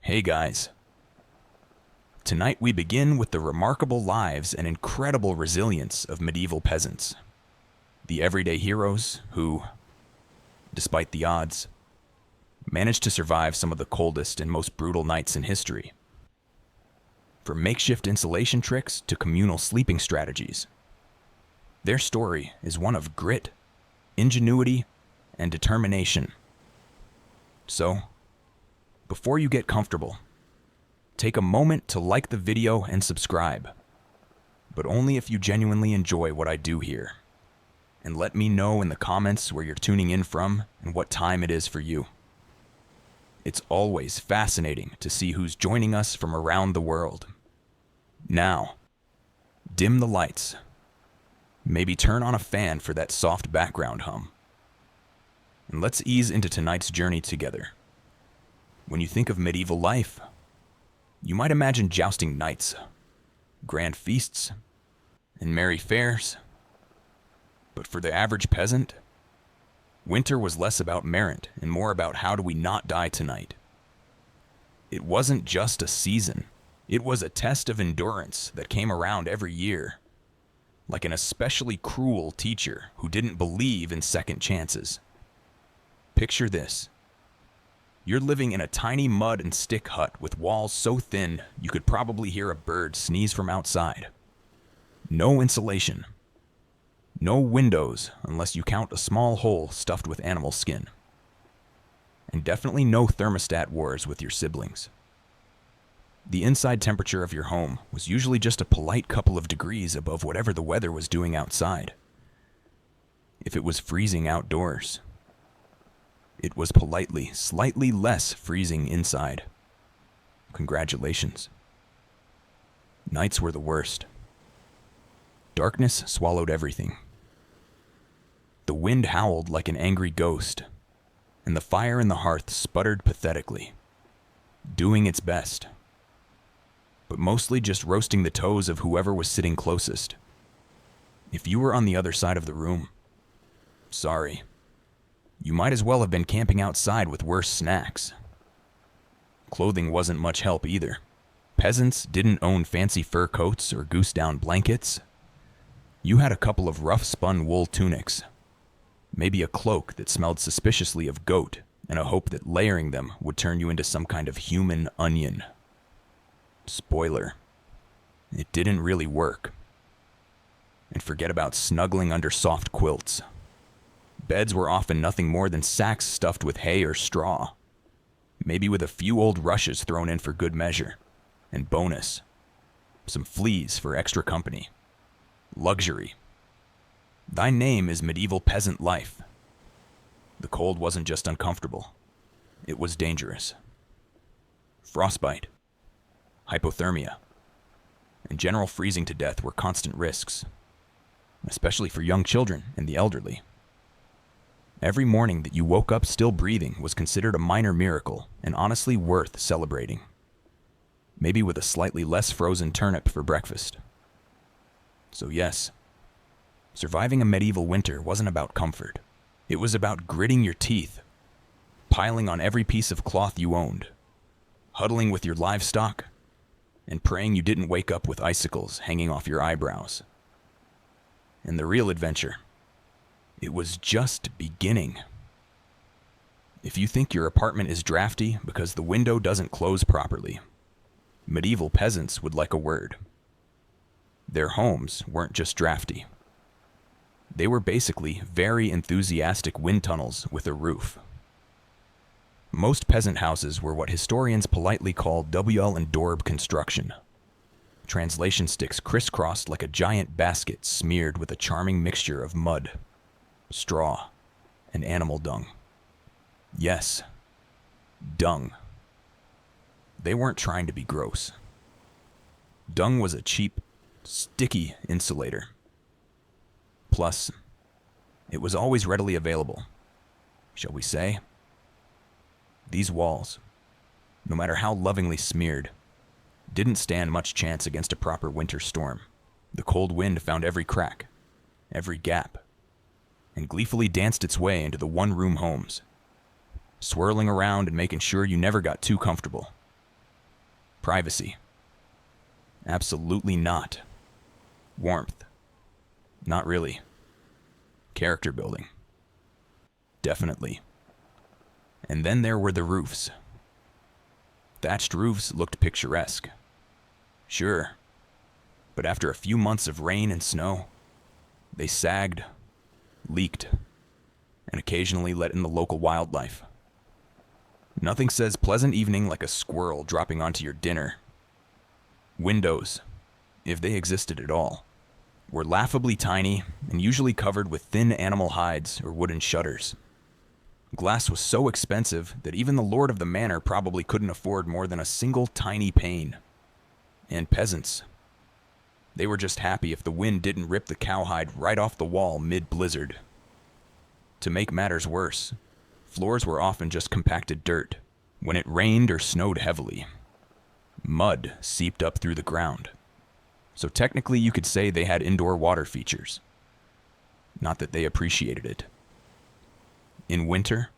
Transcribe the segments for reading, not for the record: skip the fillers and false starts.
Hey guys. Tonight we begin with the remarkable lives and incredible resilience of medieval peasants. The everyday heroes who, despite the odds, managed to survive some of the coldest and most brutal nights in history. From makeshift insulation tricks to communal sleeping strategies, their story is one of grit, ingenuity, and determination. So, before you get comfortable, take a moment to like the video and subscribe, but only if you genuinely enjoy what I do here. And let me know in the comments where you're tuning in from and what time it is for you. It's always fascinating to see who's joining us from around the world. Now, dim the lights. Maybe turn on a fan for that soft background hum. And let's ease into tonight's journey together. When you think of medieval life, you might imagine jousting knights, grand feasts, and merry fairs. But for the average peasant, winter was less about merit and more about how do we not die tonight. It wasn't just a season, it was a test of endurance that came around every year, like an especially cruel teacher who didn't believe in second chances. Picture this. You're living in a tiny mud and stick hut with walls so thin you could probably hear a bird sneeze from outside. No insulation. No windows unless you count a small hole stuffed with animal skin. And definitely no thermostat wars with your siblings. The inside temperature of your home was usually just a polite couple of degrees above whatever the weather was doing outside. If it was freezing outdoors, it was politely, slightly less freezing inside. Congratulations. Nights were the worst. Darkness swallowed everything. The wind howled like an angry ghost, and the fire in the hearth sputtered pathetically, doing its best, but mostly just roasting the toes of whoever was sitting closest. If you were on the other side of the room, sorry. You might as well have been camping outside with worse snacks. Clothing wasn't much help either. Peasants didn't own fancy fur coats or goose-down blankets. You had a couple of rough-spun wool tunics, maybe a cloak that smelled suspiciously of goat, and a hope that layering them would turn you into some kind of human onion. Spoiler, it didn't really work. And forget about snuggling under soft quilts. Beds were often nothing more than sacks stuffed with hay or straw, maybe with a few old rushes thrown in for good measure, and bonus, some fleas for extra company. Luxury. Thy name is medieval peasant life. The cold wasn't just uncomfortable, it was dangerous. Frostbite, hypothermia, and general freezing to death were constant risks, especially for young children and the elderly. Every morning that you woke up still breathing was considered a minor miracle and honestly worth celebrating. Maybe with a slightly less frozen turnip for breakfast. So yes, surviving a medieval winter wasn't about comfort. It was about gritting your teeth, piling on every piece of cloth you owned, huddling with your livestock, and praying you didn't wake up with icicles hanging off your eyebrows. And the real adventure, it was just beginning. If you think your apartment is drafty because the window doesn't close properly, medieval peasants would like a word. Their homes weren't just drafty. They were basically very enthusiastic wind tunnels with a roof. Most peasant houses were what historians politely call double and daub construction. Translation sticks crisscrossed like a giant basket smeared with a charming mixture of mud, straw, and animal dung. Yes, dung. They weren't trying to be gross. Dung was a cheap, sticky insulator. Plus, it was always readily available, shall we say. These walls, no matter how lovingly smeared, didn't stand much chance against a proper winter storm. The cold wind found every crack, every gap, and gleefully danced its way into the one-room homes, swirling around and making sure you never got too comfortable. Privacy? Absolutely not. Warmth? Not really. Character building? Definitely. And then there were the roofs. Thatched roofs looked picturesque. Sure. But after a few months of rain and snow, they sagged, leaked, and occasionally let in the local wildlife. Nothing says pleasant evening like a squirrel dropping onto your dinner. Windows, if they existed at all, were laughably tiny and usually covered with thin animal hides or wooden shutters. Glass was so expensive that even the lord of the manor probably couldn't afford more than a single tiny pane. And peasants, they were just happy if the wind didn't rip the cowhide right off the wall mid-blizzard. To make matters worse, floors were often just compacted dirt. When it rained or snowed heavily, mud seeped up through the ground. So technically you could say they had indoor water features. Not that they appreciated it. In winter,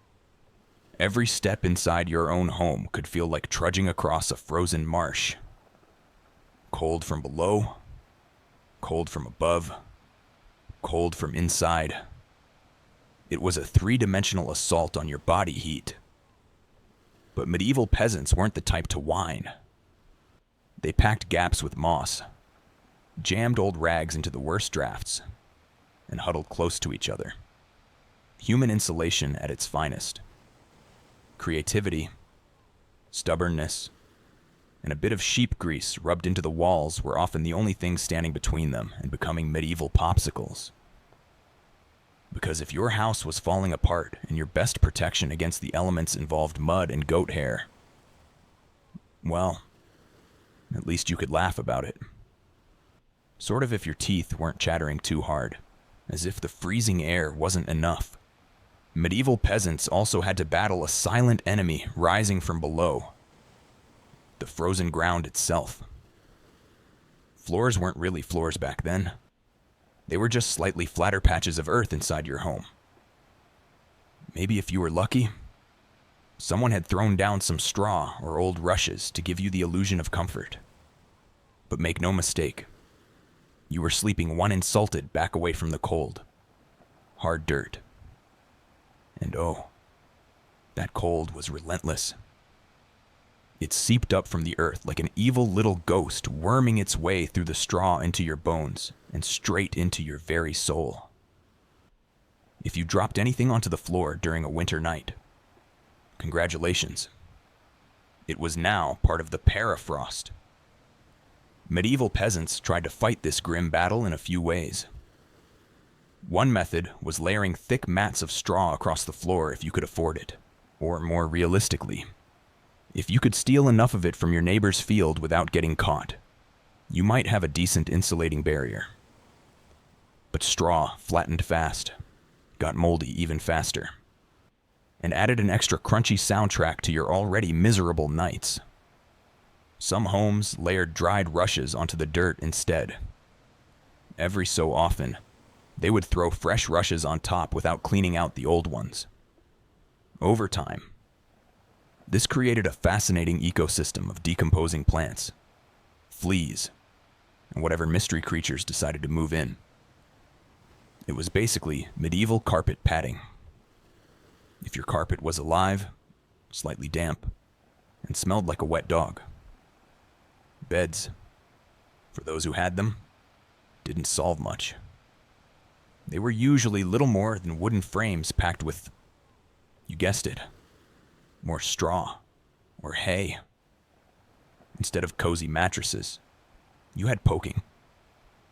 every step inside your own home could feel like trudging across a frozen marsh. Cold from below, cold from above, cold from inside. It was a three-dimensional assault on your body heat. But medieval peasants weren't the type to whine. They packed gaps with moss, jammed old rags into the worst drafts, and huddled close to each other. Human insulation at its finest. Creativity, stubbornness, and a bit of sheep grease rubbed into the walls were often the only things standing between them and becoming medieval popsicles. Because if your house was falling apart and your best protection against the elements involved mud and goat hair, well, at least you could laugh about it. Sort of if your teeth weren't chattering too hard, as if the freezing air wasn't enough. Medieval peasants also had to battle a silent enemy rising from below. The frozen ground itself. Floors weren't really floors back then. They were just slightly flatter patches of earth inside your home. Maybe if you were lucky, someone had thrown down some straw or old rushes to give you the illusion of comfort. But make no mistake, you were sleeping one insulted back away from the cold. Hard dirt. And oh, that cold was relentless. It seeped up from the earth like an evil little ghost worming its way through the straw into your bones and straight into your very soul. If you dropped anything onto the floor during a winter night, congratulations. It was now part of the permafrost. Medieval peasants tried to fight this grim battle in a few ways. One method was layering thick mats of straw across the floor if you could afford it, or more realistically, if you could steal enough of it from your neighbor's field without getting caught, you might have a decent insulating barrier. But straw flattened fast, got moldy even faster, and added an extra crunchy soundtrack to your already miserable nights. Some homes layered dried rushes onto the dirt instead. Every so often, they would throw fresh rushes on top without cleaning out the old ones. Over time, this created a fascinating ecosystem of decomposing plants, fleas, and whatever mystery creatures decided to move in. It was basically medieval carpet padding. If your carpet was alive, slightly damp, and smelled like a wet dog. Beds, for those who had them, didn't solve much. They were usually little more than wooden frames packed with, you guessed it, more straw or hay. Instead of cozy mattresses, you had poking,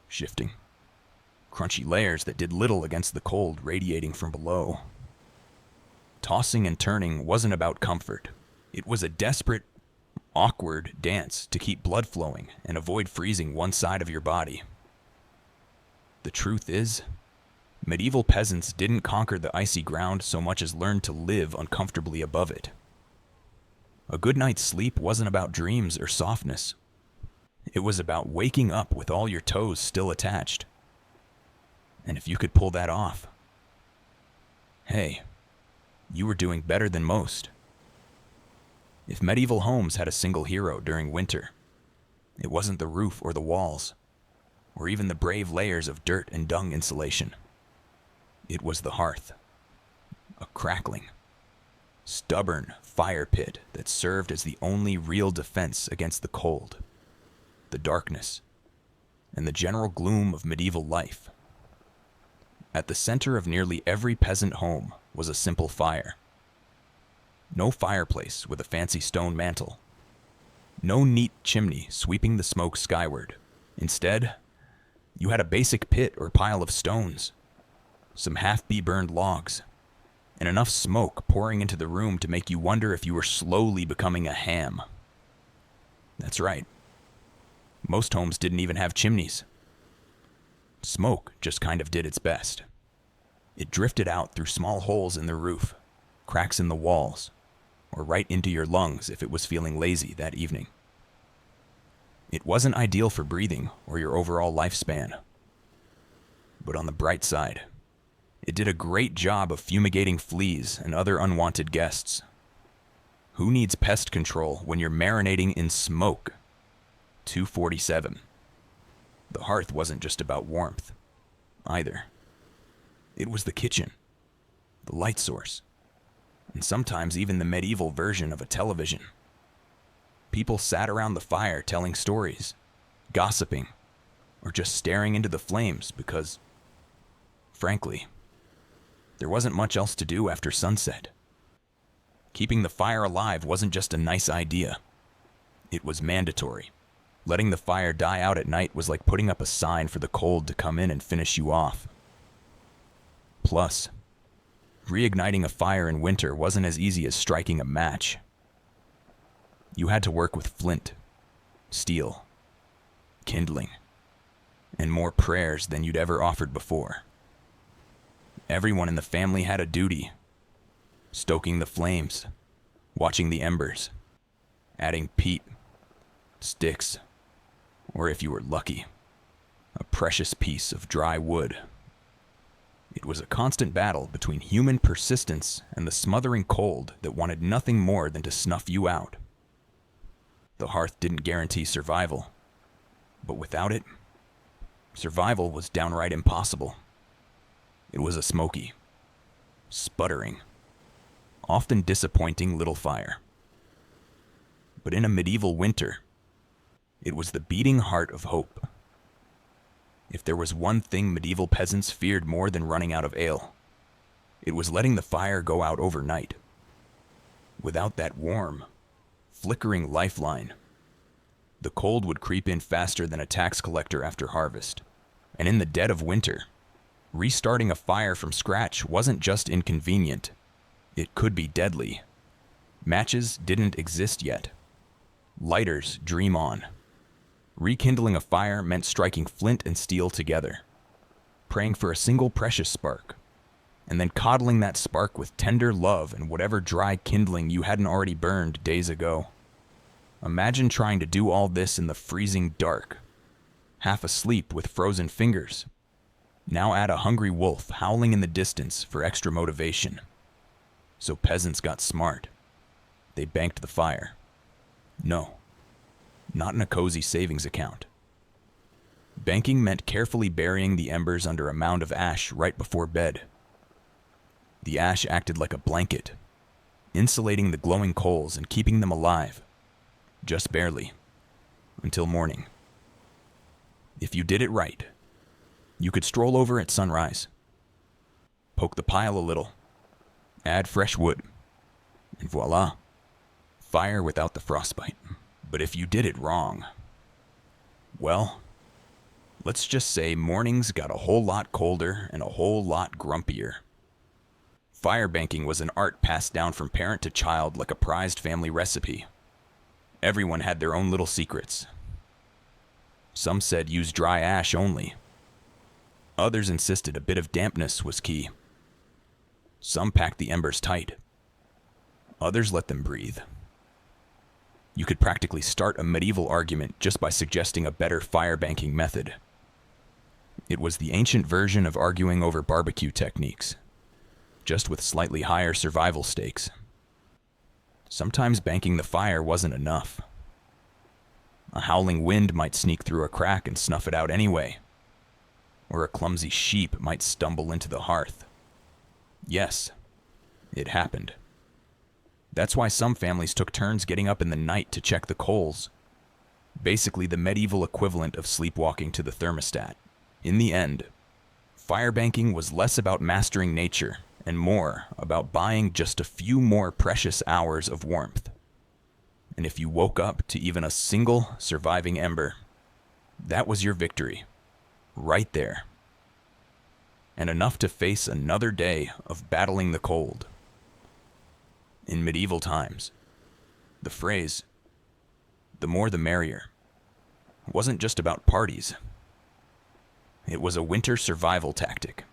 shifting, crunchy layers that did little against the cold radiating from below. Tossing and turning wasn't about comfort. It was a desperate, awkward dance to keep blood flowing and avoid freezing one side of your body. The truth is, medieval peasants didn't conquer the icy ground so much as learned to live uncomfortably above it. A good night's sleep wasn't about dreams or softness. It was about waking up with all your toes still attached. And if you could pull that off, hey, you were doing better than most. If medieval homes had a single hero during winter, it wasn't the roof or the walls, or even the brave layers of dirt and dung insulation. It was the hearth, a crackling, stubborn fire pit that served as the only real defense against the cold, the darkness, and the general gloom of medieval life. At the center of nearly every peasant home was a simple fire. No fireplace with a fancy stone mantel. No neat chimney sweeping the smoke skyward. Instead, you had a basic pit or pile of stones, some half-burned logs, and enough smoke pouring into the room to make you wonder if you were slowly becoming a ham. That's right. Most homes didn't even have chimneys. Smoke just kind of did its best. It drifted out through small holes in the roof, cracks in the walls, or right into your lungs if it was feeling lazy that evening. It wasn't ideal for breathing or your overall lifespan. But on the bright side, it did a great job of fumigating fleas and other unwanted guests. Who needs pest control when you're marinating in smoke? 247. The hearth wasn't just about warmth, either. It was the kitchen, the light source, and sometimes even the medieval version of a television. People sat around the fire telling stories, gossiping, or just staring into the flames because, frankly, there wasn't much else to do after sunset. Keeping the fire alive wasn't just a nice idea. It was mandatory. Letting the fire die out at night was like putting up a sign for the cold to come in and finish you off. Plus, reigniting a fire in winter wasn't as easy as striking a match. You had to work with flint, steel, kindling, and more prayers than you'd ever offered before. Everyone in the family had a duty: stoking the flames, watching the embers, adding peat, sticks, or if you were lucky, a precious piece of dry wood. It was a constant battle between human persistence and the smothering cold that wanted nothing more than to snuff you out. The hearth didn't guarantee survival, but without it, survival was downright impossible. It was a smoky, sputtering, often disappointing little fire. But in a medieval winter, it was the beating heart of hope. If there was one thing medieval peasants feared more than running out of ale, it was letting the fire go out overnight. Without that warm, flickering lifeline, the cold would creep in faster than a tax collector after harvest. And in the dead of winter, restarting a fire from scratch wasn't just inconvenient, it could be deadly. Matches didn't exist yet. Lighters dream on. Rekindling a fire meant striking flint and steel together, praying for a single precious spark, and then coddling that spark with tender love and whatever dry kindling you hadn't already burned days ago. Imagine trying to do all this in the freezing dark, half asleep with frozen fingers. Now add a hungry wolf howling in the distance for extra motivation. So peasants got smart. They banked the fire. No, not in a cozy savings account. Banking meant carefully burying the embers under a mound of ash right before bed. The ash acted like a blanket, insulating the glowing coals and keeping them alive, just barely, until morning. If you did it right, you could stroll over at sunrise, poke the pile a little, add fresh wood, and voila, fire without the frostbite. But if you did it wrong, well, let's just say mornings got a whole lot colder and a whole lot grumpier. Fire banking was an art passed down from parent to child like a prized family recipe. Everyone had their own little secrets. Some said use dry ash only. Others insisted a bit of dampness was key. Some packed the embers tight. Others let them breathe. You could practically start a medieval argument just by suggesting a better fire banking method. It was the ancient version of arguing over barbecue techniques, just with slightly higher survival stakes. Sometimes banking the fire wasn't enough. A howling wind might sneak through a crack and snuff it out anyway. Or a clumsy sheep might stumble into the hearth. Yes, it happened. That's why some families took turns getting up in the night to check the coals. Basically the medieval equivalent of sleepwalking to the thermostat. In the end, firebanking was less about mastering nature and more about buying just a few more precious hours of warmth. And if you woke up to even a single surviving ember, that was your victory, right there. And enough to face another day of battling the cold. In medieval times, the phrase, "the more the merrier," wasn't just about parties. It was a winter survival tactic.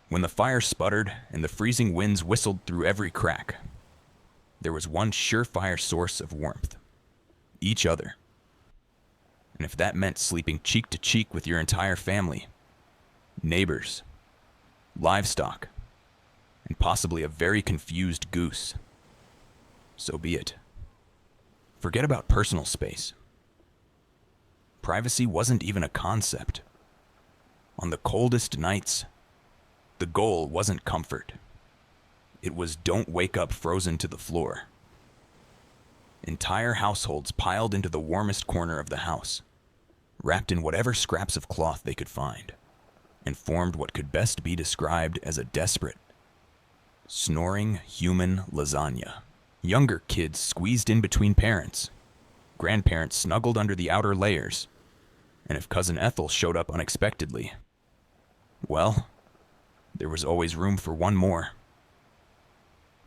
When the fire sputtered and the freezing winds whistled through every crack, there was one surefire source of warmth: each other. And if that meant sleeping cheek to cheek with your entire family, neighbors, livestock, and possibly a very confused goose, so be it. Forget about personal space. Privacy wasn't even a concept. On the coldest nights, the goal wasn't comfort. It was don't wake up frozen to the floor. Entire households piled into the warmest corner of the house, wrapped in whatever scraps of cloth they could find, and formed what could best be described as a desperate, snoring human lasagna. Younger kids squeezed in between parents. Grandparents snuggled under the outer layers. And if Cousin Ethel showed up unexpectedly, well, there was always room for one more.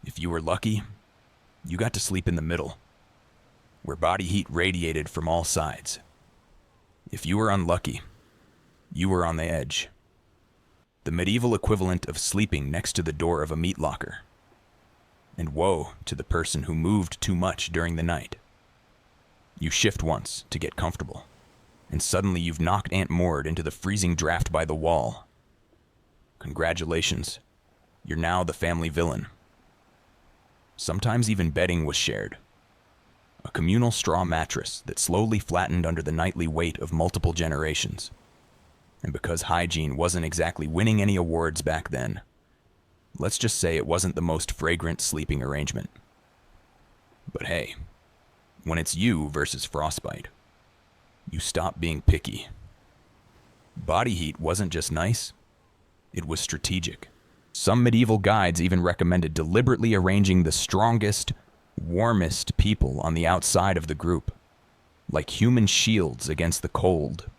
If you were lucky, you got to sleep in the middle, where body heat radiated from all sides. If you were unlucky, you were on the edge. The medieval equivalent of sleeping next to the door of a meat locker. And woe to the person who moved too much during the night. You shift once to get comfortable, and suddenly you've knocked Aunt Mord into the freezing draft by the wall. Congratulations, you're now the family villain. Sometimes even bedding was shared. A communal straw mattress that slowly flattened under the nightly weight of multiple generations. And because hygiene wasn't exactly winning any awards back then, let's just say it wasn't the most fragrant sleeping arrangement. But hey, when it's you versus frostbite, you stop being picky. Body heat wasn't just nice, it was strategic. Some medieval guides even recommended deliberately arranging the strongest, warmest people on the outside of the group, like human shields against the cold.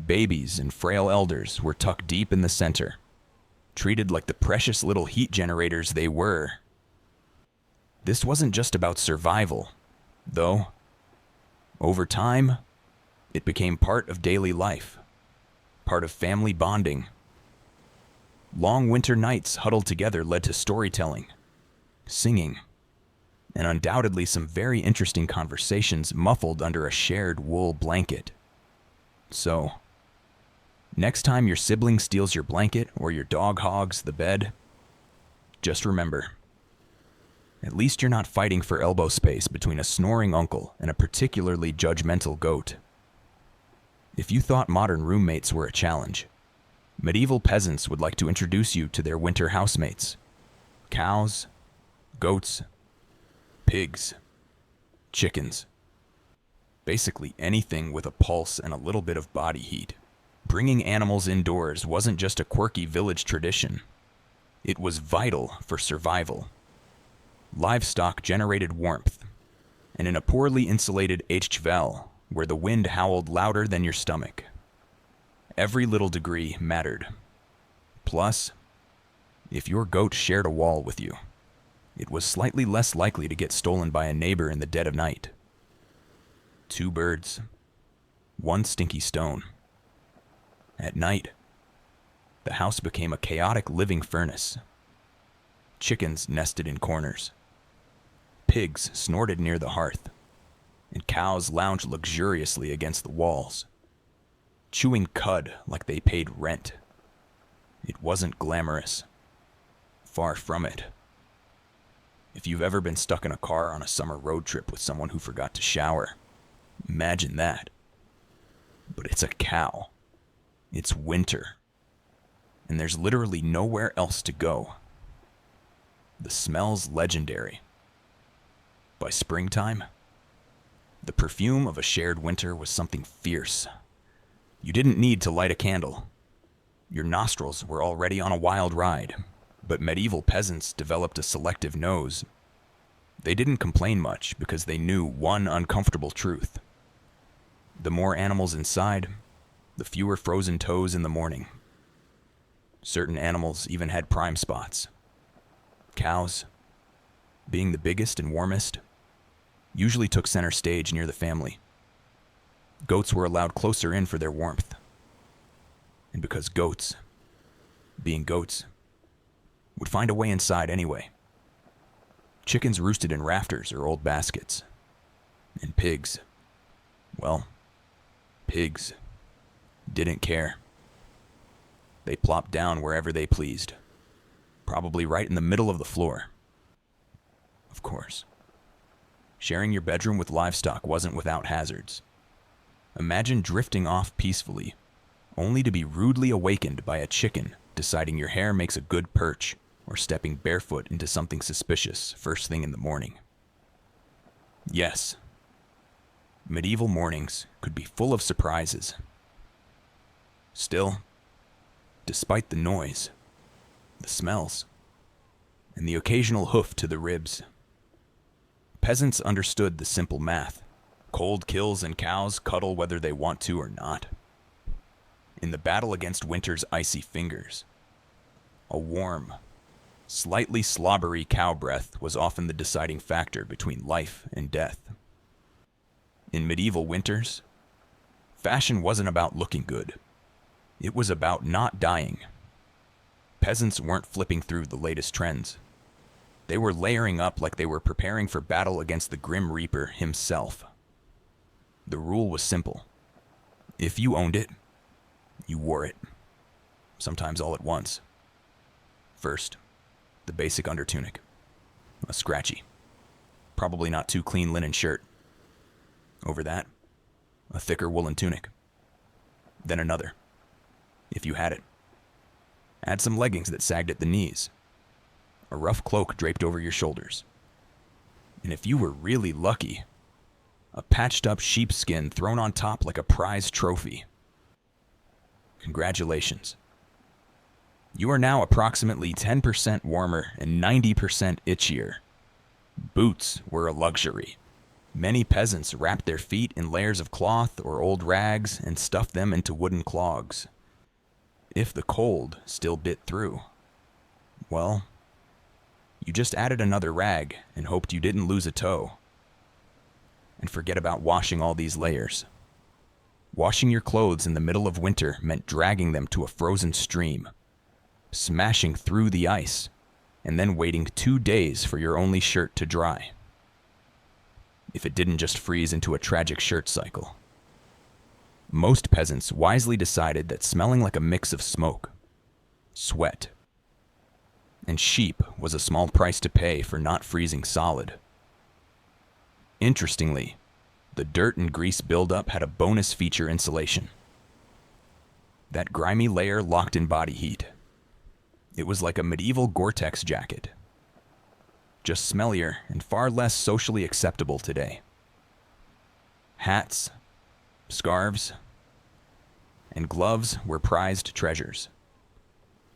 Babies and frail elders were tucked deep in the center, treated like the precious little heat generators they were. This wasn't just about survival, though. Over time, it became part of daily life, part of family bonding. Long winter nights huddled together led to storytelling, singing, and undoubtedly some very interesting conversations muffled under a shared wool blanket. So, next time your sibling steals your blanket or your dog hogs the bed, just remember, at least you're not fighting for elbow space between a snoring uncle and a particularly judgmental goat. If you thought modern roommates were a challenge, medieval peasants would like to introduce you to their winter housemates: cows, goats, pigs, chickens. Basically anything with a pulse and a little bit of body heat. Bringing animals indoors wasn't just a quirky village tradition. It was vital for survival. Livestock generated warmth, and in a poorly insulated HVAC, where the wind howled louder than your stomach, every little degree mattered. Plus, if your goat shared a wall with you, it was slightly less likely to get stolen by a neighbor in the dead of night. 2 birds, 1 stinky stone. At night, the house became a chaotic living furnace. Chickens nested in corners. Pigs snorted near the hearth, and cows lounged luxuriously against the walls, chewing cud like they paid rent. It wasn't glamorous. Far from it. If you've ever been stuck in a car on a summer road trip with someone who forgot to shower, imagine that. But it's a cow. It's winter. And there's literally nowhere else to go. The smell's legendary. By springtime, the perfume of a shared winter was something fierce. You didn't need to light a candle. Your nostrils were already on a wild ride, but medieval peasants developed a selective nose. They didn't complain much because they knew one uncomfortable truth. The more animals inside, the fewer frozen toes in the morning. Certain animals even had prime spots. Cows, being the biggest and warmest, usually took center stage near the family. Goats were allowed closer in for their warmth. And because goats, being goats, would find a way inside anyway. Chickens roosted in rafters or old baskets. And pigs, well, pigs didn't care. They plopped down wherever they pleased, probably right in the middle of the floor. Of course, sharing your bedroom with livestock wasn't without hazards. Imagine drifting off peacefully, only to be rudely awakened by a chicken deciding your hair makes a good perch, or stepping barefoot into something suspicious first thing in the morning. Yes, medieval mornings could be full of surprises. Still, despite the noise, the smells, and the occasional hoof to the ribs, peasants understood the simple math. Cold kills and cows cuddle whether they want to or not. In the battle against winter's icy fingers, a warm, slightly slobbery cow breath was often the deciding factor between life and death. In medieval winters, fashion wasn't about looking good. It was about not dying. Peasants weren't flipping through the latest trends. They were layering up like they were preparing for battle against the Grim Reaper himself. The rule was simple. If you owned it, you wore it. Sometimes all at once. First, the basic undertunic. A scratchy, probably not too clean linen shirt. Over that, a thicker woolen tunic. Then another, if you had it. Add some leggings that sagged at the knees. A rough cloak draped over your shoulders. And if you were really lucky, a patched up sheepskin thrown on top like a prize trophy. Congratulations. You are now approximately 10% warmer and 90% itchier. Boots were a luxury. Many peasants wrapped their feet in layers of cloth or old rags and stuffed them into wooden clogs. If the cold still bit through, well, you just added another rag and hoped you didn't lose a toe. And forget about washing all these layers. Washing your clothes in the middle of winter meant dragging them to a frozen stream, smashing through the ice, and then waiting 2 days for your only shirt to dry. If it didn't just freeze into a tragic shirt cycle. Most peasants wisely decided that smelling like a mix of smoke, sweat, and sheep was a small price to pay for not freezing solid. Interestingly, the dirt and grease buildup had a bonus feature: insulation. That grimy layer locked in body heat. It was like a medieval Gore-Tex jacket. Just smellier and far less socially acceptable today. Hats, scarves, and gloves were prized treasures.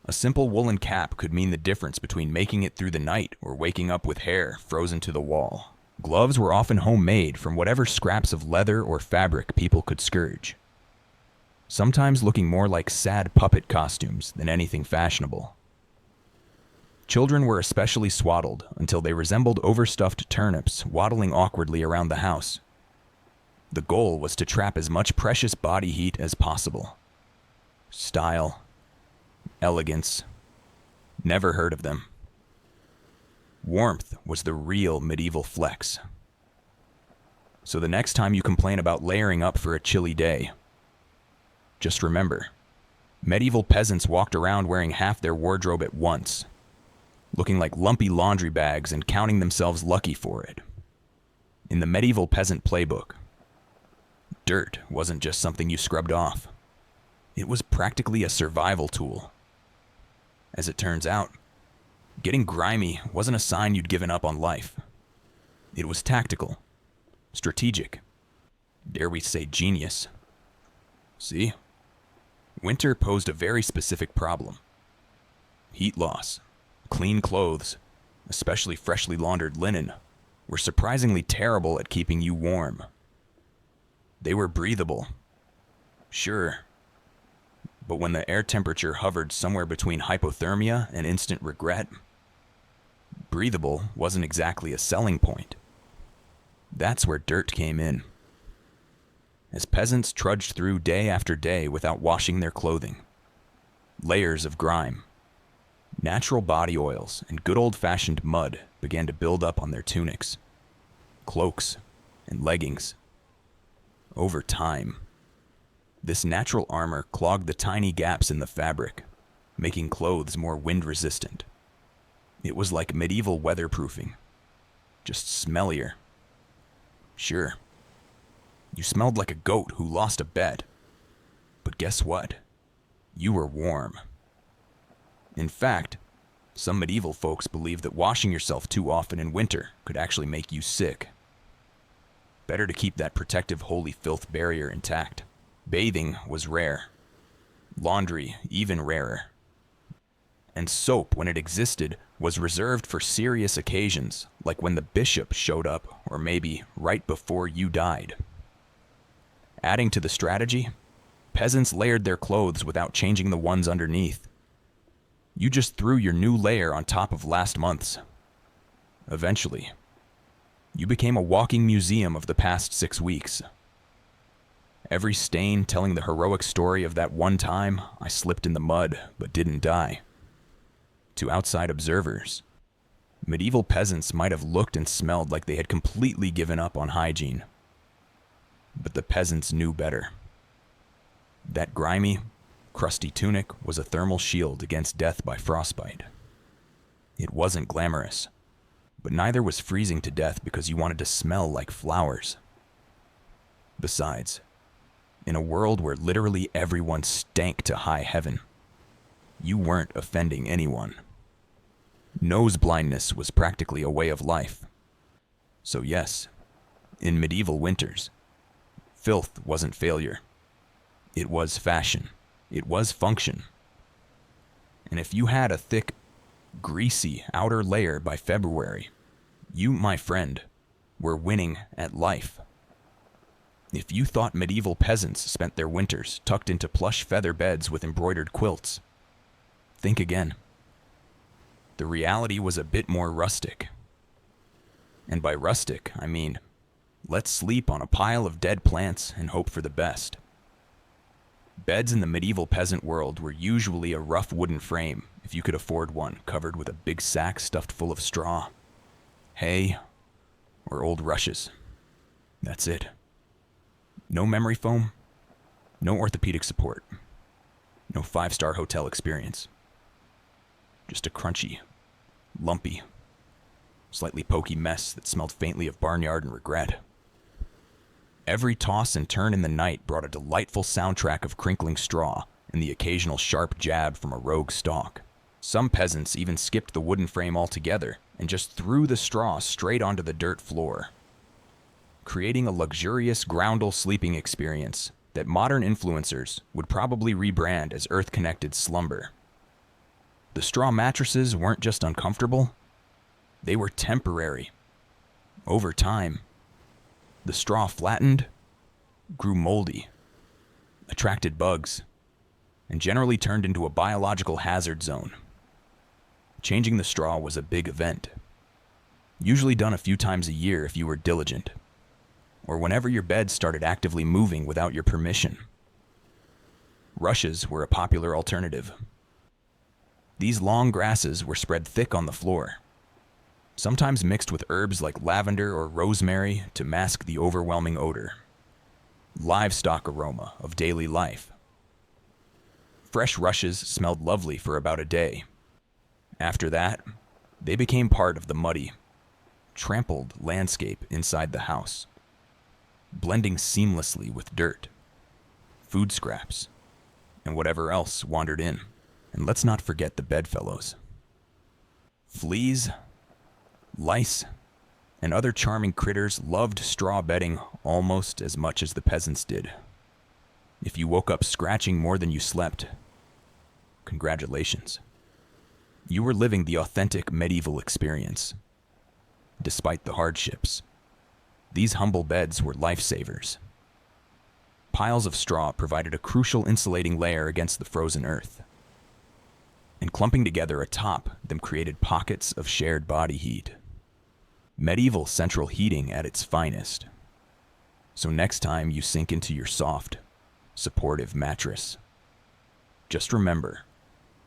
A simple woolen cap could mean the difference between making it through the night or waking up with hair frozen to the wall. Gloves were often homemade from whatever scraps of leather or fabric people could scourge, sometimes looking more like sad puppet costumes than anything fashionable. Children were especially swaddled until they resembled overstuffed turnips waddling awkwardly around the house. The goal was to trap as much precious body heat as possible. Style, elegance, never heard of them. Warmth was the real medieval flex. So the next time you complain about layering up for a chilly day, just remember, medieval peasants walked around wearing half their wardrobe at once. looking like lumpy laundry bags and counting themselves lucky for it. In the medieval peasant playbook, dirt wasn't just something you scrubbed off. It was practically a survival tool. As it turns out, getting grimy wasn't a sign you'd given up on life. It was tactical, strategic, dare we say genius. See? Winter posed a very specific problem. Heat loss, clean clothes, especially freshly laundered linen, were surprisingly terrible at keeping you warm. They were breathable, sure, but when the air temperature hovered somewhere between hypothermia and instant regret, breathable wasn't exactly a selling point. That's where dirt came in. As peasants trudged through day after day without washing their clothing, layers of grime, natural body oils, and good old-fashioned mud began to build up on their tunics, cloaks, and leggings. Over time, this natural armor clogged the tiny gaps in the fabric, making clothes more wind-resistant. It was like medieval weatherproofing, just smellier. Sure, you smelled like a goat who lost a bet, but guess what? You were warm. In fact, some medieval folks believed that washing yourself too often in winter could actually make you sick. Better to keep that protective holy filth barrier intact. Bathing was rare. Laundry even rarer. And soap, when it existed, was reserved for serious occasions, like when the bishop showed up, or maybe right before you died. Adding to the strategy, peasants layered their clothes without changing the ones underneath. You just threw your new layer on top of last month's. Eventually, you became a walking museum of the past 6 weeks. Every stain telling the heroic story of that one time I slipped in the mud but didn't die. To outside observers, medieval peasants might have looked and smelled like they had completely given up on hygiene. But the peasants knew better. That grimy, crusty tunic was a thermal shield against death by frostbite. It wasn't glamorous, but neither was freezing to death because you wanted to smell like flowers. Besides, in a world where literally everyone stank to high heaven, you weren't offending anyone. Nose blindness was practically a way of life. So yes, in medieval winters, filth wasn't failure. It was fashion. It was function. And if you had a thick, greasy outer layer by February, you, my friend, were winning at life. If you thought medieval peasants spent their winters tucked into plush feather beds with embroidered quilts, think again. The reality was a bit more rustic. And by rustic, I mean, let's sleep on a pile of dead plants and hope for the best. Beds in the medieval peasant world were usually a rough wooden frame, if you could afford one, covered with a big sack stuffed full of straw, hay, or old rushes. That's it. No memory foam, no orthopedic support, no 5-star hotel experience. Just a crunchy, lumpy, slightly pokey mess that smelled faintly of barnyard and regret. Every toss and turn in the night brought a delightful soundtrack of crinkling straw and the occasional sharp jab from a rogue stalk. Some peasants even skipped the wooden frame altogether and just threw the straw straight onto the dirt floor, creating a luxurious groundal sleeping experience that modern influencers would probably rebrand as earth-connected slumber. The straw mattresses weren't just uncomfortable, they were temporary. Over time, the straw flattened, grew moldy, attracted bugs, and generally turned into a biological hazard zone. Changing the straw was a big event, usually done a few times a year if you were diligent, or whenever your bed started actively moving without your permission. Rushes were a popular alternative. These long grasses were spread thick on the floor, sometimes mixed with herbs like lavender or rosemary to mask the overwhelming odor. Livestock aroma of daily life. Fresh rushes smelled lovely for about a day. After that, They became part of the muddy, trampled landscape inside the house, blending seamlessly with dirt, food scraps, and whatever else wandered in. And let's not forget the bedfellows. Fleas, lice, and other charming critters loved straw bedding almost as much as the peasants did. If you woke up scratching more than you slept, congratulations. You were living the authentic medieval experience. Despite the hardships, these humble beds were lifesavers. Piles of straw provided a crucial insulating layer against the frozen earth, and clumping together atop them created pockets of shared body heat. Medieval central heating at its finest. So next time you sink into your soft, supportive mattress, just remember,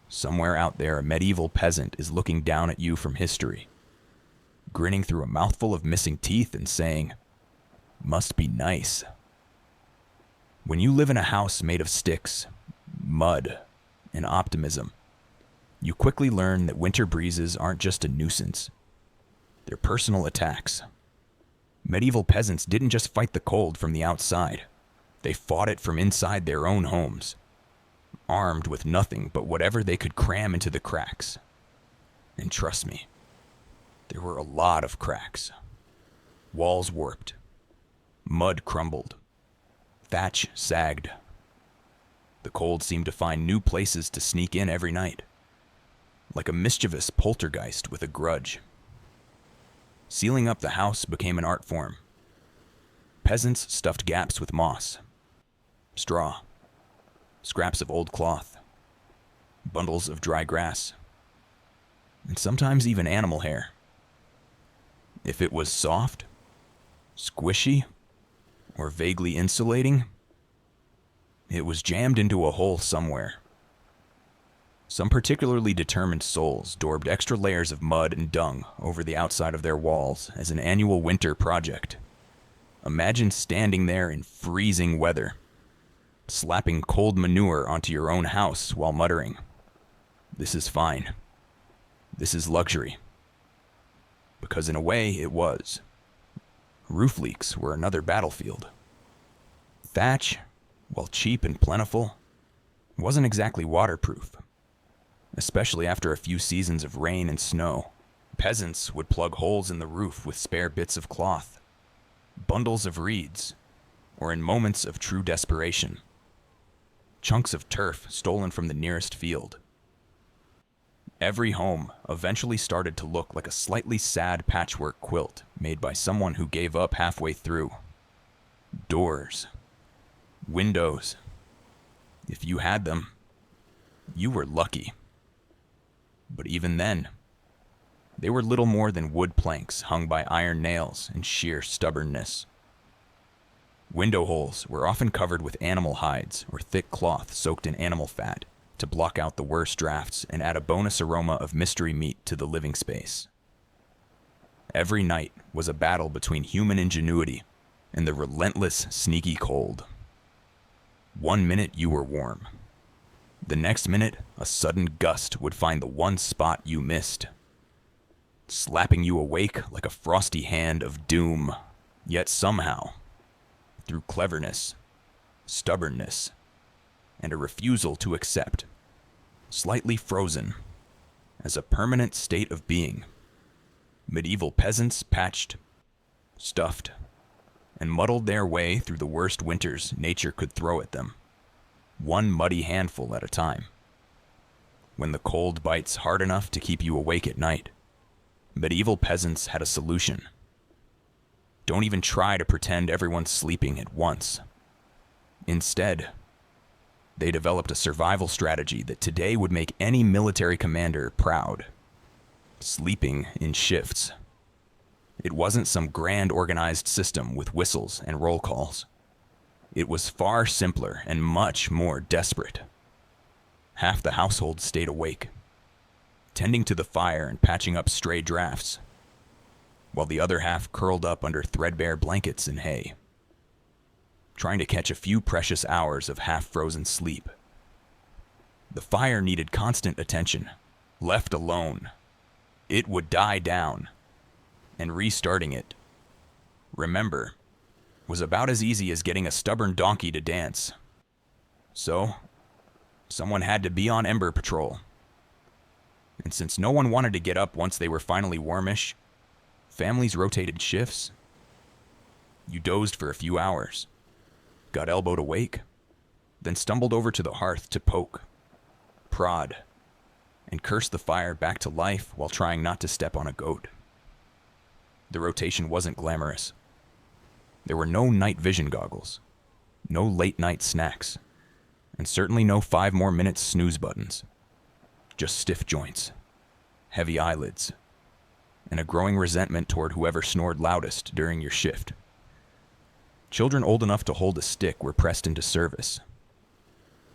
somewhere out there a medieval peasant is looking down at you from history, grinning through a mouthful of missing teeth and saying, "Must be nice." When you live in a house made of sticks, mud, and optimism, you quickly learn that winter breezes aren't just a nuisance. They're personal attacks. Medieval peasants didn't just fight the cold from the outside. They fought it from inside their own homes, armed with nothing but whatever they could cram into the cracks. And trust me, there were a lot of cracks. Walls warped, mud crumbled, thatch sagged. The cold seemed to find new places to sneak in every night, like a mischievous poltergeist with a grudge. Sealing up the house became an art form. Peasants stuffed gaps with moss, straw, scraps of old cloth, bundles of dry grass, and sometimes even animal hair. If it was soft, squishy, or vaguely insulating, it was jammed into a hole somewhere. Some particularly determined souls daubed extra layers of mud and dung over the outside of their walls as an annual winter project. Imagine standing there in freezing weather, slapping cold manure onto your own house while muttering, "This is fine. This is luxury." Because in a way, it was. Roof leaks were another battlefield. Thatch, while cheap and plentiful, wasn't exactly waterproof. Especially after a few seasons of rain and snow, peasants would plug holes in the roof with spare bits of cloth, bundles of reeds, or in moments of true desperation, chunks of turf stolen from the nearest field. Every home eventually started to look like a slightly sad patchwork quilt made by someone who gave up halfway through. Doors, windows, if you had them, you were lucky. But even then, they were little more than wood planks hung by iron nails and sheer stubbornness. Window holes were often covered with animal hides or thick cloth soaked in animal fat to block out the worst drafts and add a bonus aroma of mystery meat to the living space. Every night was a battle between human ingenuity and the relentless, sneaky cold. 1 minute you were warm. The next minute, a sudden gust would find the one spot you missed, slapping you awake like a frosty hand of doom. Yet somehow, through cleverness, stubbornness, and a refusal to accept, slightly frozen, as a permanent state of being, medieval peasants patched, stuffed, and muddled their way through the worst winters nature could throw at them, one muddy handful at a time. When the cold bites hard enough to keep you awake at night, medieval peasants had a solution. Don't even try to pretend everyone's sleeping at once. Instead, they developed a survival strategy that today would make any military commander proud. Sleeping in shifts. It wasn't some grand organized system with whistles and roll calls. It was far simpler and much more desperate. Half the household stayed awake, tending to the fire and patching up stray drafts, while the other half curled up under threadbare blankets and hay, trying to catch a few precious hours of half-frozen sleep. The fire needed constant attention. Left alone, it would die down, and restarting it, remember, was about as easy as getting a stubborn donkey to dance. So, someone had to be on Ember Patrol. And since no one wanted to get up once they were finally warmish, families rotated shifts. You dozed for a few hours, got elbowed awake, then stumbled over to the hearth to poke, prod, and curse the fire back to life while trying not to step on a goat. The rotation wasn't glamorous. There were no night vision goggles, no late night snacks, and certainly no 5 more minutes snooze buttons. Just stiff joints, heavy eyelids, and a growing resentment toward whoever snored loudest during your shift. Children old enough to hold a stick were pressed into service,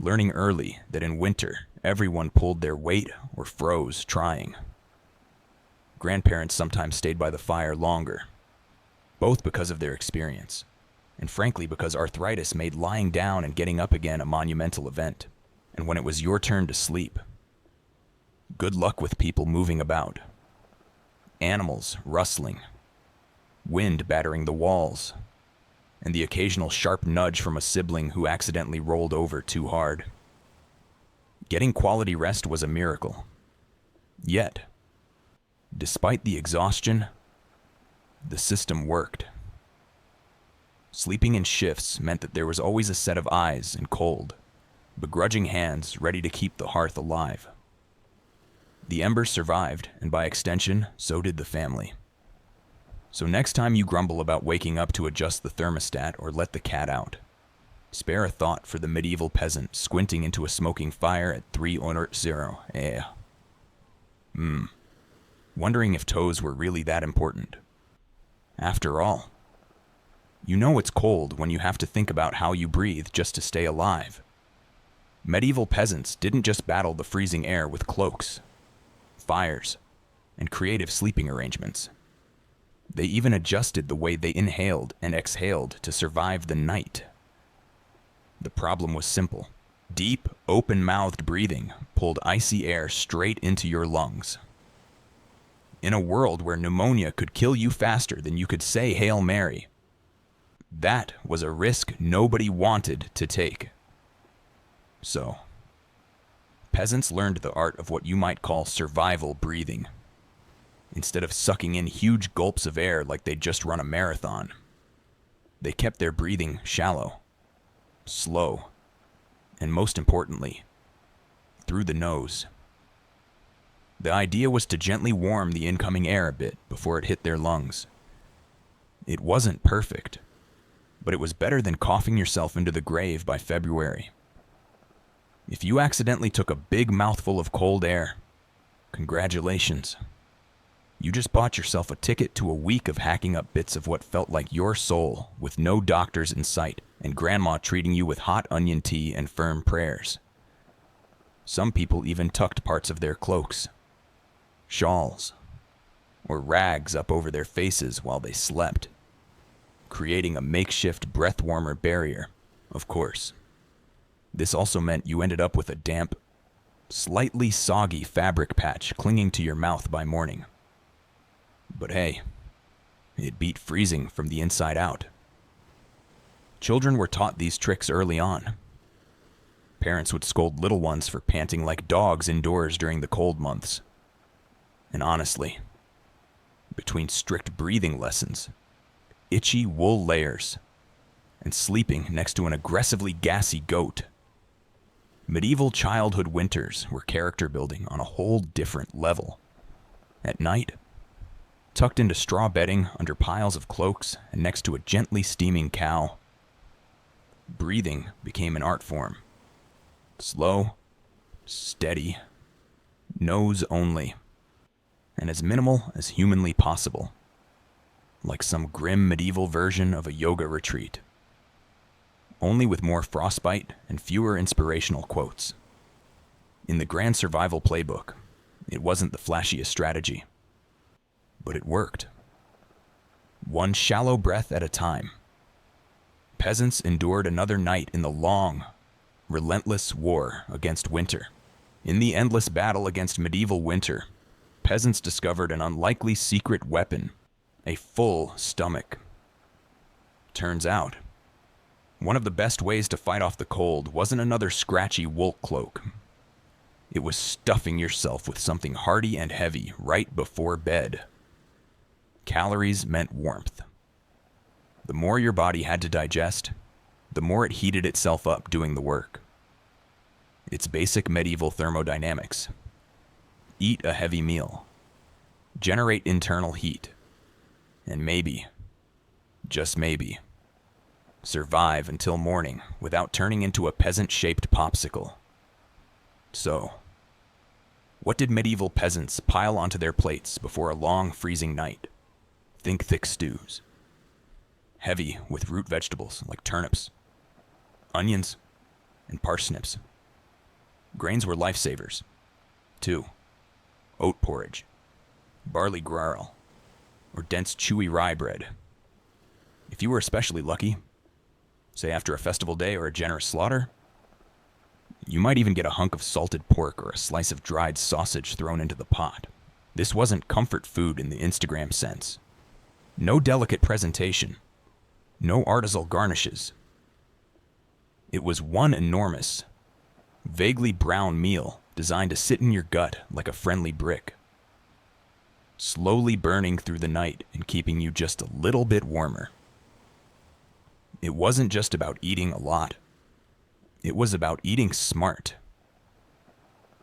learning early that in winter, everyone pulled their weight or froze trying. Grandparents sometimes stayed by the fire longer, both because of their experience, and frankly because arthritis made lying down and getting up again a monumental event. And when it was your turn to sleep, good luck with people moving about, animals rustling, wind battering the walls, and the occasional sharp nudge from a sibling who accidentally rolled over too hard. Getting quality rest was a miracle. Yet, despite the exhaustion, the system worked. Sleeping in shifts meant that there was always a set of eyes and cold, begrudging hands ready to keep the hearth alive. The embers survived, and by extension, so did the family. So next time you grumble about waking up to adjust the thermostat or let the cat out, spare a thought for the medieval peasant squinting into a smoking fire at 3:00 a.m. Wondering if toes were really that important. After all, you know it's cold when you have to think about how you breathe just to stay alive. Medieval peasants didn't just battle the freezing air with cloaks, fires, and creative sleeping arrangements. They even adjusted the way they inhaled and exhaled to survive the night. The problem was simple. Deep, open-mouthed breathing pulled icy air straight into your lungs. In a world where pneumonia could kill you faster than you could say Hail Mary, that was a risk nobody wanted to take. So, peasants learned the art of what you might call survival breathing. Instead of sucking in huge gulps of air like they'd just run a marathon, they kept their breathing shallow, slow, and most importantly, through the nose. The idea was to gently warm the incoming air a bit before it hit their lungs. It wasn't perfect, but it was better than coughing yourself into the grave by February. If you accidentally took a big mouthful of cold air, congratulations. You just bought yourself a ticket to a week of hacking up bits of what felt like your soul with no doctors in sight and grandma treating you with hot onion tea and firm prayers. Some people even tucked parts of their cloaks, shawls, or rags up over their faces while they slept, creating a makeshift breath warmer barrier, of course. This also meant you ended up with a damp, slightly soggy fabric patch clinging to your mouth by morning. But hey, it beat freezing from the inside out. Children were taught these tricks early on. Parents would scold little ones for panting like dogs indoors during the cold months. And honestly, between strict breathing lessons, itchy wool layers, and sleeping next to an aggressively gassy goat, medieval childhood winters were character building on a whole different level. At night, tucked into straw bedding under piles of cloaks and next to a gently steaming cow, breathing became an art form. Slow, steady, nose only, and as minimal as humanly possible, like some grim medieval version of a yoga retreat, only with more frostbite and fewer inspirational quotes. In the Grand Survival Playbook, it wasn't the flashiest strategy, but it worked. One shallow breath at a time, peasants endured another night in the long, relentless war against winter. In the endless battle against medieval winter, peasants discovered an unlikely secret weapon, a full stomach. Turns out, one of the best ways to fight off the cold wasn't another scratchy wool cloak. It was stuffing yourself with something hearty and heavy right before bed. Calories meant warmth. The more your body had to digest, the more it heated itself up doing the work. It's basic medieval thermodynamics. Eat a heavy meal. Generate internal heat. And maybe, just maybe, survive until morning without turning into a peasant-shaped popsicle. So, what did medieval peasants pile onto their plates before a long freezing night? Think thick stews. Heavy with root vegetables like turnips, onions, and parsnips. Grains were lifesavers, too. Oat porridge, barley grarl, or dense chewy rye bread. If you were especially lucky, say after a festival day or a generous slaughter, you might even get a hunk of salted pork or a slice of dried sausage thrown into the pot. This wasn't comfort food in the Instagram sense. No delicate presentation. No artisanal garnishes. It was one enormous, vaguely brown meal designed to sit in your gut like a friendly brick, slowly burning through the night and keeping you just a little bit warmer. It wasn't just about eating a lot. It was about eating smart.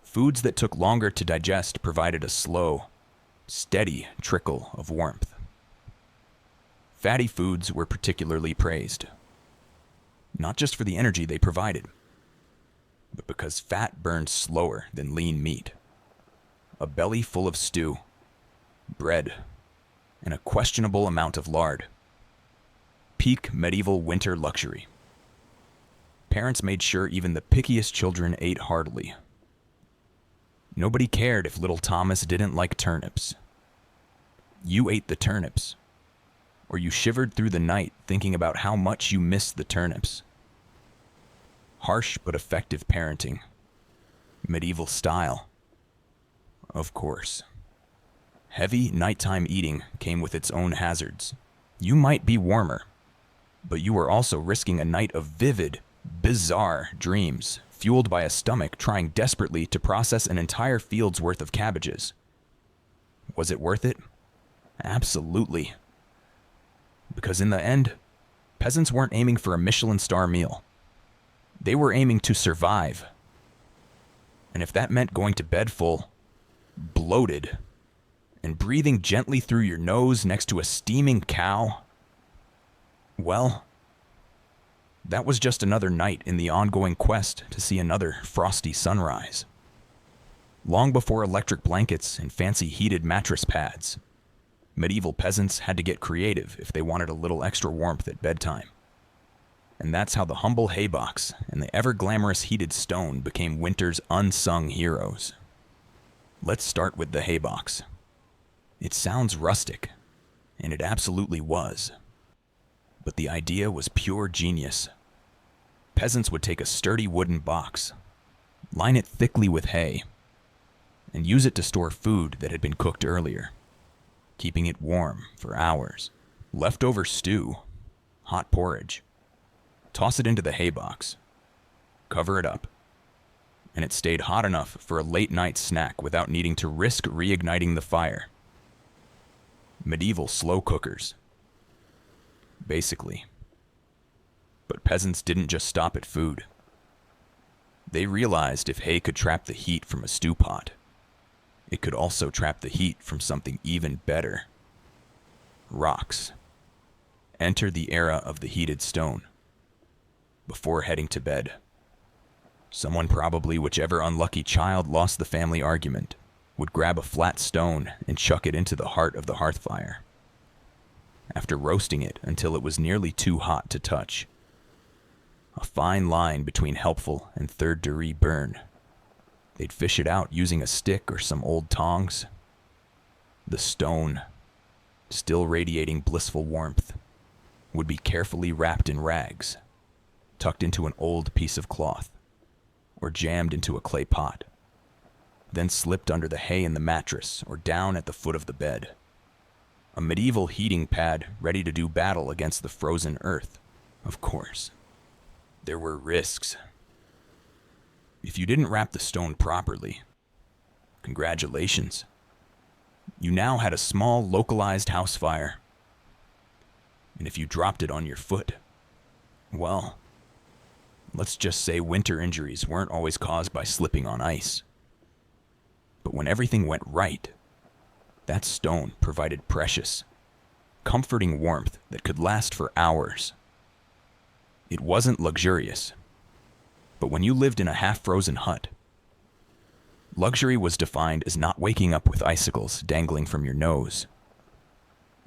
Foods that took longer to digest provided a slow, steady trickle of warmth. Fatty foods were particularly praised, not just for the energy they provided, but because fat burned slower than lean meat. A belly full of stew, bread, and a questionable amount of lard. Peak medieval winter luxury. Parents made sure even the pickiest children ate heartily. Nobody cared if little Thomas didn't like turnips. You ate the turnips, or you shivered through the night thinking about how much you missed the turnips. Harsh but effective parenting. Medieval style. Of course. Heavy nighttime eating came with its own hazards. You might be warmer, but you were also risking a night of vivid, bizarre dreams, fueled by a stomach trying desperately to process an entire field's worth of cabbages. Was it worth it? Absolutely. Because in the end, peasants weren't aiming for a Michelin star meal. They were aiming to survive. And if that meant going to bed full, bloated, and breathing gently through your nose next to a steaming cow, well, that was just another night in the ongoing quest to see another frosty sunrise. Long before electric blankets and fancy heated mattress pads, medieval peasants had to get creative if they wanted a little extra warmth at bedtime. And that's how the humble haybox and the ever-glamorous heated stone became winter's unsung heroes. Let's start with the haybox. It sounds rustic, and it absolutely was. But the idea was pure genius. Peasants would take a sturdy wooden box, line it thickly with hay, and use it to store food that had been cooked earlier, keeping it warm for hours. Leftover stew, hot porridge. Toss it into the haybox, cover it up, and it stayed hot enough for a late-night snack without needing to risk reigniting the fire. Medieval slow cookers. Basically. But peasants didn't just stop at food. They realized if hay could trap the heat from a stew pot, it could also trap the heat from something even better. Rocks. Enter the era of the heated stone. Before heading to bed, someone, probably whichever unlucky child lost the family argument, would grab a flat stone and chuck it into the heart of the hearth fire. After roasting it until it was nearly too hot to touch, a fine line between helpful and third-degree burn, they'd fish it out using a stick or some old tongs. The stone, still radiating blissful warmth, would be carefully wrapped in rags, tucked into an old piece of cloth, or jammed into a clay pot. then slipped under the hay in the mattress or down at the foot of the bed. A medieval heating pad ready to do battle against the frozen earth, of course. There were risks. If you didn't wrap the stone properly, congratulations. You now had a small, localized house fire. And if you dropped it on your foot, well, let's just say winter injuries weren't always caused by slipping on ice. But when everything went right, that stone provided precious, comforting warmth that could last for hours. It wasn't luxurious, but when you lived in a half-frozen hut, luxury was defined as not waking up with icicles dangling from your nose.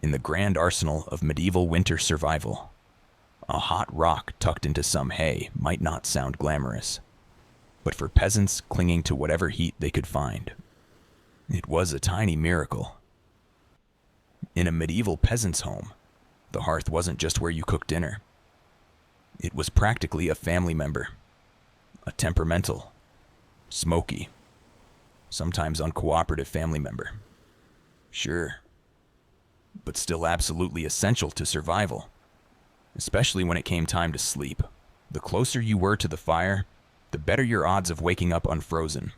In the grand arsenal of medieval winter survival, a hot rock tucked into some hay might not sound glamorous, but for peasants clinging to whatever heat they could find, it was a tiny miracle. In a medieval peasant's home, the hearth wasn't just where you cooked dinner. It was practically a family member, a temperamental, smoky, sometimes uncooperative family member. Sure, but still absolutely essential to survival, especially when it came time to sleep. The closer you were to the fire, the better your odds of waking up unfrozen.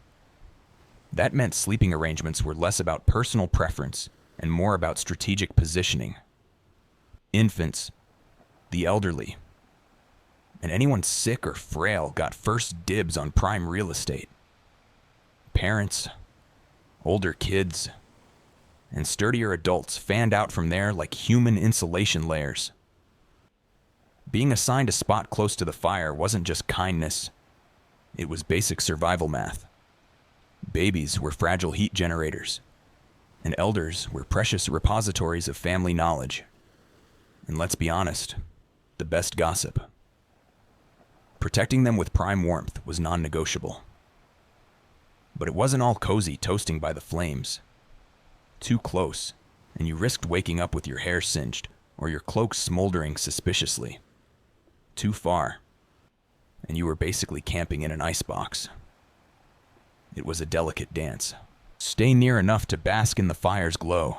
That meant sleeping arrangements were less about personal preference and more about strategic positioning. Infants, the elderly, and anyone sick or frail got first dibs on prime real estate. Parents, older kids, and sturdier adults fanned out from there like human insulation layers. Being assigned a spot close to the fire wasn't just kindness, it was basic survival math. Babies were fragile heat generators, and elders were precious repositories of family knowledge. And let's be honest, the best gossip. Protecting them with prime warmth was non-negotiable. But it wasn't all cozy toasting by the flames. Too close, and you risked waking up with your hair singed or your cloak smoldering suspiciously. Too far, and you were basically camping in an icebox. It was a delicate dance. Stay near enough to bask in the fire's glow,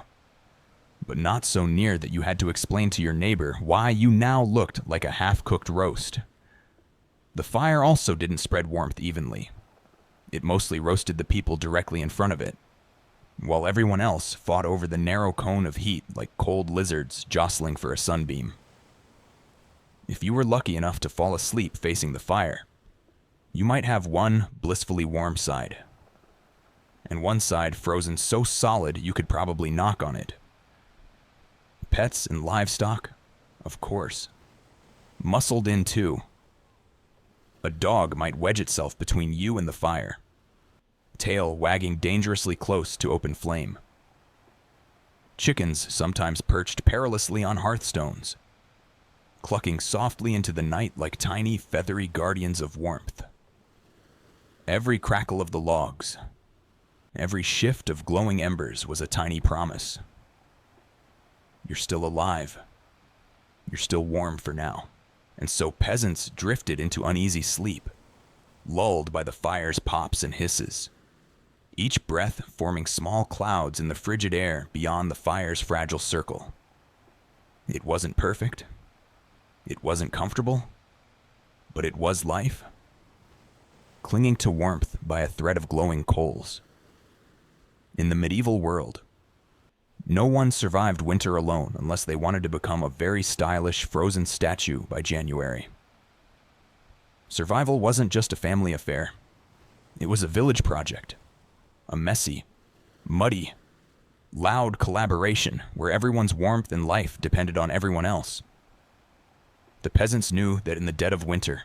but not so near that you had to explain to your neighbor why you now looked like a half-cooked roast. The fire also didn't spread warmth evenly. It mostly roasted the people directly in front of it, while everyone else fought over the narrow cone of heat like cold lizards jostling for a sunbeam. If you were lucky enough to fall asleep facing the fire, you might have one blissfully warm side, and one side frozen so solid you could probably knock on it. Pets and livestock, of course, muscled in too. A dog might wedge itself between you and the fire, tail wagging dangerously close to open flame. Chickens sometimes perched perilously on hearthstones, clucking softly into the night like tiny, feathery guardians of warmth. Every crackle of the logs, every shift of glowing embers was a tiny promise. You're still alive. You're still warm for now. And so peasants drifted into uneasy sleep, lulled by the fire's pops and hisses, each breath forming small clouds in the frigid air beyond the fire's fragile circle. It wasn't perfect. It wasn't comfortable. But it was life, clinging to warmth by a thread of glowing coals. In the medieval world, no one survived winter alone unless they wanted to become a very stylish frozen statue by January. Survival wasn't just a family affair. It was a village project. A messy, muddy, loud collaboration where everyone's warmth and life depended on everyone else. The peasants knew that in the dead of winter,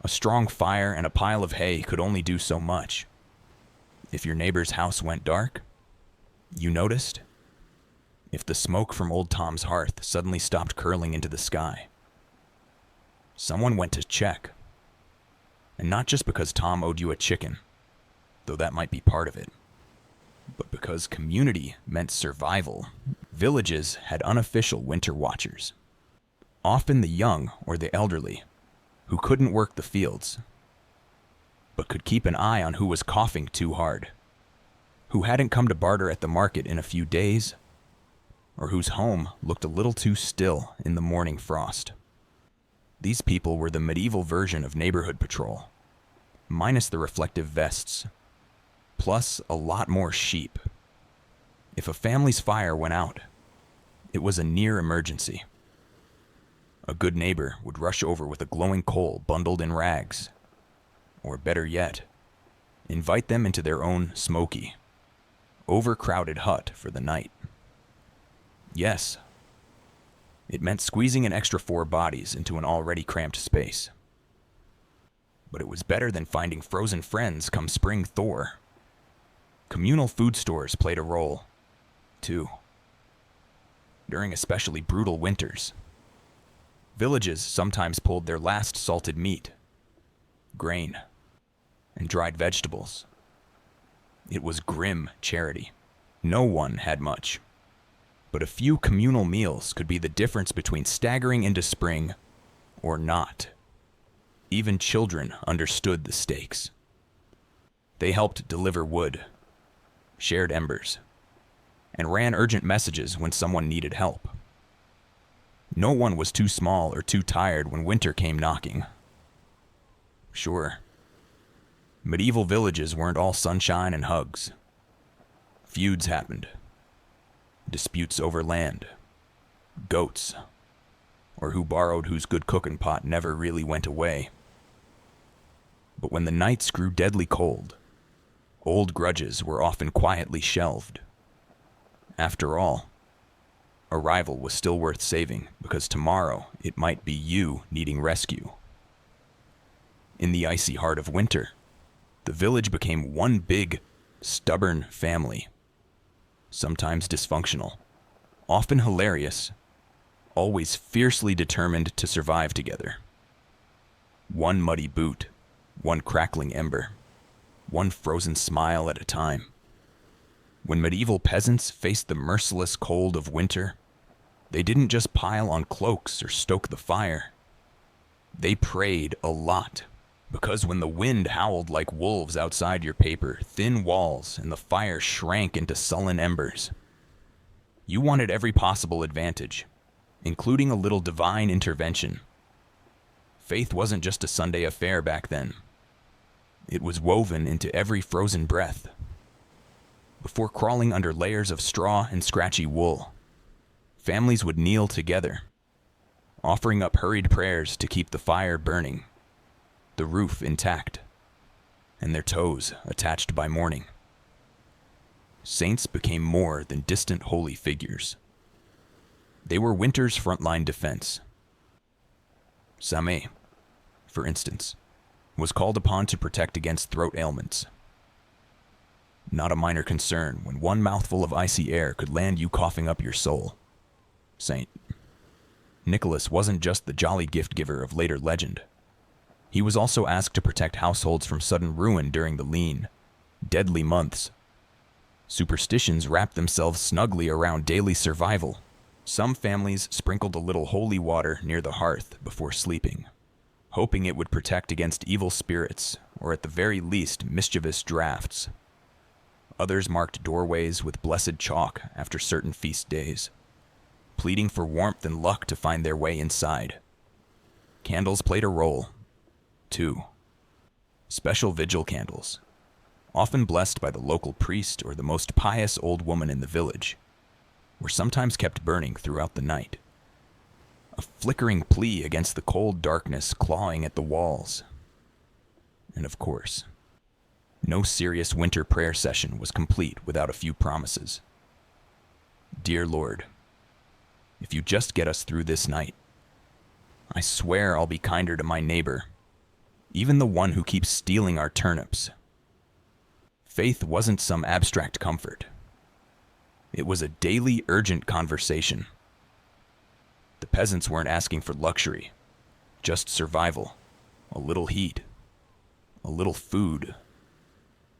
a strong fire and a pile of hay could only do so much. If your neighbor's house went dark, you noticed. If the smoke from old Tom's hearth suddenly stopped curling into the sky, someone went to check. And not just because Tom owed you a chicken, though that might be part of it, but because community meant survival. Villages had unofficial winter watchers, often the young or the elderly, who couldn't work the fields, but could keep an eye on who was coughing too hard, who hadn't come to barter at the market in a few days, or whose home looked a little too still in the morning frost. These people were the medieval version of neighborhood patrol, minus the reflective vests, plus a lot more sheep. If a family's fire went out, it was a near emergency. A good neighbor would rush over with a glowing coal bundled in rags, or better yet, invite them into their own smoky, overcrowded hut for the night. Yes, it meant squeezing an extra 4 bodies into an already cramped space. But it was better than finding frozen friends come spring thaw. Communal food stores played a role, too. During especially brutal winters, villages sometimes pulled their last salted meat, grain, and dried vegetables. It was grim charity. No one had much, but a few communal meals could be the difference between staggering into spring or not. Even children understood the stakes. They helped deliver wood, shared embers, and ran urgent messages when someone needed help. No one was too small or too tired when winter came knocking. Sure, medieval villages weren't all sunshine and hugs. Feuds happened. Disputes over land, goats, or who borrowed whose good cooking pot never really went away. But when the nights grew deadly cold, old grudges were often quietly shelved. After all, a rival was still worth saving because tomorrow it might be you needing rescue. In the icy heart of winter, the village became one big, stubborn family. Sometimes dysfunctional, often hilarious, always fiercely determined to survive together. One muddy boot, one crackling ember, one frozen smile at a time. When medieval peasants faced the merciless cold of winter, they didn't just pile on cloaks or stoke the fire. They prayed a lot, because when the wind howled like wolves outside your paper, thin walls, and the fire shrank into sullen embers, you wanted every possible advantage, including a little divine intervention. Faith wasn't just a Sunday affair back then. It was woven into every frozen breath. Before crawling under layers of straw and scratchy wool, families would kneel together, offering up hurried prayers to keep the fire burning, the roof intact, and their toes attached by morning. Saints became more than distant holy figures. They were winter's frontline defense. Samé, for instance, was called upon to protect against throat ailments. Not a minor concern when one mouthful of icy air could land you coughing up your soul. Saint Nicholas wasn't just the jolly gift-giver of later legend. He was also asked to protect households from sudden ruin during the lean, deadly months. Superstitions wrapped themselves snugly around daily survival. Some families sprinkled a little holy water near the hearth before sleeping, hoping it would protect against evil spirits, or at the very least, mischievous drafts. Others marked doorways with blessed chalk after certain feast days, pleading for warmth and luck to find their way inside. Candles played a role, too. Special vigil candles, often blessed by the local priest or the most pious old woman in the village, were sometimes kept burning throughout the night, a flickering plea against the cold darkness clawing at the walls. And of course, no serious winter prayer session was complete without a few promises. Dear Lord, if you just get us through this night, I swear I'll be kinder to my neighbor, even the one who keeps stealing our turnips. Faith wasn't some abstract comfort. It was a daily, urgent conversation. The peasants weren't asking for luxury, just survival, a little heat, a little food,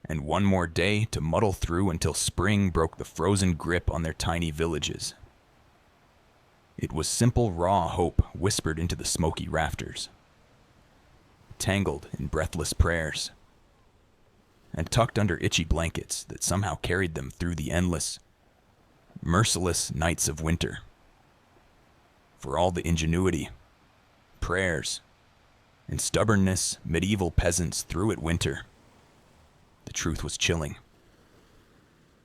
and one more day to muddle through until spring broke the frozen grip on their tiny villages. It was simple, raw hope whispered into the smoky rafters, tangled in breathless prayers. and tucked under itchy blankets that somehow carried them through the endless, merciless nights of winter. For all the ingenuity, prayers, and stubbornness medieval peasants threw at winter, the truth was chilling.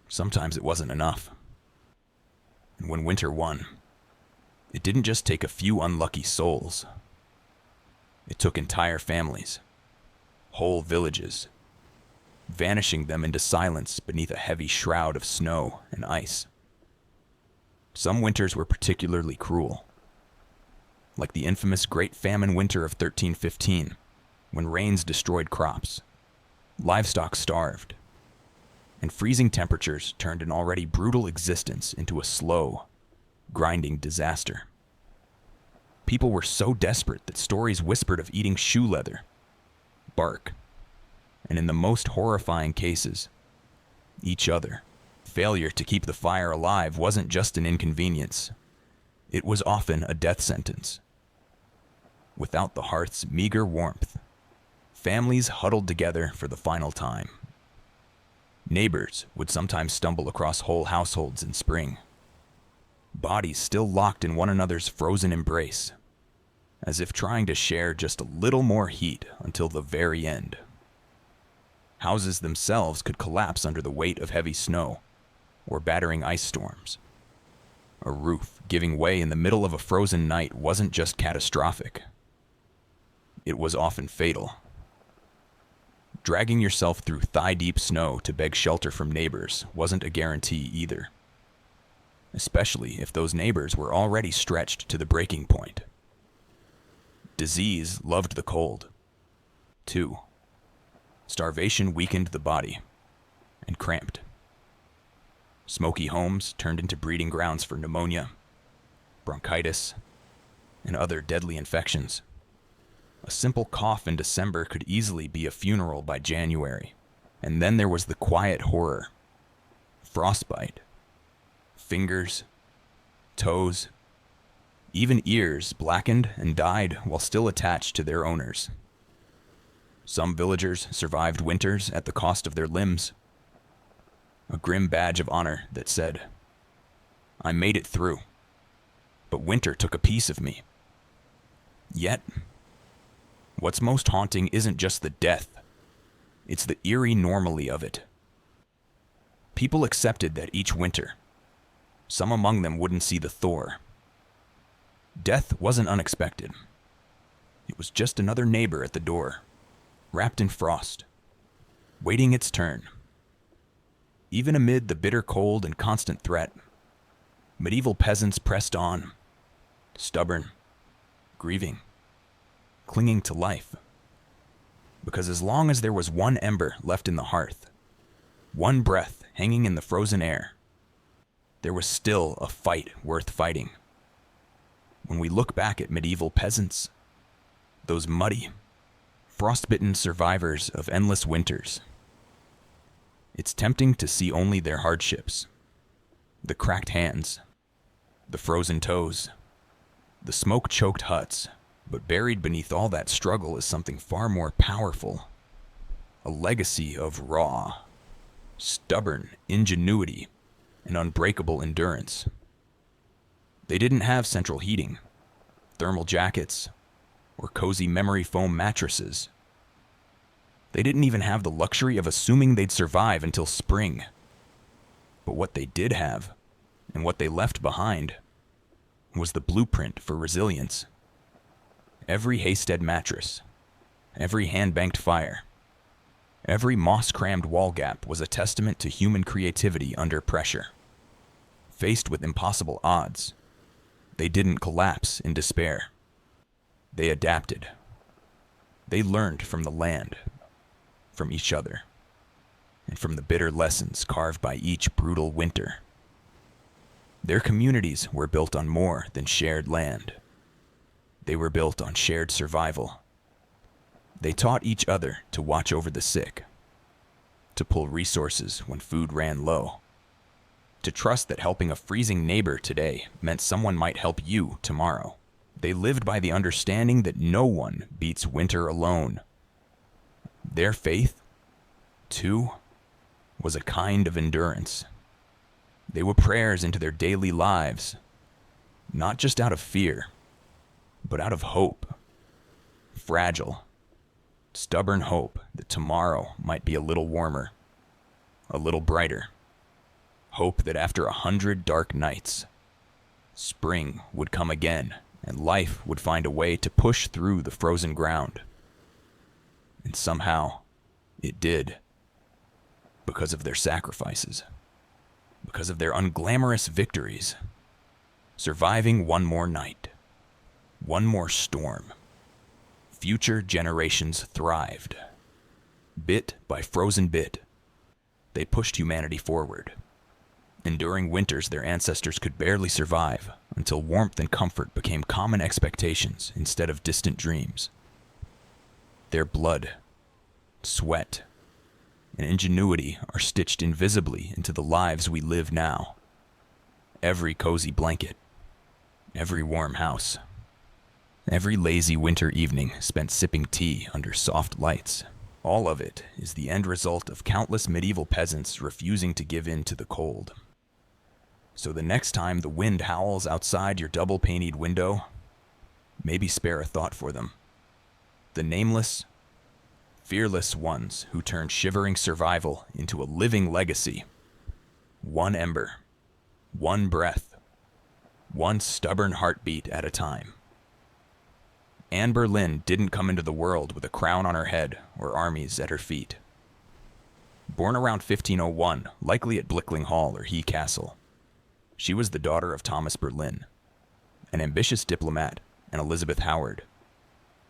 Sometimes it wasn't enough. And when winter won, it didn't just take a few unlucky souls. It took entire families, whole villages, vanishing them into silence beneath a heavy shroud of snow and ice. Some winters were particularly cruel, like the infamous Great Famine winter of 1315, when rains destroyed crops, livestock starved, and freezing temperatures turned an already brutal existence into a slow, grinding disaster. People were so desperate that stories whispered of eating shoe leather, bark, and in the most horrifying cases, each other. Failure to keep the fire alive wasn't just an inconvenience. It was often a death sentence. Without the hearth's meager warmth, families huddled together for the final time. Neighbors would sometimes stumble across whole households in spring, bodies still locked in one another's frozen embrace, as if trying to share just a little more heat until the very end. Houses themselves could collapse under the weight of heavy snow or battering ice storms. A roof giving way in the middle of a frozen night wasn't just catastrophic. It was often fatal. Dragging yourself through thigh-deep snow to beg shelter from neighbors wasn't a guarantee either, especially if those neighbors were already stretched to the breaking point. Disease loved the cold, too. Starvation weakened the body and cramped. Smoky homes turned into breeding grounds for pneumonia, bronchitis, and other deadly infections. A simple cough in December could easily be a funeral by January. And then there was the quiet horror. Frostbite. Fingers, toes, even ears blackened and died while still attached to their owners. Some villagers survived winters at the cost of their limbs. A grim badge of honor that said, "I made it through, but winter took a piece of me." Yet, what's most haunting isn't just the death, it's the eerie normalcy of it. People accepted that each winter, some among them wouldn't see the thaw. Death wasn't unexpected. It was just another neighbor at the door, wrapped in frost, waiting its turn. Even amid the bitter cold and constant threat, medieval peasants pressed on, stubborn, grieving, clinging to life. Because as long as there was one ember left in the hearth, one breath hanging in the frozen air, there was still a fight worth fighting. When we look back at medieval peasants, those muddy, frostbitten survivors of endless winters, it's tempting to see only their hardships. The cracked hands, the frozen toes, the smoke-choked huts, but buried beneath all that struggle is something far more powerful. A legacy of raw, stubborn ingenuity and unbreakable endurance. They didn't have central heating, thermal jackets, or cozy memory foam mattresses. They didn't even have the luxury of assuming they'd survive until spring. But what they did have, and what they left behind, was the blueprint for resilience. Every haystead mattress, every hand-banked fire, every moss-crammed wall gap was a testament to human creativity under pressure. Faced with impossible odds, they didn't collapse in despair. They adapted. They learned from the land, from each other, and from the bitter lessons carved by each brutal winter. Their communities were built on more than shared land. They were built on shared survival. They taught each other to watch over the sick, to pull resources when food ran low, to trust that helping a freezing neighbor today meant someone might help you tomorrow. They lived by the understanding that no one beats winter alone. Their faith Two was a kind of endurance. They were prayers into their daily lives, not just out of fear, but out of hope. Fragile, stubborn hope that tomorrow might be a little warmer, a little brighter. Hope that after 100 dark nights, spring would come again and life would find a way to push through the frozen ground. And somehow, it did. Because of their sacrifices. Because of their unglamorous victories. Surviving one more night. One more storm. Future generations thrived. Bit by frozen bit, they pushed humanity forward. Enduring winters their ancestors could barely survive until warmth and comfort became common expectations instead of distant dreams. Their blood, sweat, and ingenuity are stitched invisibly into the lives we live now. Every cozy blanket, every warm house, every lazy winter evening spent sipping tea under soft lights. All of it is the end result of countless medieval peasants refusing to give in to the cold. So the next time the wind howls outside your double-painted window, maybe spare a thought for them. The nameless, fearless ones who turn shivering survival into a living legacy. One ember, one breath, one stubborn heartbeat at a time. Anne Boleyn didn't come into the world with a crown on her head or armies at her feet. Born around 1501, likely at Blickling Hall or Hea Castle, she was the daughter of Thomas Boleyn, an ambitious diplomat, and Elizabeth Howard,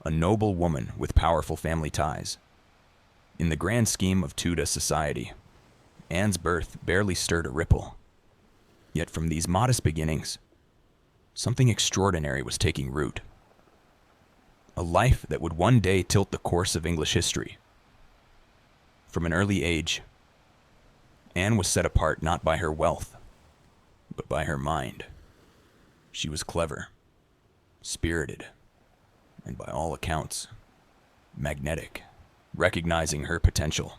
a noble woman with powerful family ties. In the grand scheme of Tudor society, Anne's birth barely stirred a ripple. Yet from these modest beginnings, something extraordinary was taking root. A life that would one day tilt the course of English history. From an early age, Anne was set apart not by her wealth, but by her mind. She was clever, spirited, and by all accounts, magnetic. Recognizing her potential,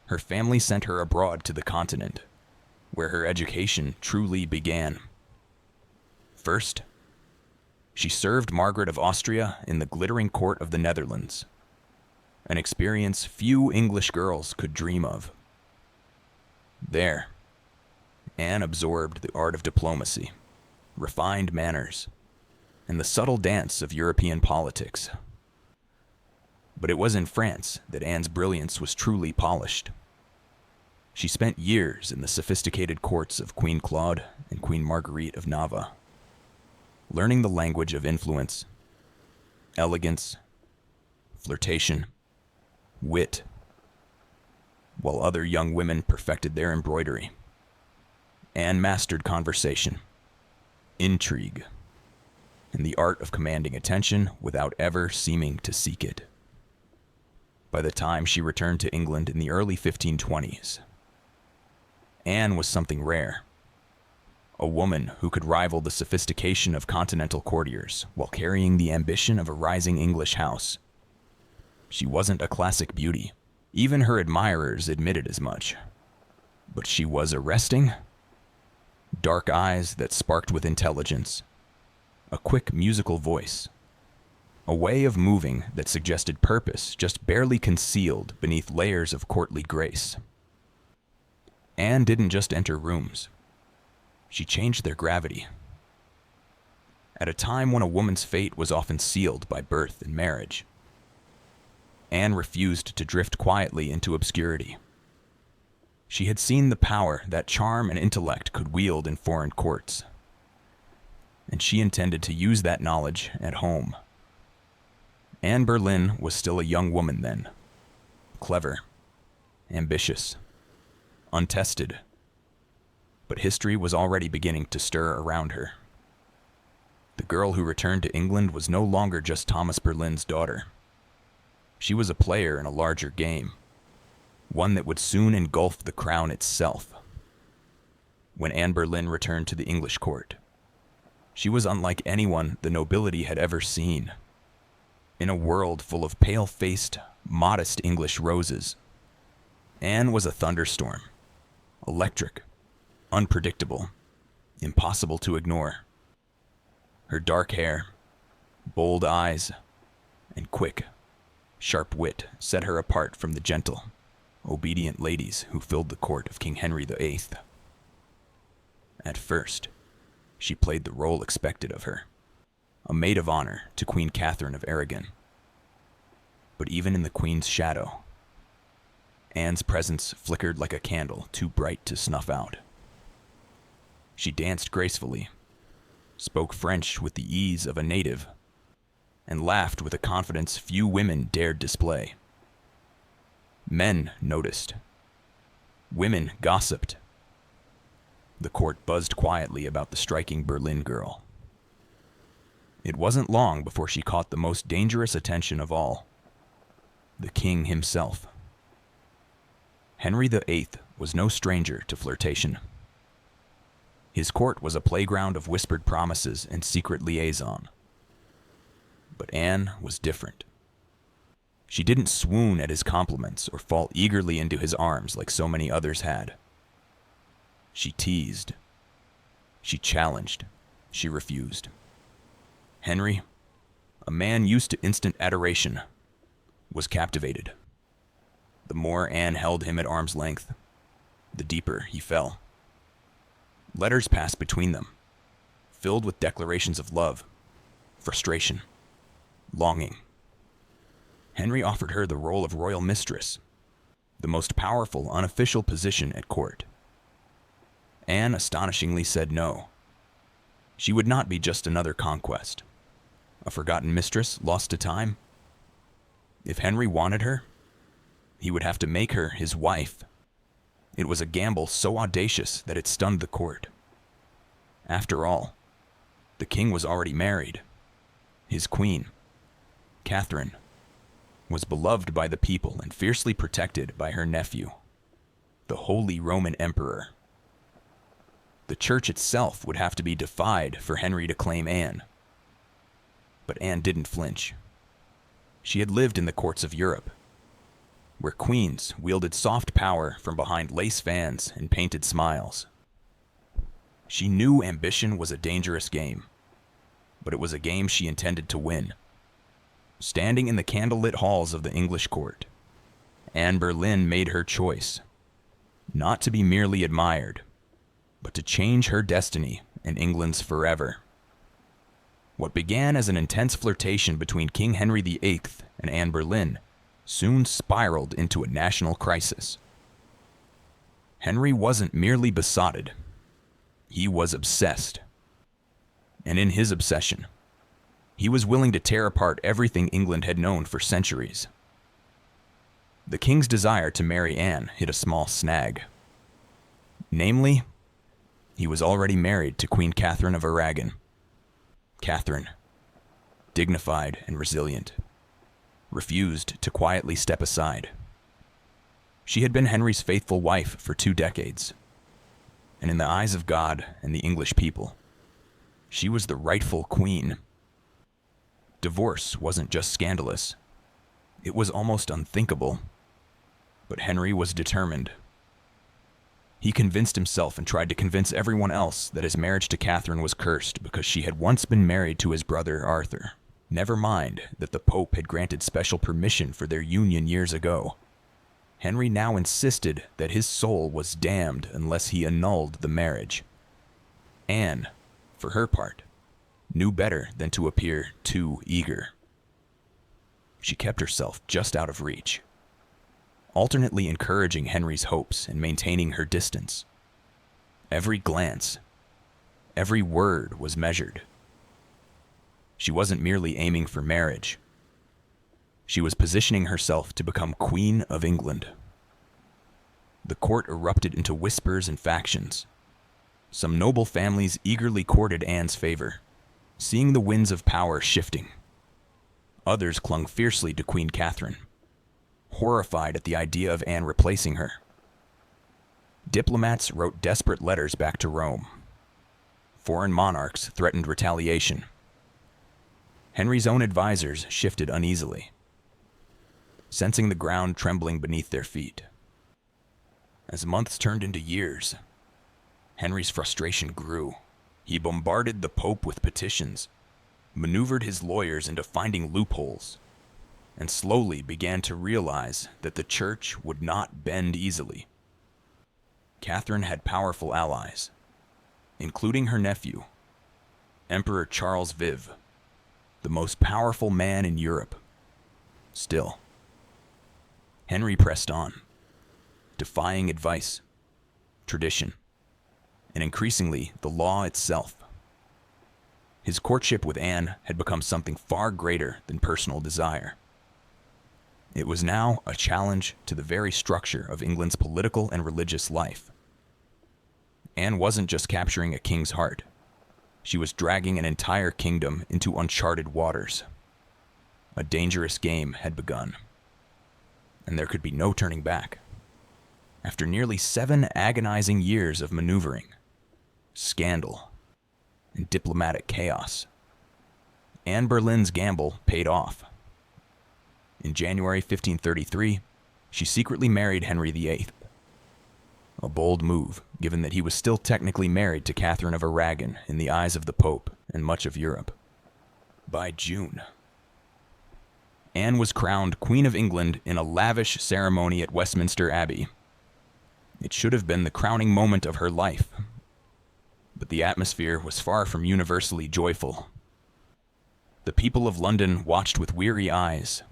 her family sent her abroad to the continent, where her education truly began. First, she served Margaret of Austria in the glittering court of the Netherlands, an experience few English girls could dream of. There, Anne absorbed the art of diplomacy, refined manners, and the subtle dance of European politics. But it was in France that Anne's brilliance was truly polished. She spent years in the sophisticated courts of Queen Claude and Queen Marguerite of Navarre, learning the language of influence, elegance, flirtation, wit, while other young women perfected their embroidery. Anne mastered conversation, intrigue, and the art of commanding attention without ever seeming to seek it. By the time she returned to England in the early 1520s, Anne was something rare. A woman who could rival the sophistication of continental courtiers while carrying the ambition of a rising English house. She wasn't a classic beauty. Even her admirers admitted as much. But she was arresting. Dark eyes that sparked with intelligence. A quick musical voice. A way of moving that suggested purpose just barely concealed beneath layers of courtly grace. Anne didn't just enter rooms. She changed their gravity. At a time when a woman's fate was often sealed by birth and marriage, Anne refused to drift quietly into obscurity. She had seen the power that charm and intellect could wield in foreign courts, and she intended to use that knowledge at home. Anne Boleyn was still a young woman then, clever, ambitious, untested, but history was already beginning to stir around her. The girl who returned to England was no longer just Thomas Boleyn's daughter. She was a player in a larger game, one that would soon engulf the crown itself. When Anne Boleyn returned to the English court, she was unlike anyone the nobility had ever seen. In a world full of pale-faced, modest English roses, Anne was a thunderstorm, electric, unpredictable, impossible to ignore. Her dark hair, bold eyes, and quick, sharp wit set her apart from the gentle, obedient ladies who filled the court of King Henry VIII. At first, she played the role expected of her, a maid of honor to Queen Catherine of Aragon. But even in the Queen's shadow, Anne's presence flickered like a candle too bright to snuff out. She danced gracefully, spoke French with the ease of a native, and laughed with a confidence few women dared display. Men noticed. Women gossiped. The court buzzed quietly about the striking Berlin girl. It wasn't long before she caught the most dangerous attention of all, the king himself. Henry VIII was no stranger to flirtation. His court was a playground of whispered promises and secret liaison. But Anne was different. She didn't swoon at his compliments or fall eagerly into his arms like so many others had. She teased. She challenged. She refused. Henry, a man used to instant adoration, was captivated. The more Anne held him at arm's length, the deeper he fell. Letters passed between them, filled with declarations of love, frustration, longing. Henry offered her the role of royal mistress, the most powerful unofficial position at court. Anne astonishingly said no. She would not be just another conquest, a forgotten mistress lost to time. If Henry wanted her, he would have to make her his wife. It was a gamble so audacious that it stunned the court. After all, the king was already married. His queen, Catherine, was beloved by the people and fiercely protected by her nephew, the Holy Roman Emperor. The church itself would have to be defied for Henry to claim Anne. But Anne didn't flinch. She had lived in the courts of Europe, where queens wielded soft power from behind lace fans and painted smiles. She knew ambition was a dangerous game, but it was a game she intended to win. Standing in the candlelit halls of the English court, Anne Boleyn made her choice, not to be merely admired, but to change her destiny and England's forever. What began as an intense flirtation between King Henry VIII and Anne Boleyn soon spiraled into a national crisis. Henry wasn't merely besotted, he was obsessed. And in his obsession, he was willing to tear apart everything England had known for centuries. The king's desire to marry Anne hit a small snag. Namely, he was already married to Queen Catherine of Aragon. Catherine, dignified and resilient, refused to quietly step aside. She had been Henry's faithful wife for 2 decades, and in the eyes of God and the English people, she was the rightful queen. Divorce wasn't just scandalous, it was almost unthinkable. But Henry was determined. He convinced himself and tried to convince everyone else that his marriage to Catherine was cursed because she had once been married to his brother Arthur. Never mind that the Pope had granted special permission for their union years ago. Henry now insisted that his soul was damned unless he annulled the marriage. Anne, for her part, knew better than to appear too eager. She kept herself just out of reach, alternately encouraging Henry's hopes and maintaining her distance. Every glance, every word was measured. She wasn't merely aiming for marriage. She was positioning herself to become Queen of England. The court erupted into whispers and factions. Some noble families eagerly courted Anne's favor, seeing the winds of power shifting. Others clung fiercely to Queen Catherine, horrified at the idea of Anne replacing her. Diplomats wrote desperate letters back to Rome. Foreign monarchs threatened retaliation. Henry's own advisors shifted uneasily, sensing the ground trembling beneath their feet. As months turned into years, Henry's frustration grew. He bombarded the Pope with petitions, maneuvered his lawyers into finding loopholes, and slowly began to realize that the church would not bend easily. Catherine had powerful allies, including her nephew, Emperor Charles V, the most powerful man in Europe. Still, Henry pressed on, defying advice, tradition, and increasingly the law itself. His courtship with Anne had become something far greater than personal desire. It was now a challenge to the very structure of England's political and religious life. Anne wasn't just capturing a king's heart. She was dragging an entire kingdom into uncharted waters. A dangerous game had begun, and there could be no turning back. After nearly 7 agonizing years of maneuvering, scandal, and diplomatic chaos, Anne Boleyn's gamble paid off. In January 1533, she secretly married Henry VIII. A bold move, given that he was still technically married to Catherine of Aragon in the eyes of the Pope and much of Europe. By June, Anne was crowned Queen of England in a lavish ceremony at Westminster Abbey. It should have been the crowning moment of her life, but the atmosphere was far from universally joyful. The people of London watched with weary eyes.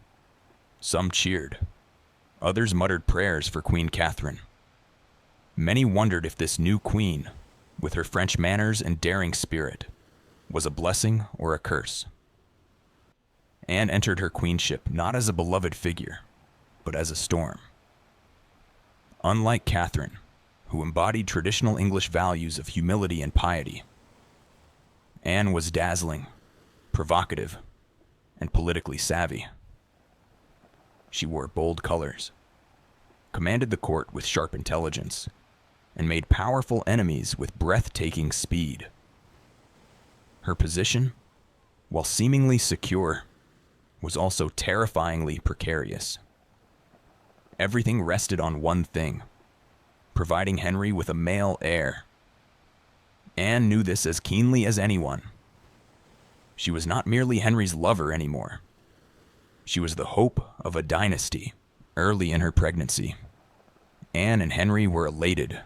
Some cheered. Others muttered prayers for Queen Catherine. Many wondered if this new queen, with her French manners and daring spirit, was a blessing or a curse. Anne entered her queenship not as a beloved figure, but as a storm. Unlike Catherine, who embodied traditional English values of humility and piety, Anne was dazzling, provocative, and politically savvy. She wore bold colors, commanded the court with sharp intelligence, and made powerful enemies with breathtaking speed. Her position, while seemingly secure, was also terrifyingly precarious. Everything rested on one thing: providing Henry with a male heir. Anne knew this as keenly as anyone. She was not merely Henry's lover anymore. She was the hope of a dynasty early in her pregnancy. Anne and Henry were elated,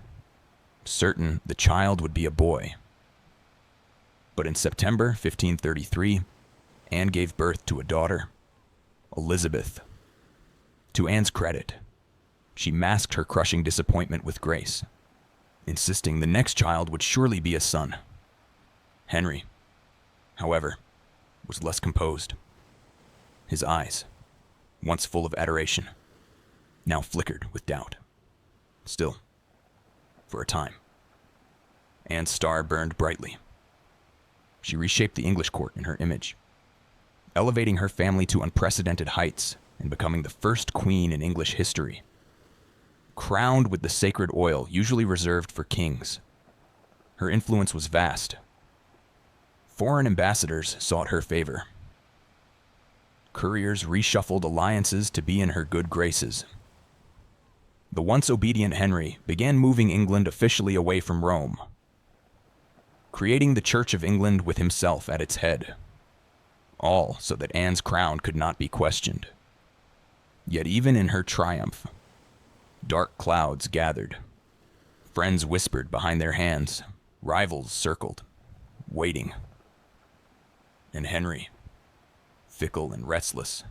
certain the child would be a boy. But in September 1533, Anne gave birth to a daughter, Elizabeth. To Anne's credit, she masked her crushing disappointment with grace, insisting the next child would surely be a son. Henry, however, was less composed. His eyes, once full of adoration, now flickered with doubt. Still, for a time, Anne's star burned brightly. She reshaped the English court in her image, elevating her family to unprecedented heights and becoming the first queen in English history. Crowned with the sacred oil usually reserved for kings, her influence was vast. Foreign ambassadors sought her favor. Couriers reshuffled alliances to be in her good graces. The once obedient Henry began moving England officially away from Rome, creating the Church of England with himself at its head, all so that Anne's crown could not be questioned. Yet even in her triumph, dark clouds gathered. Friends whispered behind their hands, rivals circled, waiting. And Henry, fickle and restless,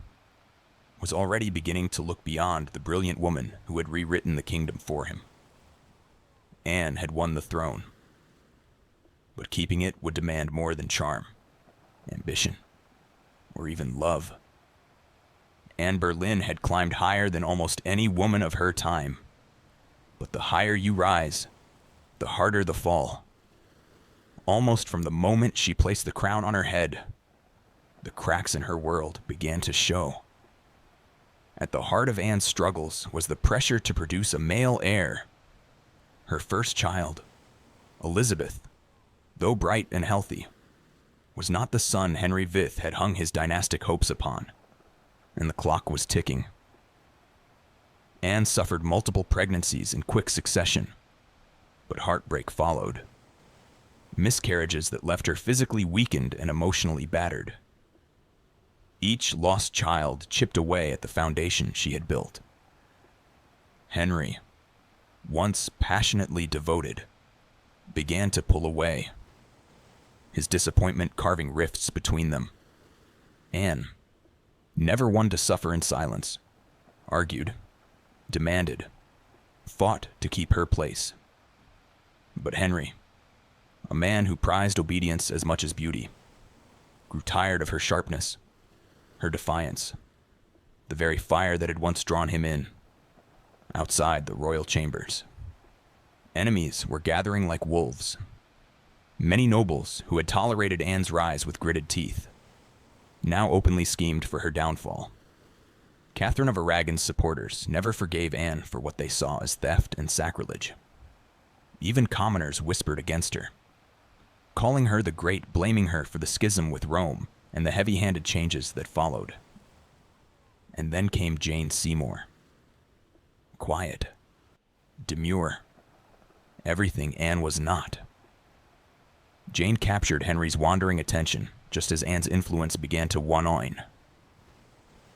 was already beginning to look beyond the brilliant woman who had rewritten the kingdom for him. Anne had won the throne, but keeping it would demand more than charm, ambition, or even love. Anne Boleyn had climbed higher than almost any woman of her time, but the higher you rise, the harder the fall. Almost from the moment she placed the crown on her head, the cracks in her world began to show. At the heart of Anne's struggles was the pressure to produce a male heir. Her first child, Elizabeth, though bright and healthy, was not the son Henry V had hung his dynastic hopes upon, and the clock was ticking. Anne suffered multiple pregnancies in quick succession, but heartbreak followed. Miscarriages that left her physically weakened and emotionally battered. Each lost child chipped away at the foundation she had built. Henry, once passionately devoted, began to pull away, his disappointment carving rifts between them. Anne, never one to suffer in silence, argued, demanded, fought to keep her place. But Henry, a man who prized obedience as much as beauty, grew tired of her sharpness, her defiance, the very fire that had once drawn him in, outside the royal chambers. Enemies were gathering like wolves. Many nobles who had tolerated Anne's rise with gritted teeth now openly schemed for her downfall. Catherine of Aragon's supporters never forgave Anne for what they saw as theft and sacrilege. Even commoners whispered against her, calling her the Great, blaming her for the schism with Rome and the heavy-handed changes that followed. And then came Jane Seymour. Quiet, demure, everything Anne was not. Jane captured Henry's wandering attention just as Anne's influence began to wane,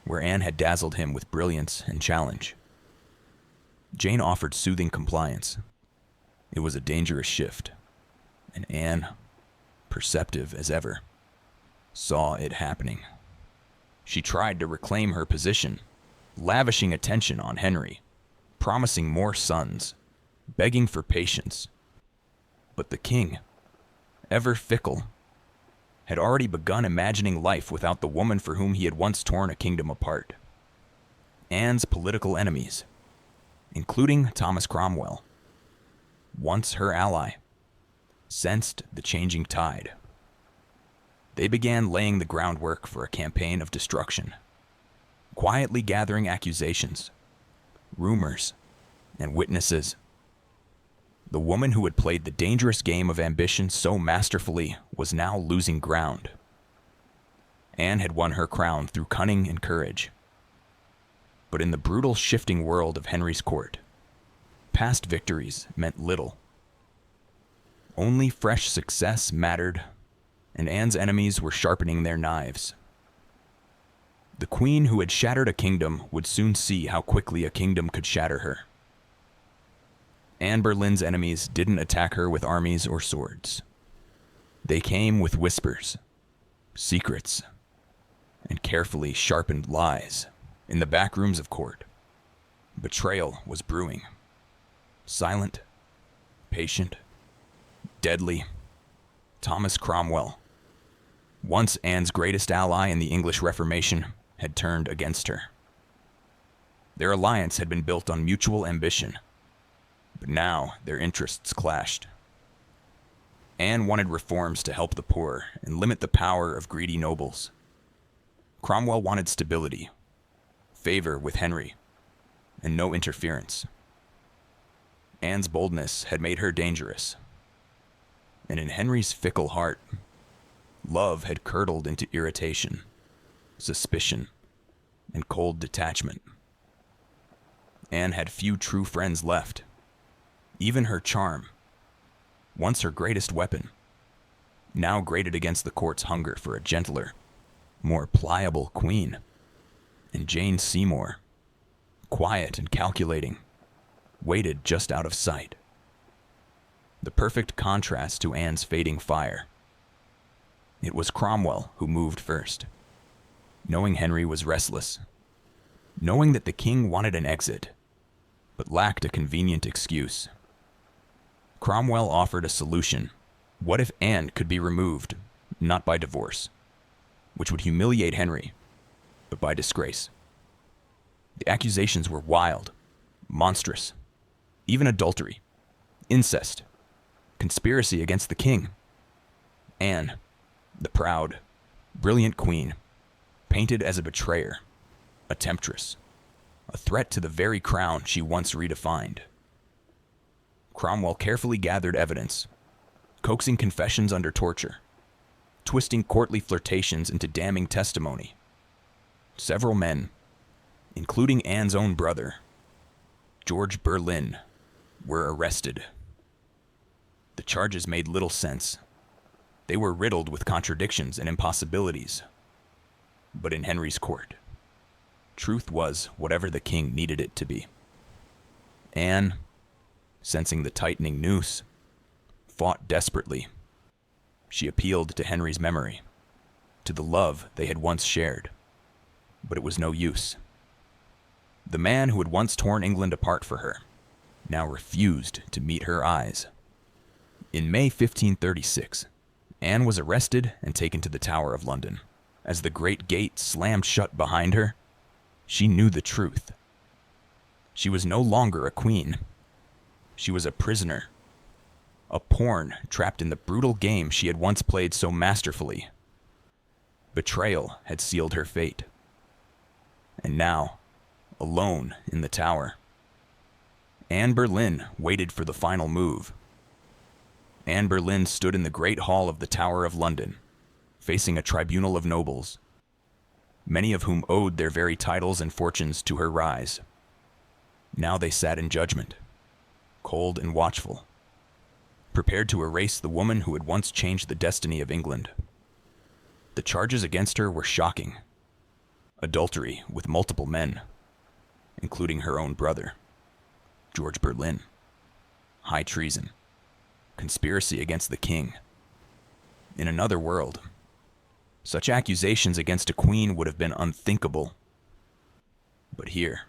where Anne had dazzled him with brilliance and challenge. Jane offered soothing compliance. It was a dangerous shift, and Anne, perceptive as ever, saw it happening. She tried to reclaim her position, lavishing attention on Henry, promising more sons, begging for patience. But the king, ever fickle, had already begun imagining life without the woman for whom he had once torn a kingdom apart. Anne's political enemies, including Thomas Cromwell, once her ally, sensed the changing tide. They began laying the groundwork for a campaign of destruction, quietly gathering accusations, rumors, and witnesses. The woman who had played the dangerous game of ambition so masterfully was now losing ground. Anne had won her crown through cunning and courage. But in the brutal, shifting world of Henry's court, past victories meant little. Only fresh success mattered, and Anne's enemies were sharpening their knives. The queen who had shattered a kingdom would soon see how quickly a kingdom could shatter her. Anne Boleyn's enemies didn't attack her with armies or swords. They came with whispers, secrets, and carefully sharpened lies in the back rooms of court. Betrayal was brewing. Silent, patient, deadly. Thomas Cromwell, once Anne's greatest ally in the English Reformation, had turned against her. Their alliance had been built on mutual ambition, but now their interests clashed. Anne wanted reforms to help the poor and limit the power of greedy nobles. Cromwell wanted stability, favor with Henry, and no interference. Anne's boldness had made her dangerous, and in Henry's fickle heart, love had curdled into irritation, suspicion, and cold detachment. Anne had few true friends left. Even her charm, once her greatest weapon, now grated against the court's hunger for a gentler, more pliable queen. And Jane Seymour, quiet and calculating, waited just out of sight. The perfect contrast to Anne's fading fire. It was Cromwell who moved first, knowing Henry was restless, knowing that the king wanted an exit, but lacked a convenient excuse. Cromwell offered a solution. What if Anne could be removed, not by divorce, which would humiliate Henry, but by disgrace? The accusations were wild, monstrous, even adultery, incest, conspiracy against the king. Anne, the proud, brilliant queen, painted as a betrayer, a temptress, a threat to the very crown she once redefined. Cromwell carefully gathered evidence, coaxing confessions under torture, twisting courtly flirtations into damning testimony. Several men, including Anne's own brother, George Berlin, were arrested. The charges made little sense. They were riddled with contradictions and impossibilities. But in Henry's court, truth was whatever the king needed it to be. Anne, sensing the tightening noose, fought desperately. She appealed to Henry's memory, to the love they had once shared. But it was no use. The man who had once torn England apart for her now refused to meet her eyes. In May 1536, Anne was arrested and taken to the Tower of London. As the great gate slammed shut behind her, she knew the truth. She was no longer a queen. She was a prisoner, a pawn trapped in the brutal game she had once played so masterfully. Betrayal had sealed her fate. And now, alone in the tower, Anne Boleyn waited for the final move. Anne Boleyn stood in the great hall of the Tower of London, facing a tribunal of nobles, many of whom owed their very titles and fortunes to her rise. Now they sat in judgment, cold and watchful, prepared to erase the woman who had once changed the destiny of England. The charges against her were shocking. Adultery with multiple men, including her own brother, George Berlin, high treason, conspiracy against the king. In another world, such accusations against a queen would have been unthinkable. But here,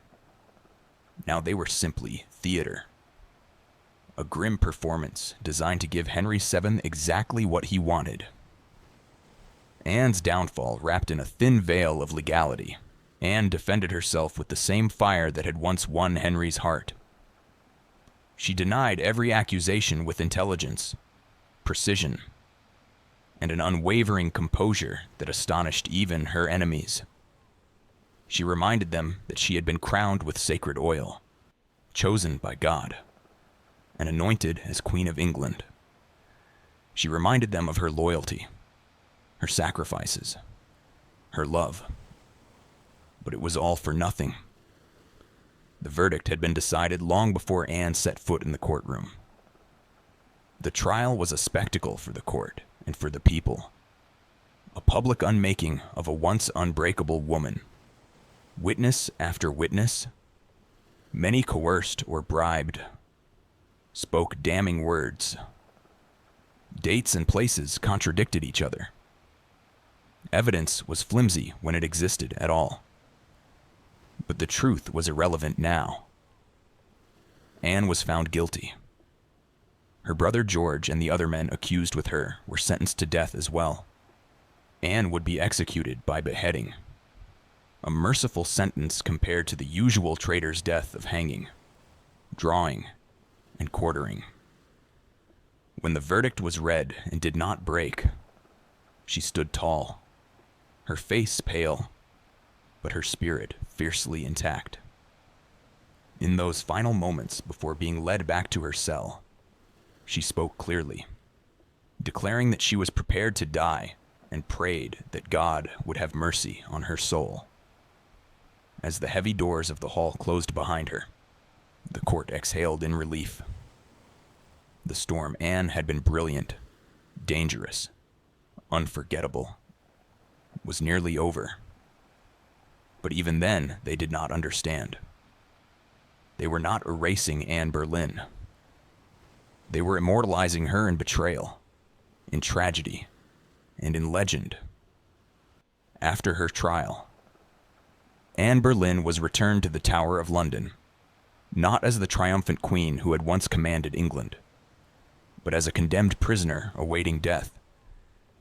now they were simply theater. A grim performance designed to give Henry VII exactly what he wanted. Anne's downfall wrapped in a thin veil of legality. Anne defended herself with the same fire that had once won Henry's heart. She denied every accusation with intelligence, precision, and an unwavering composure that astonished even her enemies. She reminded them that she had been crowned with sacred oil, chosen by God, and anointed as Queen of England. She reminded them of her loyalty, her sacrifices, her love. But it was all for nothing. The verdict had been decided long before Anne set foot in the courtroom. The trial was a spectacle for the court and for the people, a public unmaking of a once unbreakable woman. Witness after witness, many coerced or bribed, spoke damning words. Dates and places contradicted each other. Evidence was flimsy when it existed at all. But the truth was irrelevant now. Anne was found guilty. Her brother George and the other men accused with her were sentenced to death as well. Anne would be executed by beheading, a merciful sentence compared to the usual traitor's death of hanging, drawing, and quartering. When the verdict was read and did not break, she stood tall, her face pale, but her spirit fiercely intact. In those final moments before being led back to her cell, she spoke clearly, declaring that she was prepared to die and prayed that God would have mercy on her soul. As the heavy doors of the hall closed behind her, the court exhaled in relief. The storm Anne had been brilliant, dangerous, unforgettable, was nearly over. But even then, they did not understand. They were not erasing Anne Boleyn. They were immortalizing her in betrayal, in tragedy, and in legend. After her trial, Anne Boleyn was returned to the Tower of London, not as the triumphant queen who had once commanded England, but as a condemned prisoner awaiting death,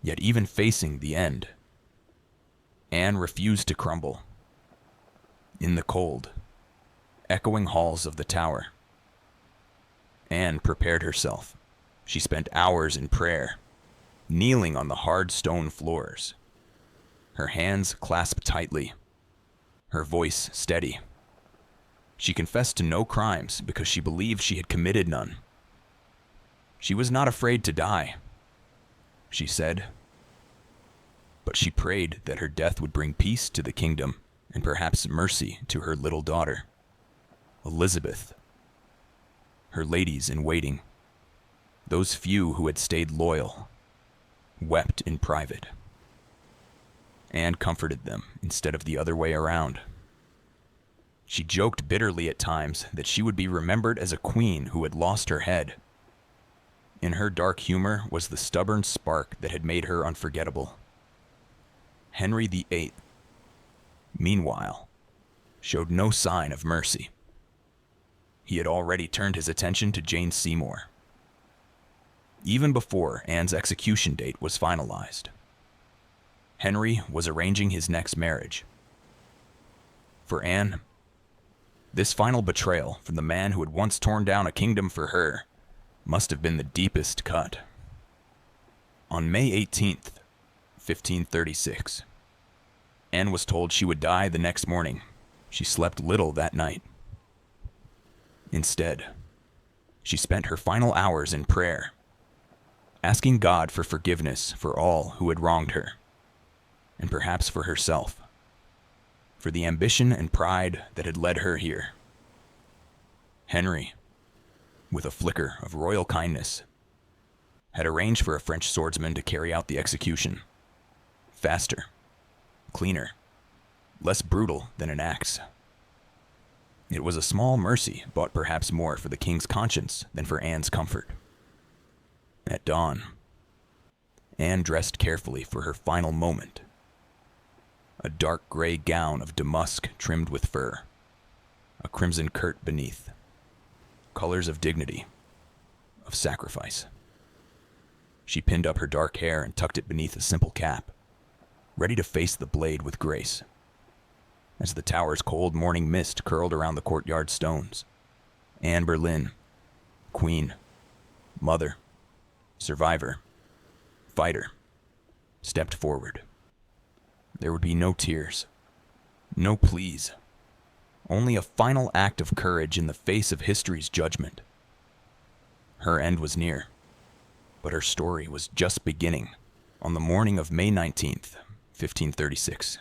yet even facing the end. Anne refused to crumble. In the cold, echoing halls of the tower, Anne prepared herself. She spent hours in prayer, kneeling on the hard stone floors, her hands clasped tightly, her voice steady. She confessed to no crimes because she believed she had committed none. She was not afraid to die, she said, but she prayed that her death would bring peace to the kingdom and perhaps mercy to her little daughter, Elizabeth her ladies in waiting, those few who had stayed loyal, wept in private. Anne comforted them instead of the other way around. She joked bitterly at times that she would be remembered as a queen who had lost her head. In her dark humor was the stubborn spark that had made her unforgettable. Henry VIII, meanwhile, showed no sign of mercy. He had already turned his attention to Jane Seymour, even before Anne's execution date was finalized. Henry was arranging his next marriage. For Anne, this final betrayal from the man who had once torn down a kingdom for her must have been the deepest cut. On May 18th, 1536, Anne was told she would die the next morning. She slept little that night. Instead, she spent her final hours in prayer, asking God for forgiveness for all who had wronged her, and perhaps for herself, for the ambition and pride that had led her here. Henry, with a flicker of royal kindness, had arranged for a French swordsman to carry out the execution. Faster, cleaner, less brutal than an axe. It was a small mercy, bought perhaps more for the king's conscience than for Anne's comfort. At dawn, Anne dressed carefully for her final moment. A dark gray gown of damask trimmed with fur, a crimson kirt beneath, colors of dignity, of sacrifice. She pinned up her dark hair and tucked it beneath a simple cap, ready to face the blade with grace. As the tower's cold morning mist curled around the courtyard stones, Anne Boleyn, queen, mother, survivor, fighter, stepped forward. There would be no tears, no pleas, only a final act of courage in the face of history's judgment. Her end was near, but her story was just beginning. On the morning of May 19th, 1536,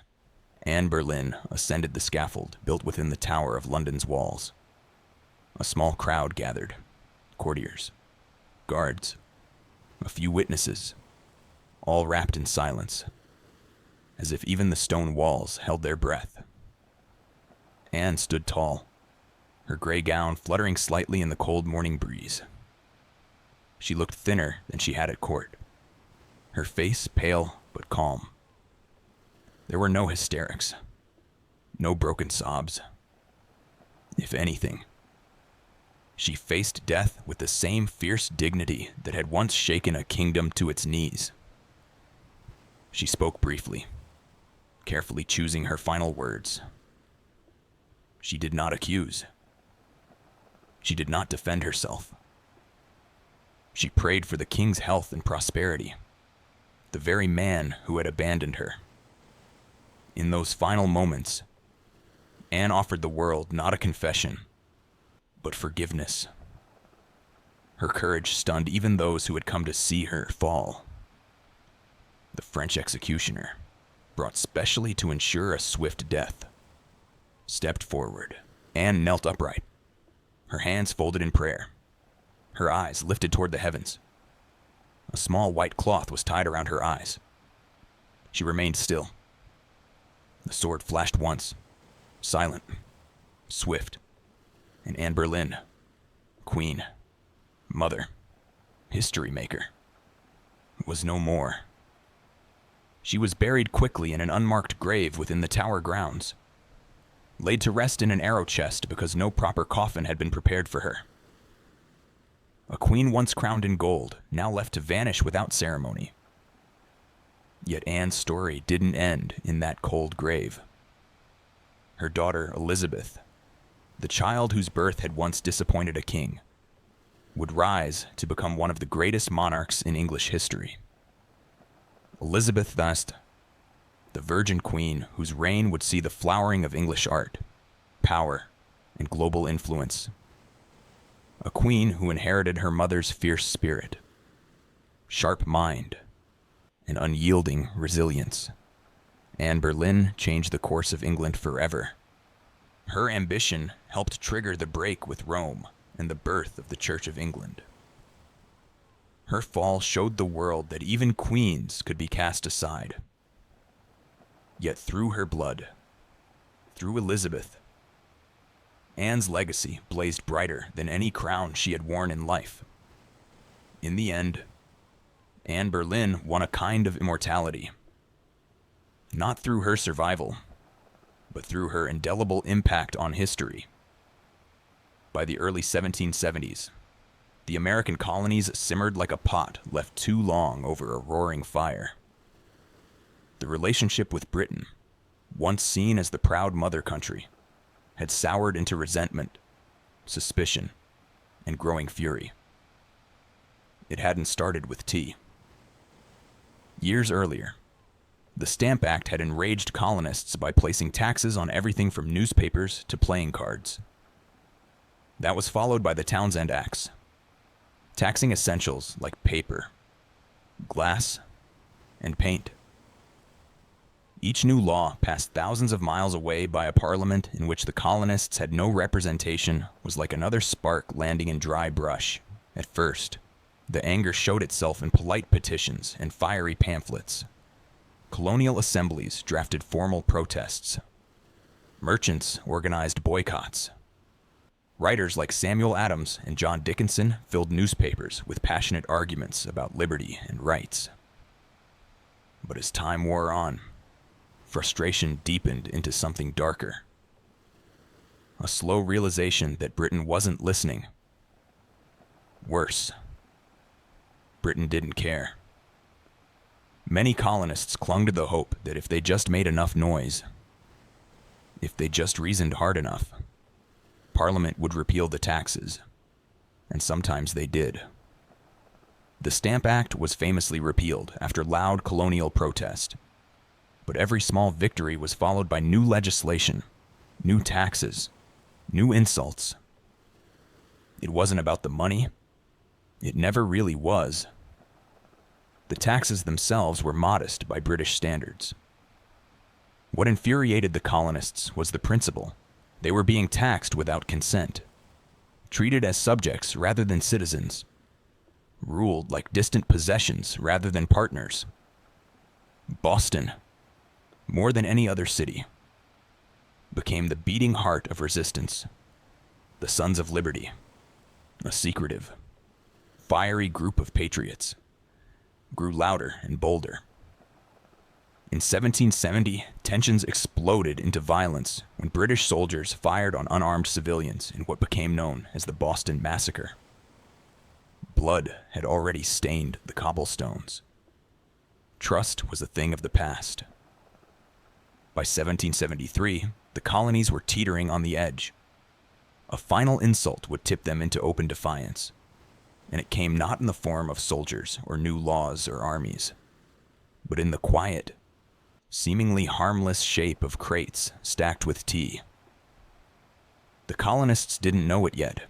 Anne Boleyn ascended the scaffold built within the tower of London's walls. A small crowd gathered, courtiers, guards, a few witnesses, all wrapped in silence, as if even the stone walls held their breath. Anne stood tall, her gray gown fluttering slightly in the cold morning breeze. She looked thinner than she had at court, her face pale but calm. There were no hysterics, no broken sobs. If anything, she faced death with the same fierce dignity that had once shaken a kingdom to its knees. She spoke briefly, carefully choosing her final words. She did not accuse. She did not defend herself. She prayed for the king's health and prosperity, the very man who had abandoned her. In those final moments, Anne offered the world not a confession, but forgiveness. Her courage stunned even those who had come to see her fall. The French executioner, brought specially to ensure a swift death, stepped forward. Anne knelt upright, her hands folded in prayer, her eyes lifted toward the heavens. A small white cloth was tied around her eyes. She remained still. The sword flashed once, silent, swift, and Anne Boleyn, queen, mother, history maker, was no more. She was buried quickly in an unmarked grave within the tower grounds, laid to rest in an arrow chest because no proper coffin had been prepared for her. A queen once crowned in gold, now left to vanish without ceremony. Yet Anne's story didn't end in that cold grave. Her daughter, Elizabeth, the child whose birth had once disappointed a king, would rise to become one of the greatest monarchs in English history. Elizabeth d'Este, the Virgin Queen whose reign would see the flowering of English art, power, and global influence. A queen who inherited her mother's fierce spirit, sharp mind, and unyielding resilience. Anne Boleyn changed the course of England forever. Her ambition helped trigger the break with Rome and the birth of the Church of England. Her fall showed the world that even queens could be cast aside. Yet through her blood, through Elizabeth, Anne's legacy blazed brighter than any crown she had worn in life. In the end, Anne Boleyn won a kind of immortality, not through her survival, but through her indelible impact on history. By the early 1770s, the American colonies simmered like a pot left too long over a roaring fire. The relationship with Britain, once seen as the proud mother country, had soured into resentment, suspicion, and growing fury. It hadn't started with tea. Years earlier, the Stamp Act had enraged colonists by placing taxes on everything from newspapers to playing cards. That was followed by the Townshend Acts, taxing essentials like paper, glass, and paint. Each new law, passed thousands of miles away by a parliament in which the colonists had no representation, was like another spark landing in dry brush. At first, the anger showed itself in polite petitions and fiery pamphlets. Colonial assemblies drafted formal protests. Merchants organized boycotts. Writers like Samuel Adams and John Dickinson filled newspapers with passionate arguments about liberty and rights. But as time wore on, frustration deepened into something darker. A slow realization that Britain wasn't listening. Worse, Britain didn't care. Many colonists clung to the hope that if they just made enough noise, if they just reasoned hard enough, Parliament would repeal the taxes, and sometimes they did. The Stamp Act was famously repealed after loud colonial protest, but every small victory was followed by new legislation, new taxes, new insults. It wasn't about the money. It never really was. The taxes themselves were modest by British standards. What infuriated the colonists was the principle. They were being taxed without consent, treated as subjects rather than citizens, ruled like distant possessions rather than partners. Boston, more than any other city, became the beating heart of resistance. The Sons of Liberty, a secretive, fiery group of patriots, grew louder and bolder. In 1770, tensions exploded into violence when British soldiers fired on unarmed civilians in what became known as the Boston Massacre. Blood had already stained the cobblestones. Trust was a thing of the past. By 1773, the colonies were teetering on the edge. A final insult would tip them into open defiance, and it came not in the form of soldiers or new laws or armies, but in the quiet, seemingly harmless shape of crates stacked with tea. The colonists didn't know it yet,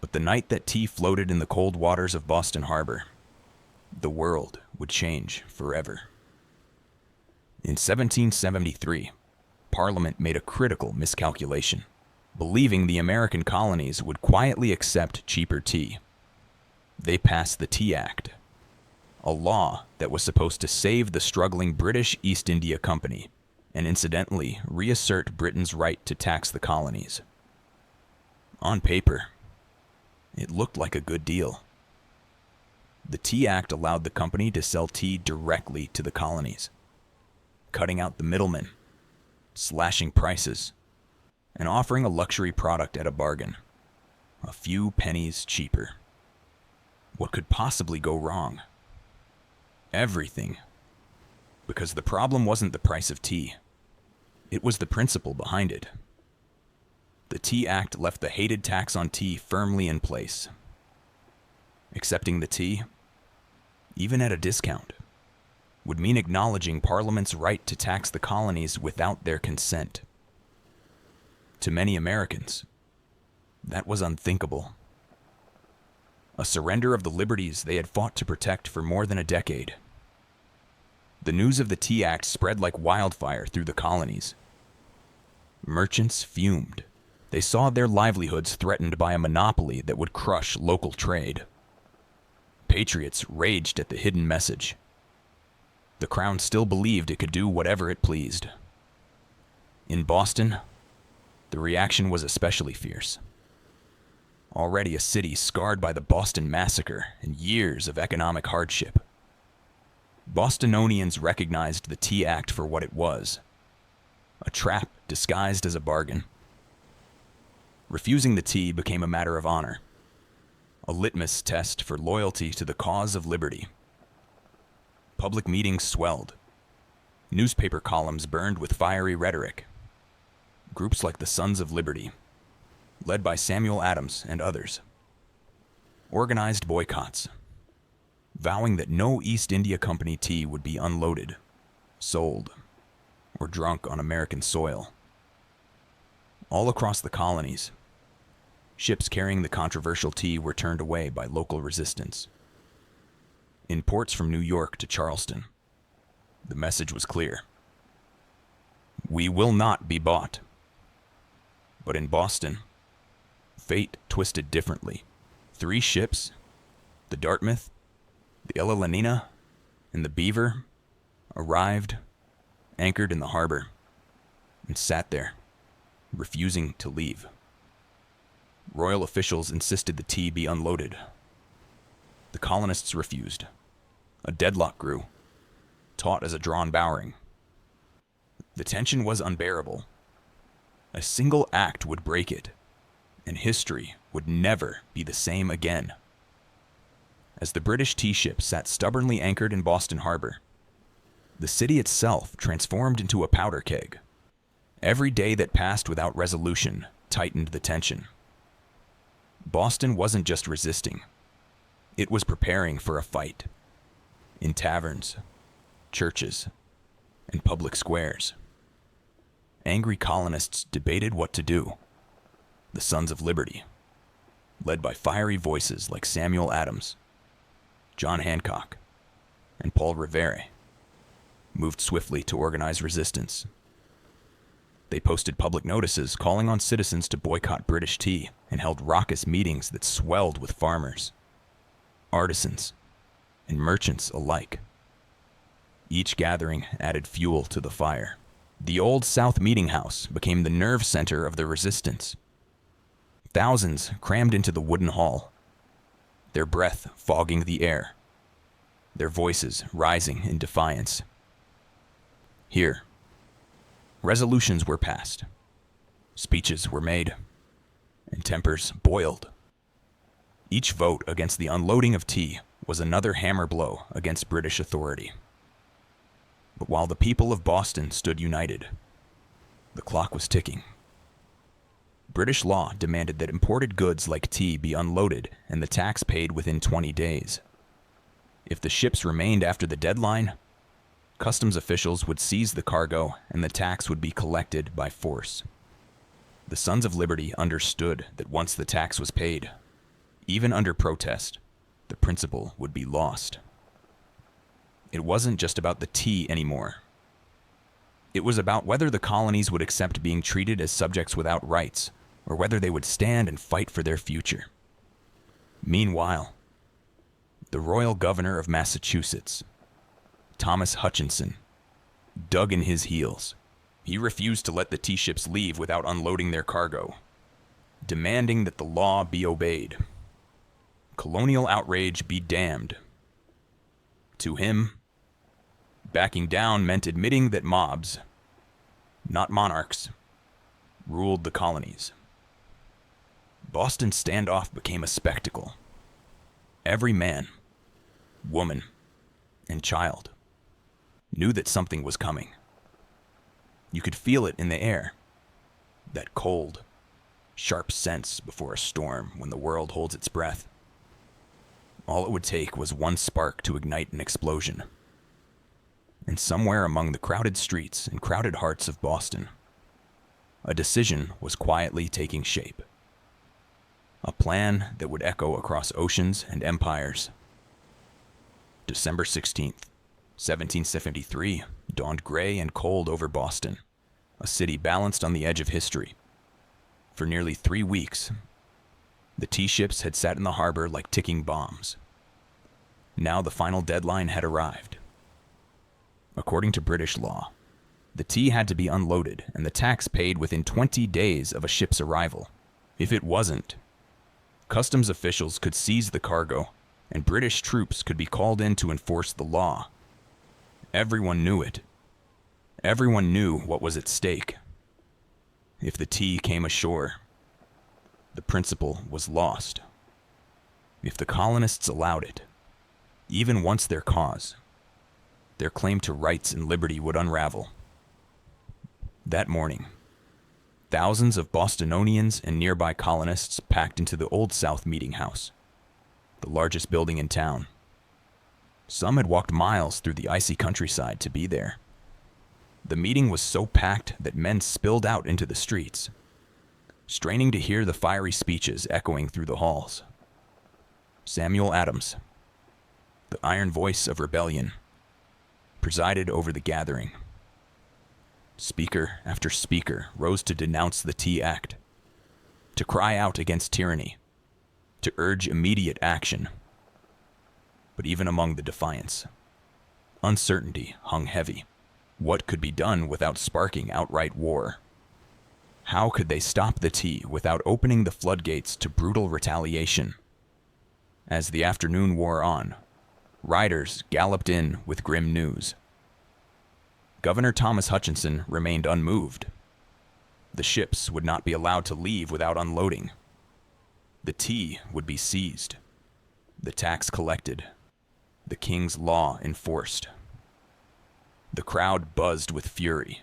but the night that tea floated in the cold waters of Boston Harbor, the world would change forever. In 1773, Parliament made a critical miscalculation, believing the American colonies would quietly accept cheaper tea. They passed the Tea Act, a law that was supposed to save the struggling British East India Company and incidentally reassert Britain's right to tax the colonies. On paper, it looked like a good deal. The Tea Act allowed the company to sell tea directly to the colonies, cutting out the middlemen, slashing prices, and offering a luxury product at a bargain, a few pennies cheaper. What could possibly go wrong? Everything. Because the problem wasn't the price of tea. It was the principle behind it. The Tea Act left the hated tax on tea firmly in place. Accepting the tea, even at a discount, would mean acknowledging Parliament's right to tax the colonies without their consent. To many Americans, that was unthinkable. A surrender of the liberties they had fought to protect for more than a decade. The news of the Tea Act spread like wildfire through the colonies. Merchants fumed. They saw their livelihoods threatened by a monopoly that would crush local trade. Patriots raged at the hidden message. The Crown still believed it could do whatever it pleased. In Boston, the reaction was especially fierce. Already a city scarred by the Boston Massacre and years of economic hardship, Bostonians recognized the Tea Act for what it was, a trap disguised as a bargain. Refusing the tea became a matter of honor, a litmus test for loyalty to the cause of liberty. Public meetings swelled. Newspaper columns burned with fiery rhetoric. Groups like the Sons of Liberty, led by Samuel Adams and others, organized boycotts, vowing that no East India Company tea would be unloaded, sold, or drunk on American soil. All across the colonies, ships carrying the controversial tea were turned away by local resistance. In ports from New York to Charleston, the message was clear. We will not be bought. But in Boston, fate twisted differently. 3 ships, the Dartmouth, the Ella, and the Beaver, arrived, anchored in the harbor, and sat there, refusing to leave. Royal officials insisted the tea be unloaded. The colonists refused. A deadlock grew, taut as a drawn bowring. The tension was unbearable. A single act would break it, and history would never be the same again. As the British tea ship sat stubbornly anchored in Boston Harbor, the city itself transformed into a powder keg. Every day that passed without resolution tightened the tension. Boston wasn't just resisting. It was preparing for a fight. In taverns, churches, and public squares, angry colonists debated what to do. The Sons of Liberty, led by fiery voices like Samuel Adams, John Hancock, and Paul Revere, moved swiftly to organize resistance. They posted public notices calling on citizens to boycott British tea and held raucous meetings that swelled with farmers, artisans, and merchants alike. Each gathering added fuel to the fire. The Old South Meeting House became the nerve center of the resistance. Thousands crammed into the wooden hall, their breath fogging the air, their voices rising in defiance. Here, resolutions were passed, speeches were made, and tempers boiled. Each vote against the unloading of tea was another hammer blow against British authority. But while the people of Boston stood united, the clock was ticking. British law demanded that imported goods like tea be unloaded and the tax paid within 20 days. If the ships remained after the deadline, customs officials would seize the cargo and the tax would be collected by force. The Sons of Liberty understood that once the tax was paid, even under protest, the principle would be lost. It wasn't just about the tea anymore. It was about whether the colonies would accept being treated as subjects without rights, or whether they would stand and fight for their future. Meanwhile, the Royal Governor of Massachusetts, Thomas Hutchinson, dug in his heels. He refused to let the tea ships leave without unloading their cargo, demanding that the law be obeyed. Colonial outrage be damned. To him, backing down meant admitting that mobs, not monarchs, ruled the colonies. Boston's standoff became a spectacle. Every man, woman, and child knew that something was coming. You could feel it in the air, that cold, sharp sense before a storm when the world holds its breath. All it would take was one spark to ignite an explosion. And somewhere among the crowded streets and crowded hearts of Boston, a decision was quietly taking shape. A plan that would echo across oceans and empires. December 16th, 1773, dawned gray and cold over Boston, a city balanced on the edge of history. For nearly 3 weeks, the tea ships had sat in the harbor like ticking bombs. Now the final deadline had arrived. According to British law, the tea had to be unloaded and the tax paid within 20 days of a ship's arrival. If it wasn't, customs officials could seize the cargo and British troops could be called in to enforce the law. Everyone knew it. Everyone knew what was at stake. If the tea came ashore, the principle was lost. If the colonists allowed it, even once their cause, their claim to rights and liberty would unravel. That morning, thousands of Bostonians and nearby colonists packed into the Old South Meeting House, the largest building in town. Some had walked miles through the icy countryside to be there. The meeting was so packed that men spilled out into the streets, straining to hear the fiery speeches echoing through the halls. Samuel Adams, the iron voice of rebellion, presided over the gathering. Speaker after speaker rose to denounce the Tea Act, to cry out against tyranny, to urge immediate action. But even among the defiance, uncertainty hung heavy. What could be done without sparking outright war? How could they stop the tea without opening the floodgates to brutal retaliation? As the afternoon wore on, riders galloped in with grim news. Governor Thomas Hutchinson remained unmoved. The ships would not be allowed to leave without unloading. The tea would be seized, the tax collected, the king's law enforced. The crowd buzzed with fury.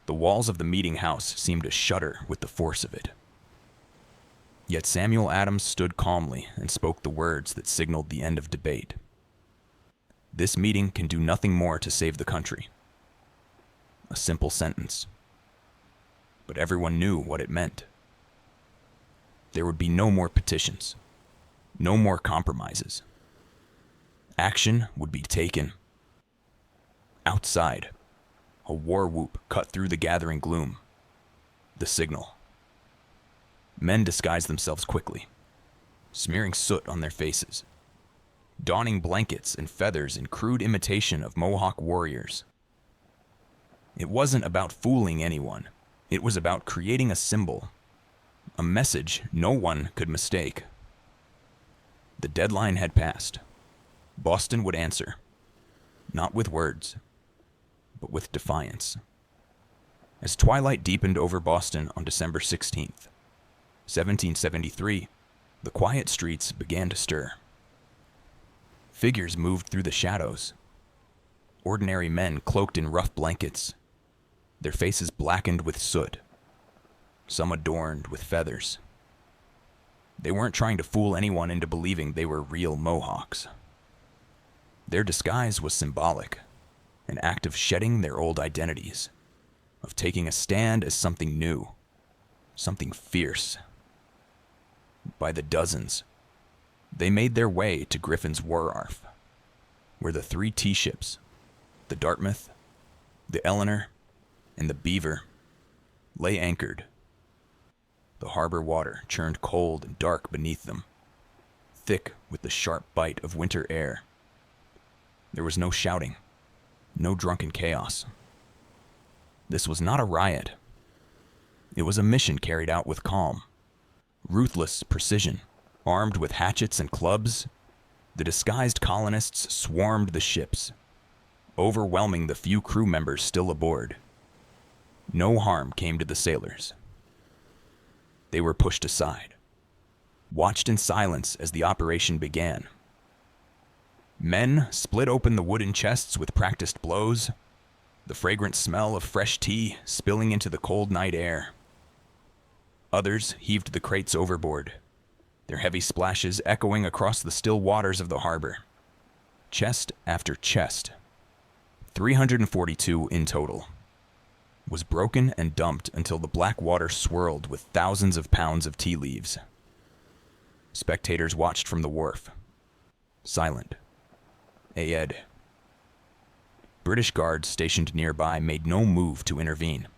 The walls of the meeting house seemed to shudder with the force of it. Yet Samuel Adams stood calmly and spoke the words that signaled the end of debate. This meeting can do nothing more to save the country. A simple sentence. But everyone knew what it meant. There would be no more petitions, no more compromises. Action would be taken. Outside, a war whoop cut through the gathering gloom. The signal. Men disguised themselves quickly, smearing soot on their faces, donning blankets and feathers in crude imitation of Mohawk warriors. It wasn't about fooling anyone. It was about creating a symbol, a message no one could mistake. The deadline had passed. Boston would answer, not with words, but with defiance. As twilight deepened over Boston on December 16th, 1773, the quiet streets began to stir. Figures moved through the shadows. Ordinary men cloaked in rough blankets, their faces blackened with soot, some adorned with feathers. They weren't trying to fool anyone into believing they were real Mohawks. Their disguise was symbolic, an act of shedding their old identities, of taking a stand as something new, something fierce. By the dozens, they made their way to Griffin's Wharf, where the 3 tea ships, the Dartmouth, the Eleanor, and the Beaver, lay anchored. The harbor water churned cold and dark beneath them, thick with the sharp bite of winter air. There was no shouting, no drunken chaos. This was not a riot. It was a mission carried out with calm, ruthless precision. Armed with hatchets and clubs, the disguised colonists swarmed the ships, overwhelming the few crew members still aboard. No harm came to the sailors. They were pushed aside, watched in silence as the operation began. Men split open the wooden chests with practiced blows, the fragrant smell of fresh tea spilling into the cold night air. Others heaved the crates overboard, their heavy splashes echoing across the still waters of the harbor. Chest after chest, 342 in total, was broken and dumped until the black water swirled with thousands of pounds of tea leaves. Spectators watched from the wharf, silent, aed. British guards stationed nearby made no move to intervene,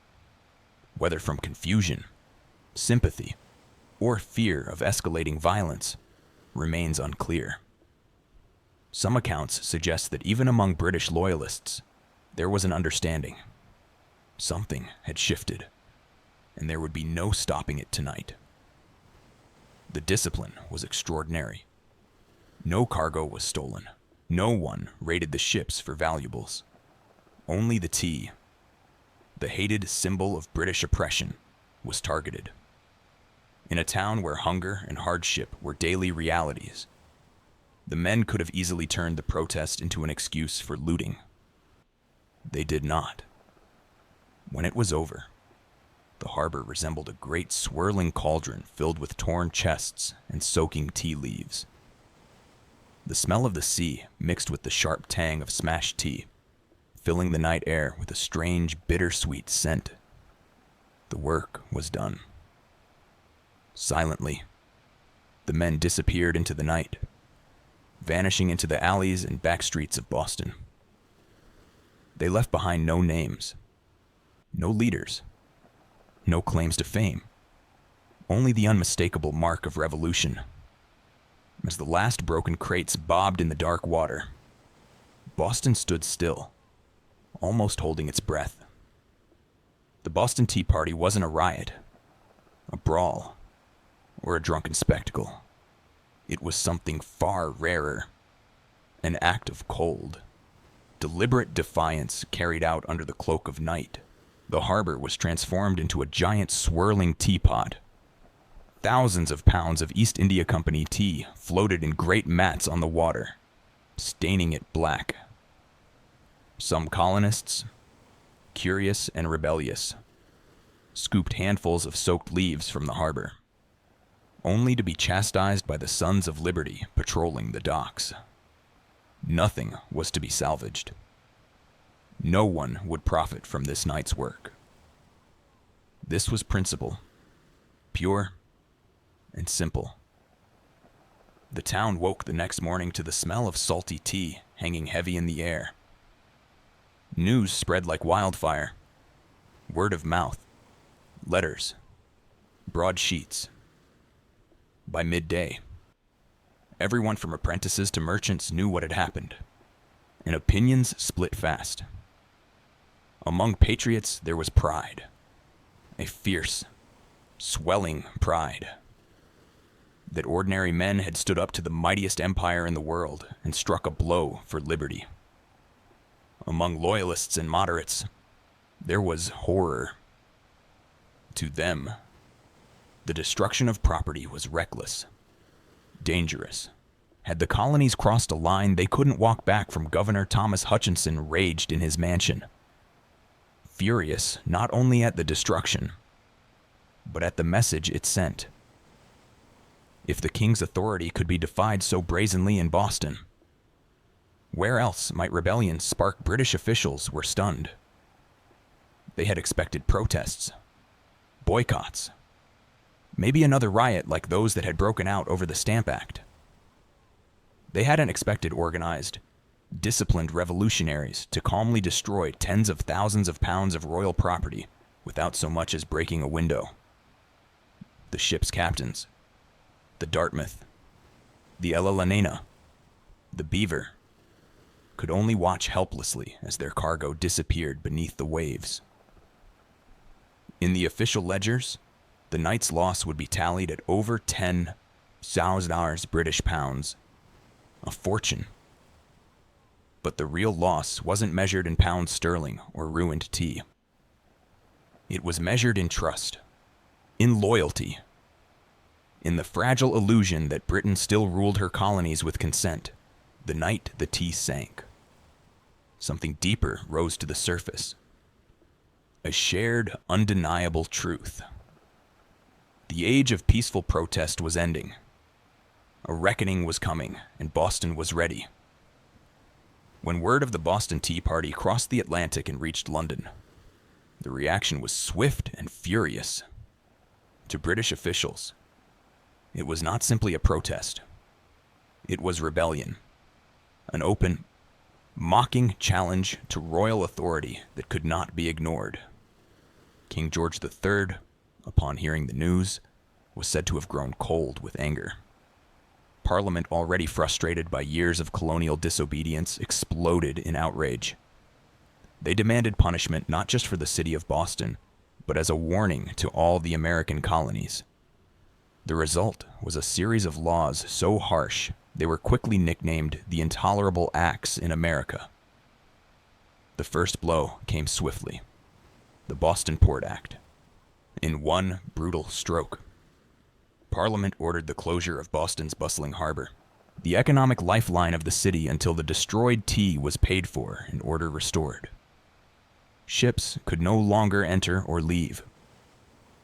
whether from confusion, sympathy, or fear of escalating violence remains unclear. Some accounts suggest that even among British loyalists, there was an understanding. Something had shifted, and there would be no stopping it tonight. The discipline was extraordinary. No cargo was stolen. No one raided the ships for valuables. Only the tea, the hated symbol of British oppression, was targeted. In a town where hunger and hardship were daily realities, the men could have easily turned the protest into an excuse for looting. They did not. When it was over, the harbor resembled a great swirling cauldron filled with torn chests and soaking tea leaves. The smell of the sea mixed with the sharp tang of smashed tea, filling the night air with a strange, bittersweet scent. The work was done. Silently, the men disappeared into the night, vanishing into the alleys and back streets of Boston. They left behind no names, no leaders, no claims to fame, only the unmistakable mark of revolution. As the last broken crates bobbed in the dark water, Boston stood still, almost holding its breath. The Boston Tea Party wasn't a riot, a brawl, or a drunken spectacle. It was something far rarer, an act of cold, deliberate defiance carried out under the cloak of night. The harbor was transformed into a giant swirling teapot. Thousands of pounds of East India Company tea floated in great mats on the water, staining it black. Some colonists, curious and rebellious, scooped handfuls of soaked leaves from the harbor, only to be chastised by the Sons of Liberty patrolling the docks. Nothing was to be salvaged. No one would profit from this night's work. This was principle, pure and simple. The town woke the next morning to the smell of salty tea hanging heavy in the air. News spread like wildfire. Word of mouth, letters, broadsheets. By midday, everyone from apprentices to merchants knew what had happened, and opinions split fast. Among patriots, there was pride, a fierce, swelling pride, that ordinary men had stood up to the mightiest empire in the world and struck a blow for liberty. Among loyalists and moderates, there was horror. To them, the destruction of property was reckless, dangerous. Had the colonies crossed a line they couldn't walk back from, Governor Thomas Hutchinson raged in his mansion, furious not only at the destruction, but at the message it sent. If the king's authority could be defied so brazenly in Boston, where else might rebellion spark? British officials were stunned. They had expected protests, boycotts, maybe another riot like those that had broken out over the Stamp Act. They hadn't expected organized, disciplined revolutionaries to calmly destroy tens of thousands of pounds of royal property without so much as breaking a window. The ship's captains, the Dartmouth, the Ella Lanena, the Beaver, could only watch helplessly as their cargo disappeared beneath the waves. In the official ledgers, the night's loss would be tallied at over 10,000 British pounds, a fortune. But the real loss wasn't measured in pounds sterling or ruined tea. It was measured in trust, in loyalty, in the fragile illusion that Britain still ruled her colonies with consent. The night the tea sank, something deeper rose to the surface. A shared, undeniable truth. The age of peaceful protest was ending. A reckoning was coming, and Boston was ready. When word of the Boston Tea Party crossed the Atlantic and reached London, the reaction was swift and furious. To British officials, it was not simply a protest. It was rebellion. An open, mocking challenge to royal authority that could not be ignored. King George III upon hearing the news, was said to have grown cold with anger. Parliament, already frustrated by years of colonial disobedience, exploded in outrage. They demanded punishment not just for the city of Boston, but as a warning to all the American colonies. The result was a series of laws so harsh they were quickly nicknamed the Intolerable Acts in America. The first blow came swiftly: the Boston Port Act. In one brutal stroke, Parliament ordered the closure of Boston's bustling harbor, the economic lifeline of the city, until the destroyed tea was paid for and order restored. Ships could no longer enter or leave.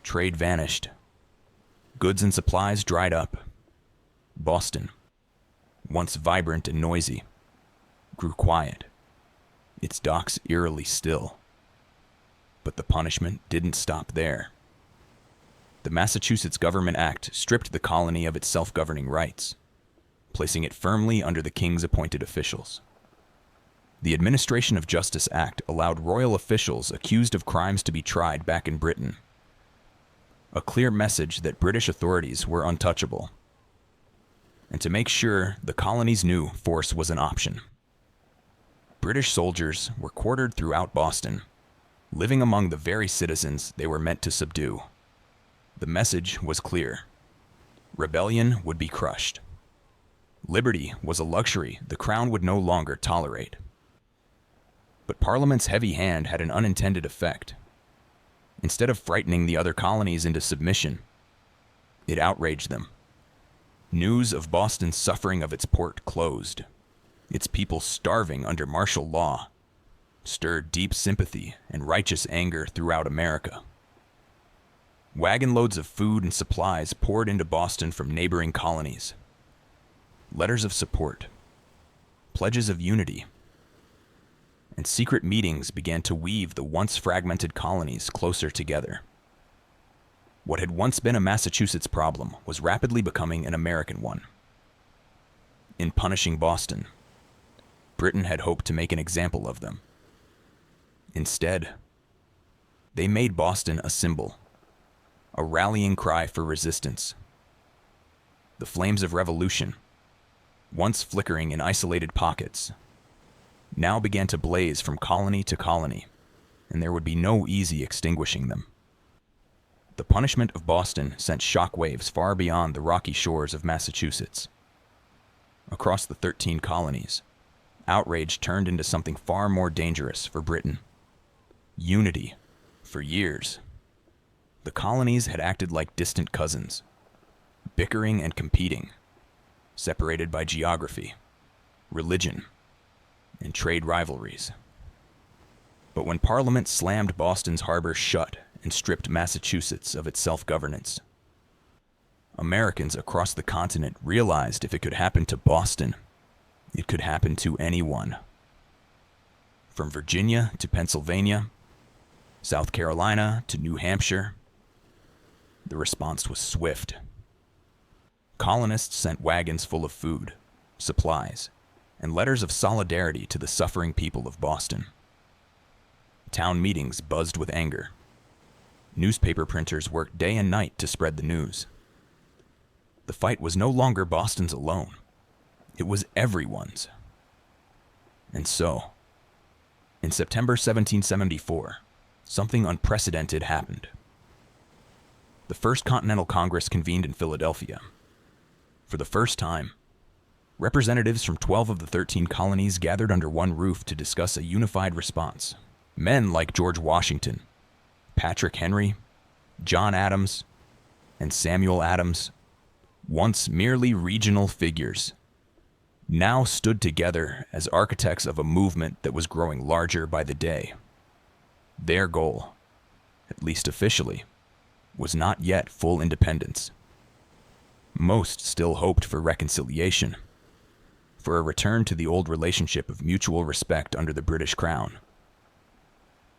Trade vanished. Goods and supplies dried up. Boston, once vibrant and noisy, grew quiet, its docks eerily still. But the punishment didn't stop there. The Massachusetts Government Act stripped the colony of its self-governing rights, placing it firmly under the king's appointed officials. The Administration of Justice Act allowed royal officials accused of crimes to be tried back in Britain. A clear message that British authorities were untouchable. And to make sure the colonies knew force was an option, British soldiers were quartered throughout Boston, living among the very citizens they were meant to subdue. The message was clear: rebellion would be crushed. Liberty was a luxury the crown would no longer tolerate. But Parliament's heavy hand had an unintended effect. Instead of frightening the other colonies into submission, it outraged them. News of Boston's suffering of its port closed, its people starving under martial law, stirred deep sympathy and righteous anger throughout America. Wagon loads of food and supplies poured into Boston from neighboring colonies. Letters of support, pledges of unity, and secret meetings began to weave the once fragmented colonies closer together. What had once been a Massachusetts problem was rapidly becoming an American one. In punishing Boston, Britain had hoped to make an example of them. Instead, they made Boston a symbol, a rallying cry for resistance. The flames of revolution, once flickering in isolated pockets, now began to blaze from colony to colony, and there would be no easy extinguishing them. The punishment of Boston sent shockwaves far beyond the rocky shores of Massachusetts. Across the 13 colonies, outrage turned into something far more dangerous for Britain: unity. For years, the colonies had acted like distant cousins, bickering and competing, separated by geography, religion, and trade rivalries. But when Parliament slammed Boston's harbor shut and stripped Massachusetts of its self-governance, Americans across the continent realized if it could happen to Boston, it could happen to anyone. From Virginia to Pennsylvania, South Carolina to New Hampshire, the response was swift. Colonists sent wagons full of food, supplies, and letters of solidarity to the suffering people of Boston. Town meetings buzzed with anger. Newspaper printers worked day and night to spread the news. The fight was no longer Boston's alone. It was everyone's. And so, in September 1774, something unprecedented happened. The First Continental Congress convened in Philadelphia. For the first time, representatives from 12 of the 13 colonies gathered under one roof to discuss a unified response. Men like George Washington, Patrick Henry, John Adams, and Samuel Adams, once merely regional figures, now stood together as architects of a movement that was growing larger by the day. Their goal, at least officially, was not yet full independence. Most still hoped for reconciliation, for a return to the old relationship of mutual respect under the British Crown.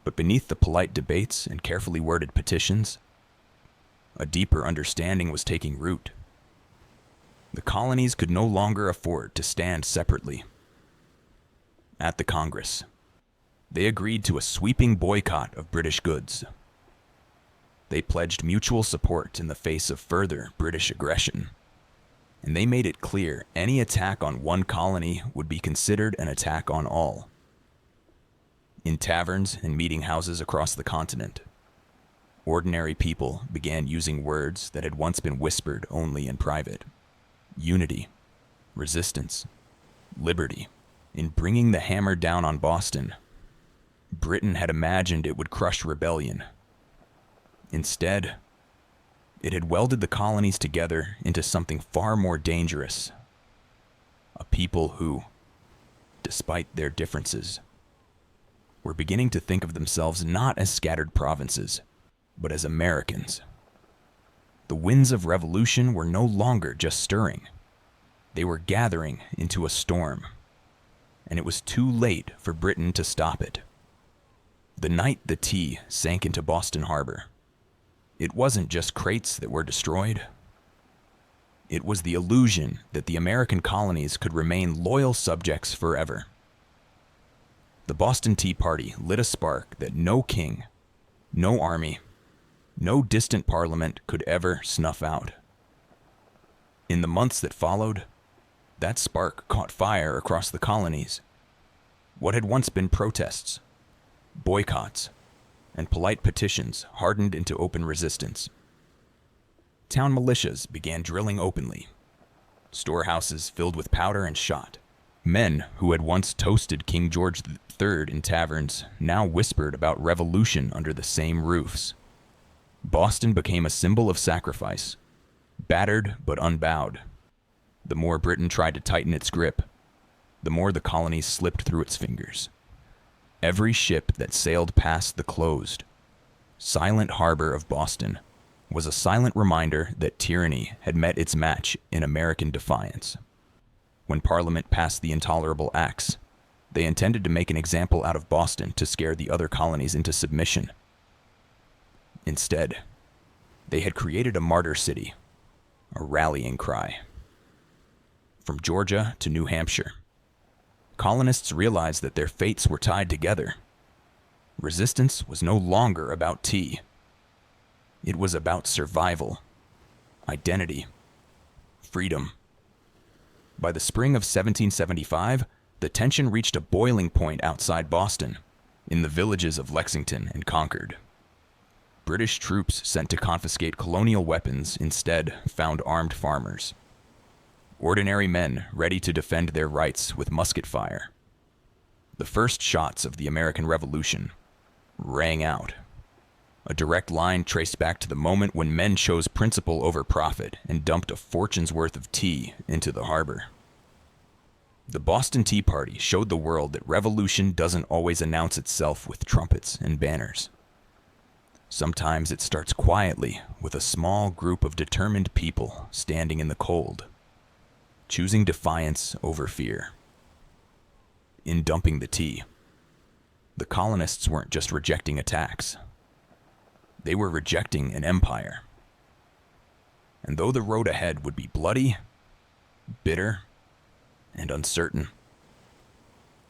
But beneath the polite debates and carefully worded petitions, a deeper understanding was taking root. The colonies could no longer afford to stand separately. At the Congress, they agreed to a sweeping boycott of British goods. They pledged mutual support in the face of further British aggression, and they made it clear any attack on one colony would be considered an attack on all. In taverns and meeting houses across the continent, ordinary people began using words that had once been whispered only in private. Unity, resistance, liberty. In bringing the hammer down on Boston, Britain had imagined it would crush rebellion. Instead, it had welded the colonies together into something far more dangerous. A people who, despite their differences, were beginning to think of themselves not as scattered provinces, but as Americans. The winds of revolution were no longer just stirring. They were gathering into a storm, and it was too late for Britain to stop it. The night the tea sank into Boston Harbor, it wasn't just crates that were destroyed. It was the illusion that the American colonies could remain loyal subjects forever. The Boston Tea Party lit a spark that no king, no army, no distant parliament could ever snuff out. In the months that followed, that spark caught fire across the colonies. What had once been protests, boycotts, and polite petitions hardened into open resistance. Town militias began drilling openly, storehouses filled with powder and shot. Men who had once toasted King George III in taverns now whispered about revolution under the same roofs. Boston became a symbol of sacrifice, battered but unbowed. The more Britain tried to tighten its grip, the more the colonies slipped through its fingers. Every ship that sailed past the closed, silent harbor of Boston was a silent reminder that tyranny had met its match in American defiance. When Parliament passed the Intolerable Acts, they intended to make an example out of Boston to scare the other colonies into submission. Instead, they had created a martyr city, a rallying cry. From Georgia to New Hampshire, colonists realized that their fates were tied together. Resistance was no longer about tea. It was about survival, identity, freedom. By the spring of 1775, the tension reached a boiling point outside Boston, in the villages of Lexington and Concord. British troops sent to confiscate colonial weapons instead found armed farmers. Ordinary men ready to defend their rights with musket fire. The first shots of the American Revolution rang out. A direct line traced back to the moment when men chose principle over profit and dumped a fortune's worth of tea into the harbor. The Boston Tea Party showed the world that revolution doesn't always announce itself with trumpets and banners. Sometimes it starts quietly with a small group of determined people standing in the cold, choosing defiance over fear. In dumping the tea, the colonists weren't just rejecting attacks. They were rejecting an empire. And though the road ahead would be bloody, bitter, and uncertain,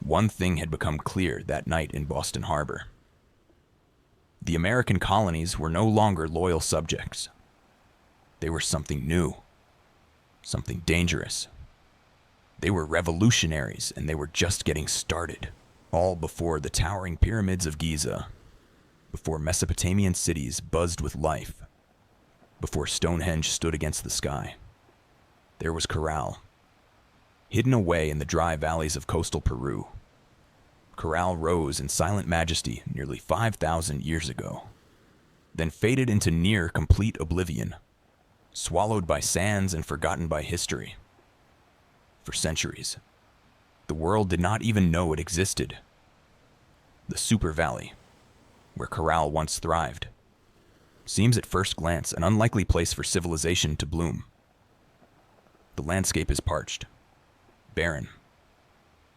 one thing had become clear that night in Boston Harbor. The American colonies were no longer loyal subjects. They were something new, something dangerous. They were revolutionaries, and they were just getting started, all before the towering pyramids of Giza, before Mesopotamian cities buzzed with life, before Stonehenge stood against the sky. There was Corral, hidden away in the dry valleys of coastal Peru. Corral rose in silent majesty nearly 5,000 years ago, then faded into near complete oblivion, swallowed by sands and forgotten by history. For centuries, the world did not even know it existed. The Super Valley, where Corral once thrived, seems at first glance an unlikely place for civilization to bloom. The landscape is parched, barren.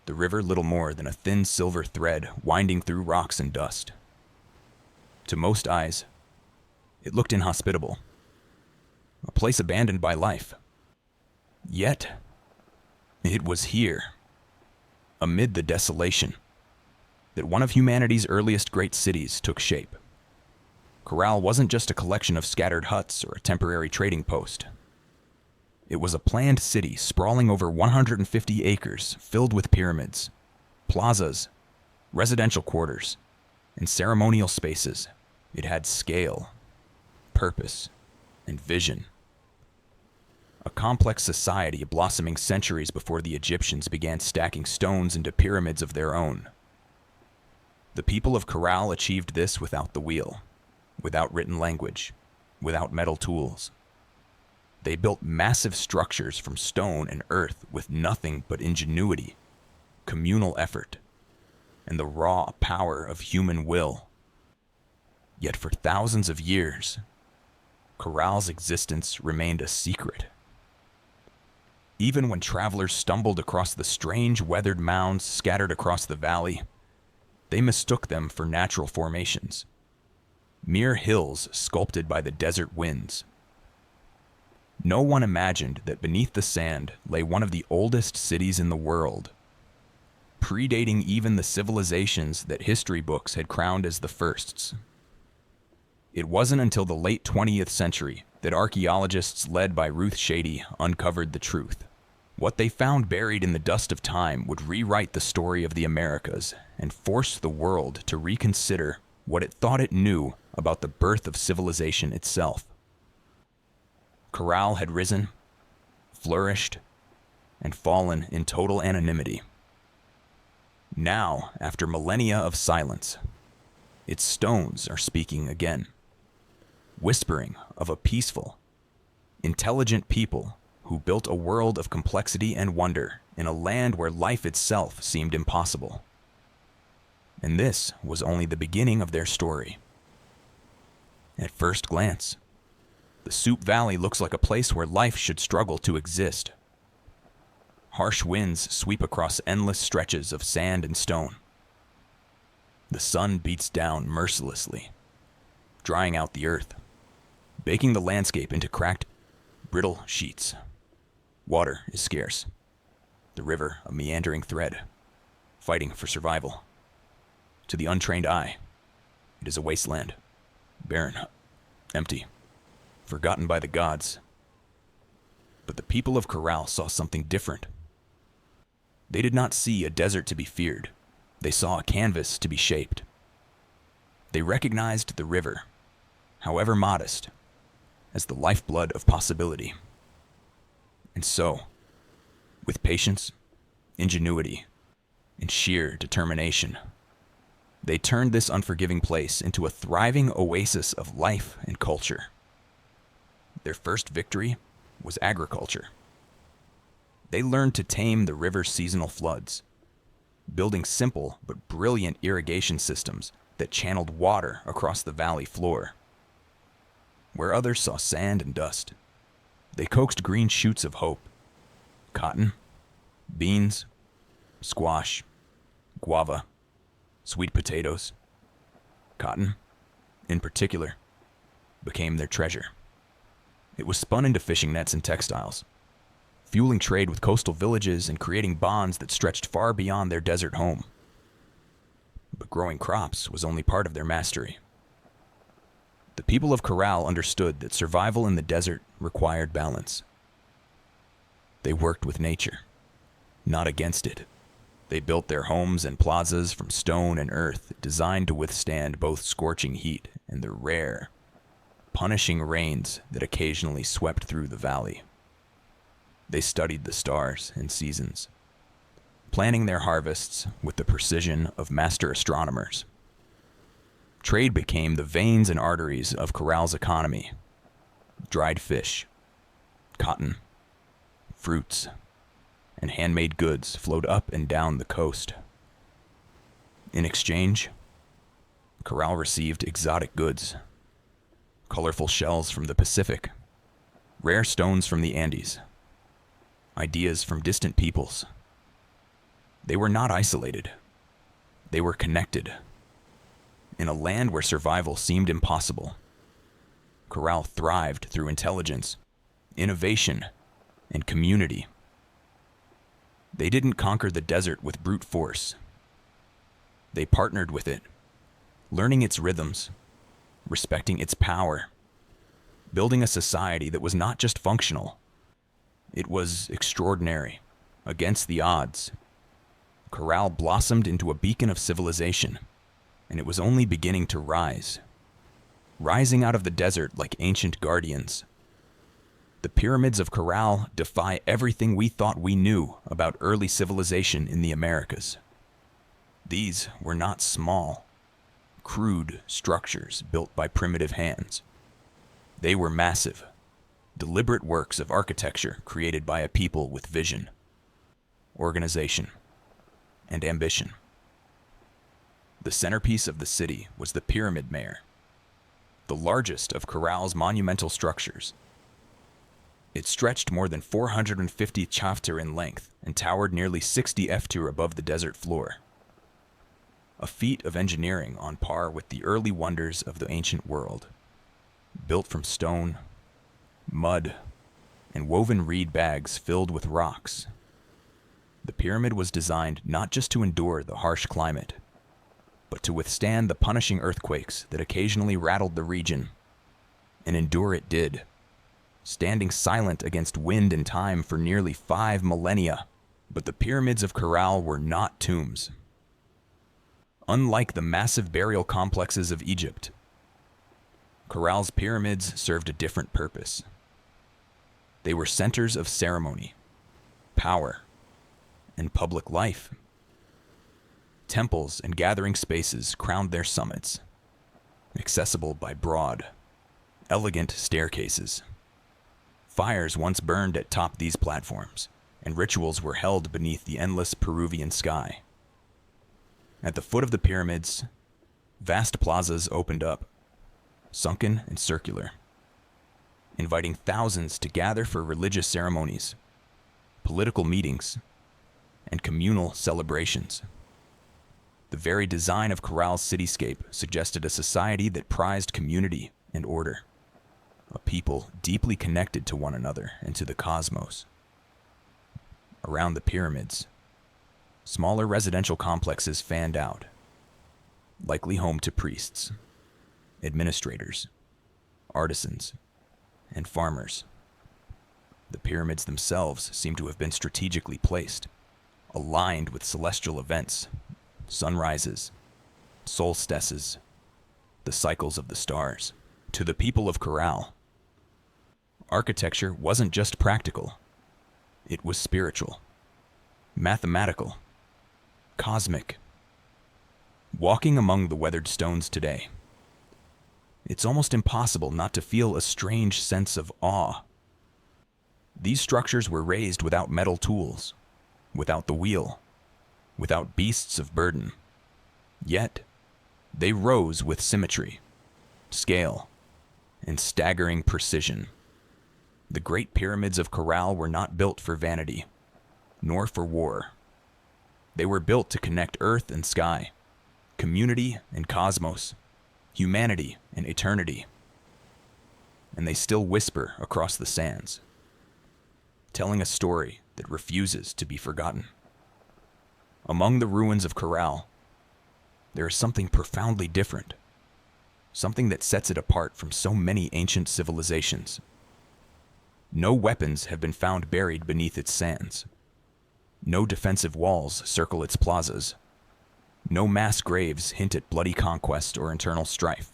The river little more than a thin silver thread winding through rocks and dust. To most eyes, it looked inhospitable, a place abandoned by life. Yet, it was here, amid the desolation, that one of humanity's earliest great cities took shape. Corral wasn't just a collection of scattered huts or a temporary trading post. It was a planned city sprawling over 150 acres, filled with pyramids, plazas, residential quarters, and ceremonial spaces. It had scale, purpose, and vision. A complex society blossoming centuries before the Egyptians began stacking stones into pyramids of their own. The people of Corral achieved this without the wheel, without written language, without metal tools. They built massive structures from stone and earth with nothing but ingenuity, communal effort, and the raw power of human will. Yet for thousands of years, Corral's existence remained a secret. Even when travelers stumbled across the strange weathered mounds scattered across the valley, they mistook them for natural formations, mere hills sculpted by the desert winds. No one imagined that beneath the sand lay one of the oldest cities in the world, predating even the civilizations that history books had crowned as the firsts. It wasn't until the late 20th century that archaeologists led by Ruth Shady uncovered the truth. What they found buried in the dust of time would rewrite the story of the Americas and force the world to reconsider what it thought it knew about the birth of civilization itself. Corral had risen, flourished, and fallen in total anonymity. Now, after millennia of silence, its stones are speaking again, whispering of a peaceful, intelligent people who built a world of complexity and wonder in a land where life itself seemed impossible. And this was only the beginning of their story. At first glance, the Soup Valley looks like a place where life should struggle to exist. Harsh winds sweep across endless stretches of sand and stone. The sun beats down mercilessly, drying out the earth, baking the landscape into cracked, brittle sheets. Water is scarce, the river a meandering thread, fighting for survival. To the untrained eye, it is a wasteland, barren, empty, forgotten by the gods. But the people of Corral saw something different. They did not see a desert to be feared. They saw a canvas to be shaped. They recognized the river, however modest, as the lifeblood of possibility. And so, with patience, ingenuity, and sheer determination, they turned this unforgiving place into a thriving oasis of life and culture. Their first victory was agriculture. They learned to tame the river's seasonal floods, building simple but brilliant irrigation systems that channeled water across the valley floor. Where others saw sand and dust, they coaxed green shoots of hope. Cotton, beans, squash, guava, sweet potatoes. Cotton, in particular, became their treasure. It was spun into fishing nets and textiles, fueling trade with coastal villages and creating bonds that stretched far beyond their desert home. But growing crops was only part of their mastery. The people of Corral understood that survival in the desert required balance. They worked with nature, not against it. They built their homes and plazas from stone and earth, designed to withstand both scorching heat and the rare, punishing rains that occasionally swept through the valley. They studied the stars and seasons, planning their harvests with the precision of master astronomers. Trade became the veins and arteries of Corral's economy. Dried fish, cotton, fruits, and handmade goods flowed up and down the coast. In exchange, Corral received exotic goods, colorful shells from the Pacific, rare stones from the Andes, ideas from distant peoples. They were not isolated. They were connected. In a land where survival seemed impossible, Corral thrived through intelligence, innovation, and community. They didn't conquer the desert with brute force. They partnered with it, learning its rhythms, respecting its power, building a society that was not just functional, it was extraordinary, against the odds. Corral blossomed into a beacon of civilization, and it was only beginning to rise, rising out of the desert like ancient guardians. The pyramids of Corral defy everything we thought we knew about early civilization in the Americas. These were not small, crude structures built by primitive hands. They were massive, deliberate works of architecture created by a people with vision, organization, and ambition. The centerpiece of the city was the Pyramid Mare, the largest of Corral's monumental structures. It stretched more than 450 chaftir in length and towered nearly 60 eftir above the desert floor. A feat of engineering on par with the early wonders of the ancient world. Built from stone, mud, and woven reed bags filled with rocks. The pyramid was designed not just to endure the harsh climate, but to withstand the punishing earthquakes that occasionally rattled the region. And endure it did, standing silent against wind and time for nearly 5 millennia. But the pyramids of Corral were not tombs. Unlike the massive burial complexes of Egypt, Corral's pyramids served a different purpose. They were centers of ceremony, power, and public life. Temples and gathering spaces crowned their summits, accessible by broad, elegant staircases. Fires once burned atop these platforms, and rituals were held beneath the endless Peruvian sky. At the foot of the pyramids, vast plazas opened up, sunken and circular, inviting thousands to gather for religious ceremonies, political meetings, and communal celebrations. The very design of Corral's cityscape suggested a society that prized community and order, a people deeply connected to one another and to the cosmos. Around the pyramids, smaller residential complexes fanned out, likely home to priests, administrators, artisans, and farmers. The pyramids themselves seem to have been strategically placed, aligned with celestial events, sunrises, solstices, the cycles of the stars. To the people of Corral, architecture wasn't just practical, it was spiritual, mathematical, cosmic. Walking among the weathered stones today, it's almost impossible not to feel a strange sense of awe. These structures were raised without metal tools, without the wheel, without beasts of burden. Yet, they rose with symmetry, scale, and staggering precision. The Great Pyramids of Corral were not built for vanity, nor for war. They were built to connect earth and sky, community and cosmos, humanity and eternity. And they still whisper across the sands, telling a story that refuses to be forgotten. Among the ruins of Corral, there is something profoundly different, something that sets it apart from so many ancient civilizations. No weapons have been found buried beneath its sands. No defensive walls circle its plazas. No mass graves hint at bloody conquest or internal strife.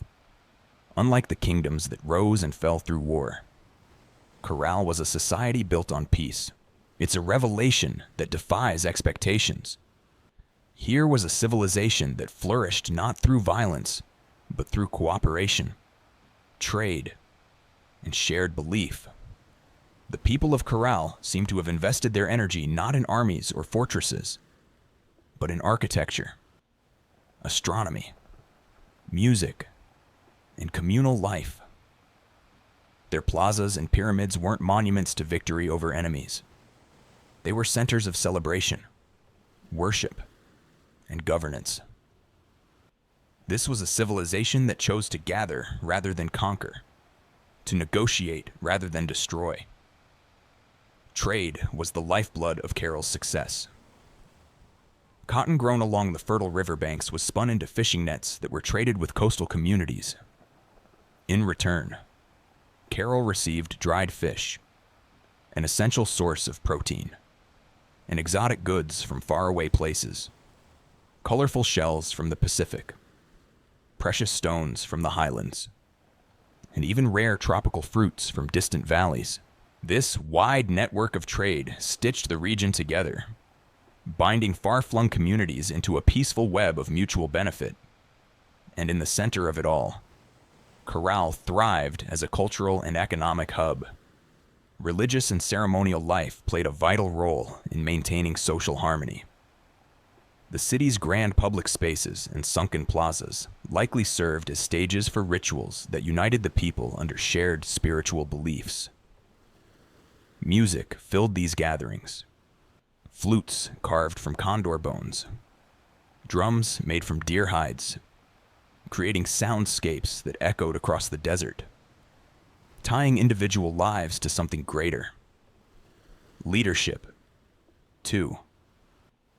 Unlike the kingdoms that rose and fell through war, Corral was a society built on peace. It's a revelation that defies expectations. Here was a civilization that flourished not through violence, but through cooperation, trade, and shared belief. The people of Corral seem to have invested their energy not in armies or fortresses, but in architecture, astronomy, music, and communal life. Their plazas and pyramids weren't monuments to victory over enemies. They were centers of celebration, worship, and governance. This was a civilization that chose to gather rather than conquer, to negotiate rather than destroy. Trade was the lifeblood of Carroll's success. Cotton grown along the fertile riverbanks was spun into fishing nets that were traded with coastal communities. In return, Carol received dried fish, an essential source of protein, and exotic goods from faraway places, colorful shells from the Pacific, precious stones from the highlands, and even rare tropical fruits from distant valleys. This wide network of trade stitched the region together, binding far-flung communities into a peaceful web of mutual benefit. And in the center of it all, Corral thrived as a cultural and economic hub. Religious and ceremonial life played a vital role in maintaining social harmony. The city's grand public spaces and sunken plazas likely served as stages for rituals that united the people under shared spiritual beliefs. Music filled these gatherings. Flutes carved from condor bones, drums made from deer hides, creating soundscapes that echoed across the desert, tying individual lives to something greater. Leadership, too,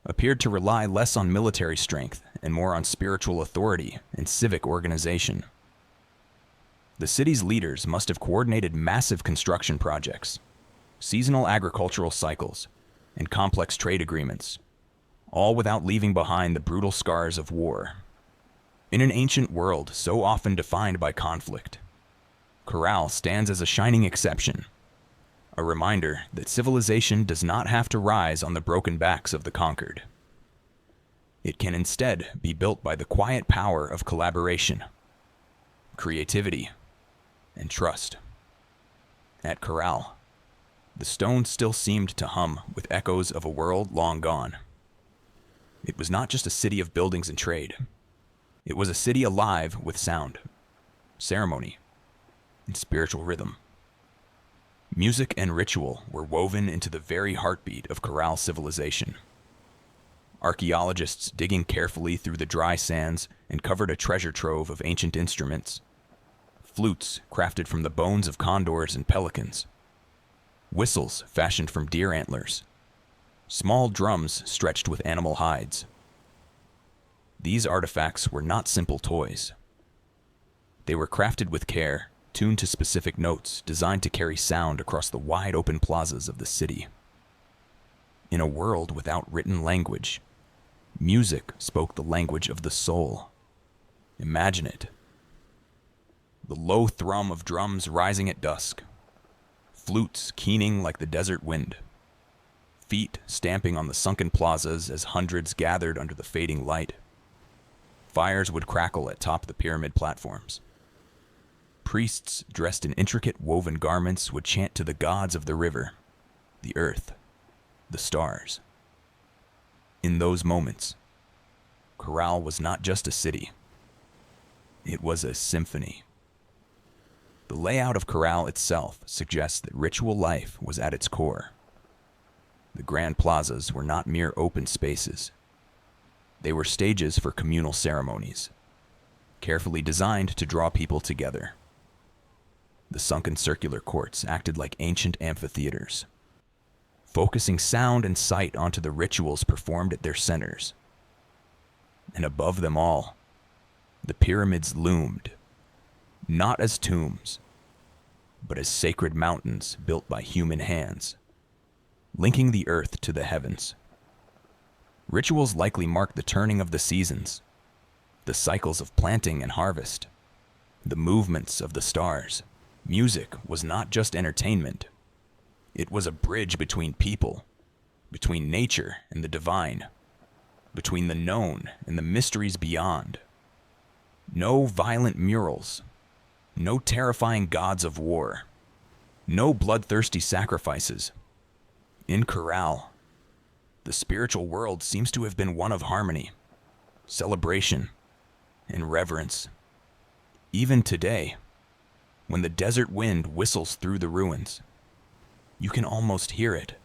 appeared to rely less on military strength and more on spiritual authority and civic organization. The city's leaders must have coordinated massive construction projects, seasonal agricultural cycles, and complex trade agreements, all without leaving behind the brutal scars of war. In an ancient world so often defined by conflict, Corral stands as a shining exception, a reminder that civilization does not have to rise on the broken backs of the conquered. It can instead be built by the quiet power of collaboration, creativity, and trust. At Corral, the stones still seemed to hum with echoes of a world long gone. It was not just a city of buildings and trade. It was a city alive with sound, ceremony, and spiritual rhythm. Music and ritual were woven into the very heartbeat of Corral civilization. Archaeologists digging carefully through the dry sands uncovered a treasure trove of ancient instruments, flutes crafted from the bones of condors and pelicans, whistles fashioned from deer antlers, small drums stretched with animal hides. These artifacts were not simple toys. They were crafted with care, tuned to specific notes designed to carry sound across the wide open plazas of the city. In a world without written language, music spoke the language of the soul. Imagine it. The low thrum of drums rising at dusk, flutes keening like the desert wind, feet stamping on the sunken plazas as hundreds gathered under the fading light. Fires would crackle atop the pyramid platforms. Priests dressed in intricate woven garments would chant to the gods of the river, the earth, the stars. In those moments, Corral was not just a city. It was a symphony. The layout of Corral itself suggests that ritual life was at its core. The grand plazas were not mere open spaces. They were stages for communal ceremonies, carefully designed to draw people together. The sunken circular courts acted like ancient amphitheaters, focusing sound and sight onto the rituals performed at their centers. And above them all, the pyramids loomed, not as tombs, but as sacred mountains built by human hands, linking the earth to the heavens. Rituals likely marked the turning of the seasons, the cycles of planting and harvest, the movements of the stars. Music was not just entertainment. It was a bridge between people, between nature and the divine, between the known and the mysteries beyond. No violent murals, no terrifying gods of war, no bloodthirsty sacrifices. In Corral, the spiritual world seems to have been one of harmony, celebration, and reverence. Even today, when the desert wind whistles through the ruins, you can almost hear it.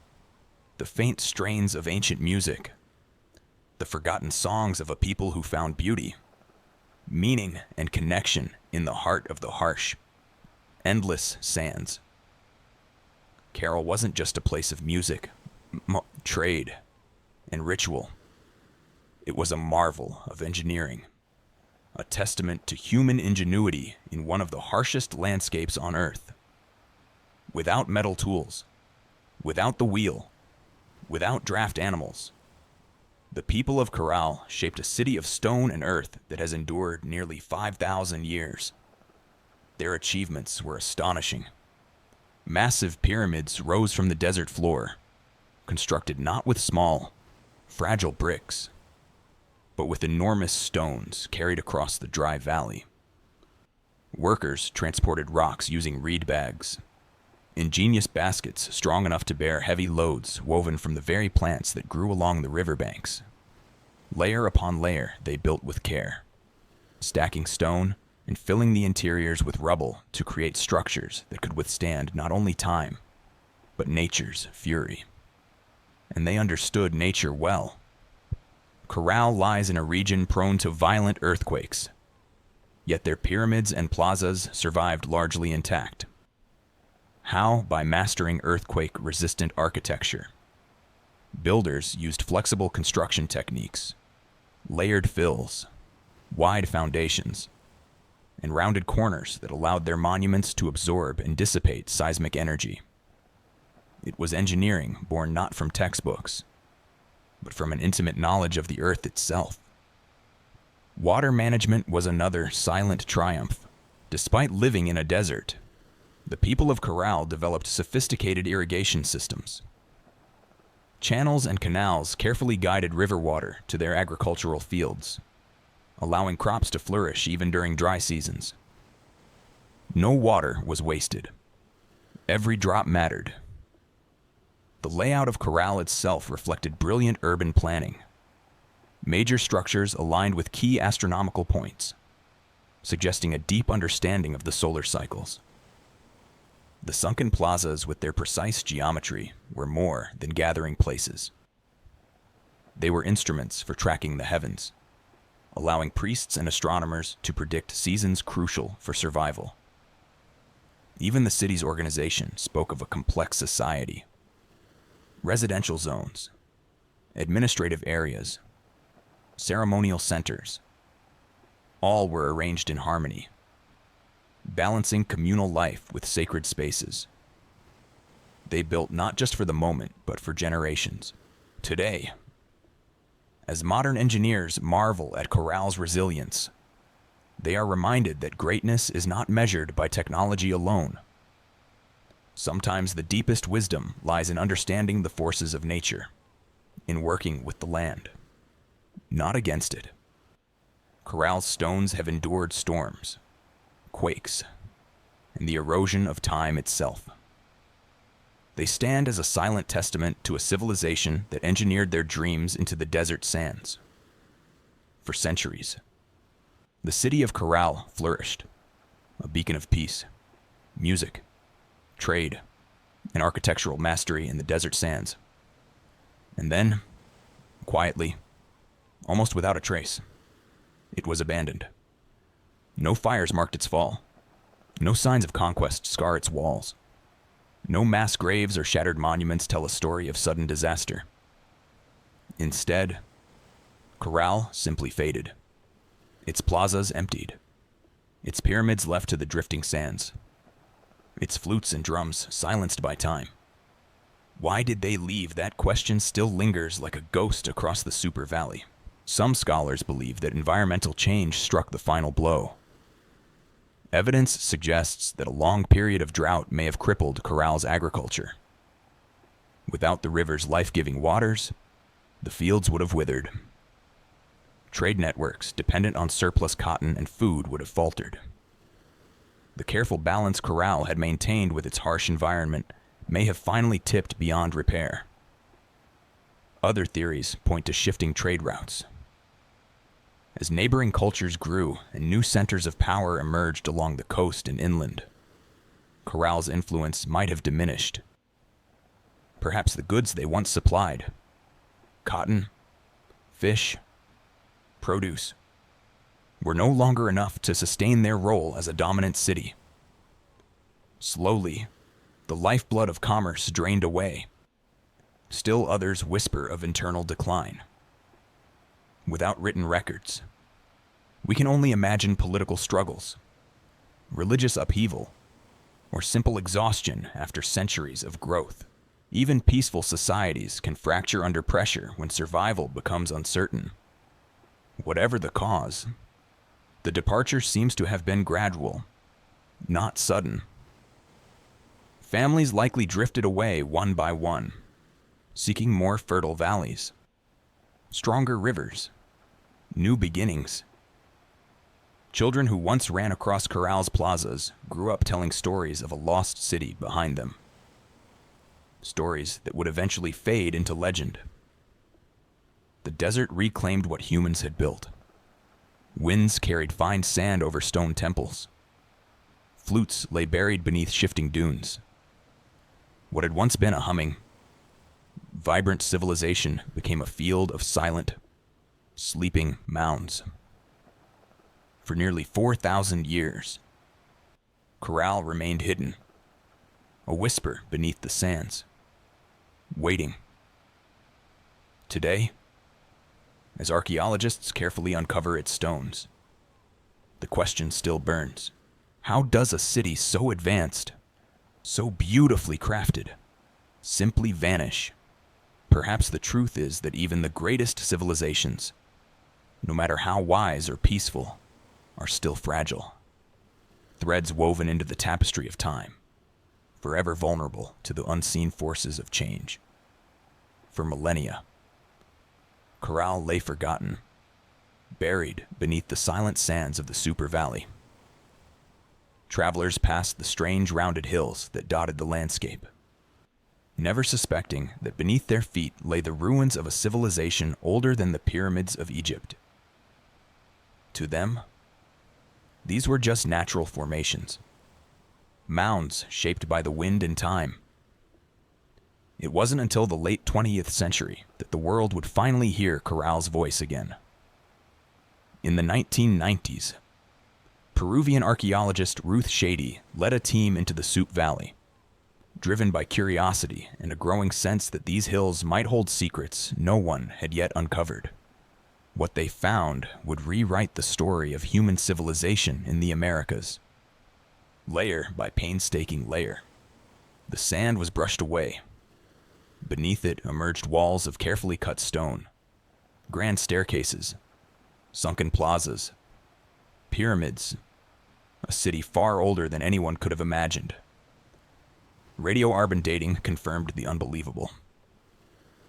The faint strains of ancient music, the forgotten songs of a people who found beauty, meaning and connection in the heart of the harsh, endless sands. Carol wasn't just a place of music, trade, and ritual. It was a marvel of engineering, a testament to human ingenuity in one of the harshest landscapes on Earth. Without metal tools, without the wheel, without draft animals, the people of Corral shaped a city of stone and earth that has endured nearly 5,000 years. Their achievements were astonishing. Massive pyramids rose from the desert floor, constructed not with small, fragile bricks, but with enormous stones carried across the dry valley. Workers transported rocks using reed bags, ingenious baskets strong enough to bear heavy loads woven from the very plants that grew along the riverbanks. Layer upon layer they built with care, stacking stone and filling the interiors with rubble to create structures that could withstand not only time, but nature's fury. And they understood nature well. Corral lies in a region prone to violent earthquakes, yet their pyramids and plazas survived largely intact. How? By mastering earthquake-resistant architecture. Builders used flexible construction techniques, layered fills, wide foundations, and rounded corners that allowed their monuments to absorb and dissipate seismic energy. It was engineering born not from textbooks, but from an intimate knowledge of the earth itself. Water management was another silent triumph. Despite living in a desert, the people of Corral developed sophisticated irrigation systems. Channels and canals carefully guided river water to their agricultural fields, allowing crops to flourish even during dry seasons. No water was wasted. Every drop mattered. The layout of Corral itself reflected brilliant urban planning. Major structures aligned with key astronomical points, suggesting a deep understanding of the solar cycles. The sunken plazas with their precise geometry were more than gathering places. They were instruments for tracking the heavens, allowing priests and astronomers to predict seasons crucial for survival. Even the city's organization spoke of a complex society. Residential zones, administrative areas, ceremonial centers, all were arranged in harmony, balancing communal life with sacred spaces. They built not just for the moment, but for generations. Today, as modern engineers marvel at Corral's resilience, they are reminded that greatness is not measured by technology alone. Sometimes the deepest wisdom lies in understanding the forces of nature, in working with the land, not against it. Corral's stones have endured storms, quakes, and the erosion of time itself. They stand as a silent testament to a civilization that engineered their dreams into the desert sands. For centuries, the city of Corral flourished, a beacon of peace, music, trade, and architectural mastery in the desert sands. And then, quietly, almost without a trace, it was abandoned. No fires marked its fall. No signs of conquest scar its walls. No mass graves or shattered monuments tell a story of sudden disaster. Instead, Corral simply faded. Its plazas emptied. Its pyramids left to the drifting sands. Its flutes and drums silenced by time. Why did they leave? That question still lingers like a ghost across the Super Valley. Some scholars believe that environmental change struck the final blow. Evidence suggests that a long period of drought may have crippled Corral's agriculture. Without the river's life-giving waters, the fields would have withered. Trade networks dependent on surplus cotton and food would have faltered. The careful balance Corral had maintained with its harsh environment may have finally tipped beyond repair. Other theories point to shifting trade routes. As neighboring cultures grew and new centers of power emerged along the coast and inland, Corral's influence might have diminished. Perhaps the goods they once supplied, cotton, fish, produce, were no longer enough to sustain their role as a dominant city. Slowly, the lifeblood of commerce drained away. Still others whisper of internal decline. Without written records, We can only imagine political struggles, religious upheaval, or simple exhaustion after centuries of growth. Even peaceful societies can fracture under pressure when survival becomes uncertain. Whatever the cause, the departure seems to have been gradual, not sudden. Families likely drifted away one by one, seeking more fertile valleys, stronger rivers, new beginnings. Children who once ran across Corral's plazas grew up telling stories of a lost city behind them. Stories that would eventually fade into legend. The desert reclaimed what humans had built. Winds carried fine sand over stone temples. Flutes lay buried beneath shifting dunes. What had once been a humming, vibrant civilization became a field of silent, sleeping mounds. For nearly 4,000 years, Corral remained hidden, a whisper beneath the sands, waiting. Today, as archaeologists carefully uncover its stones, the question still burns. How does a city so advanced, so beautifully crafted, simply vanish? Perhaps the truth is that even the greatest civilizations, no matter how wise or peaceful, are still fragile. Threads woven into the tapestry of time, forever vulnerable to the unseen forces of change. For millennia, Corral lay forgotten, buried beneath the silent sands of the Super Valley. Travelers passed the strange rounded hills that dotted the landscape, never suspecting that beneath their feet lay the ruins of a civilization older than the pyramids of Egypt. To them, these were just natural formations, mounds shaped by the wind and time. It wasn't until the late 20th century that the world would finally hear Corral's voice again. In the 1990s, Peruvian archaeologist Ruth Shady led a team into the Soup Valley, driven by curiosity and a growing sense that these hills might hold secrets no one had yet uncovered. What they found would rewrite the story of human civilization in the Americas. Layer by painstaking layer, the sand was brushed away. Beneath it emerged walls of carefully cut stone, grand staircases, sunken plazas, pyramids, a city far older than anyone could have imagined. Radioarbon dating confirmed the unbelievable.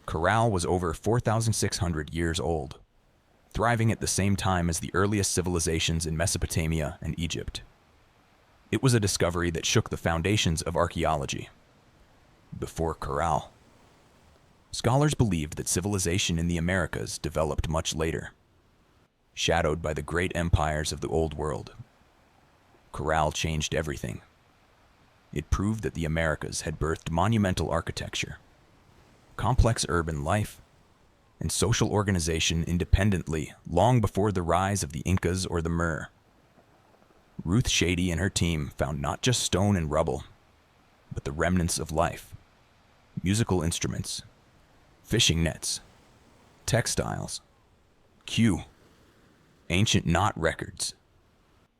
Corral was over 4,600 years old, thriving at the same time as the earliest civilizations in Mesopotamia and Egypt. It was a discovery that shook the foundations of archaeology. Before Corral, scholars believed that civilization in the Americas developed much later, shadowed by the great empires of the Old World. Corral changed everything. It proved that the Americas had birthed monumental architecture, complex urban life, and social organization independently long before the rise of the Incas or the Mer. Ruth Shady and her team found not just stone and rubble, but the remnants of life, musical instruments, fishing nets, textiles, ancient knot records,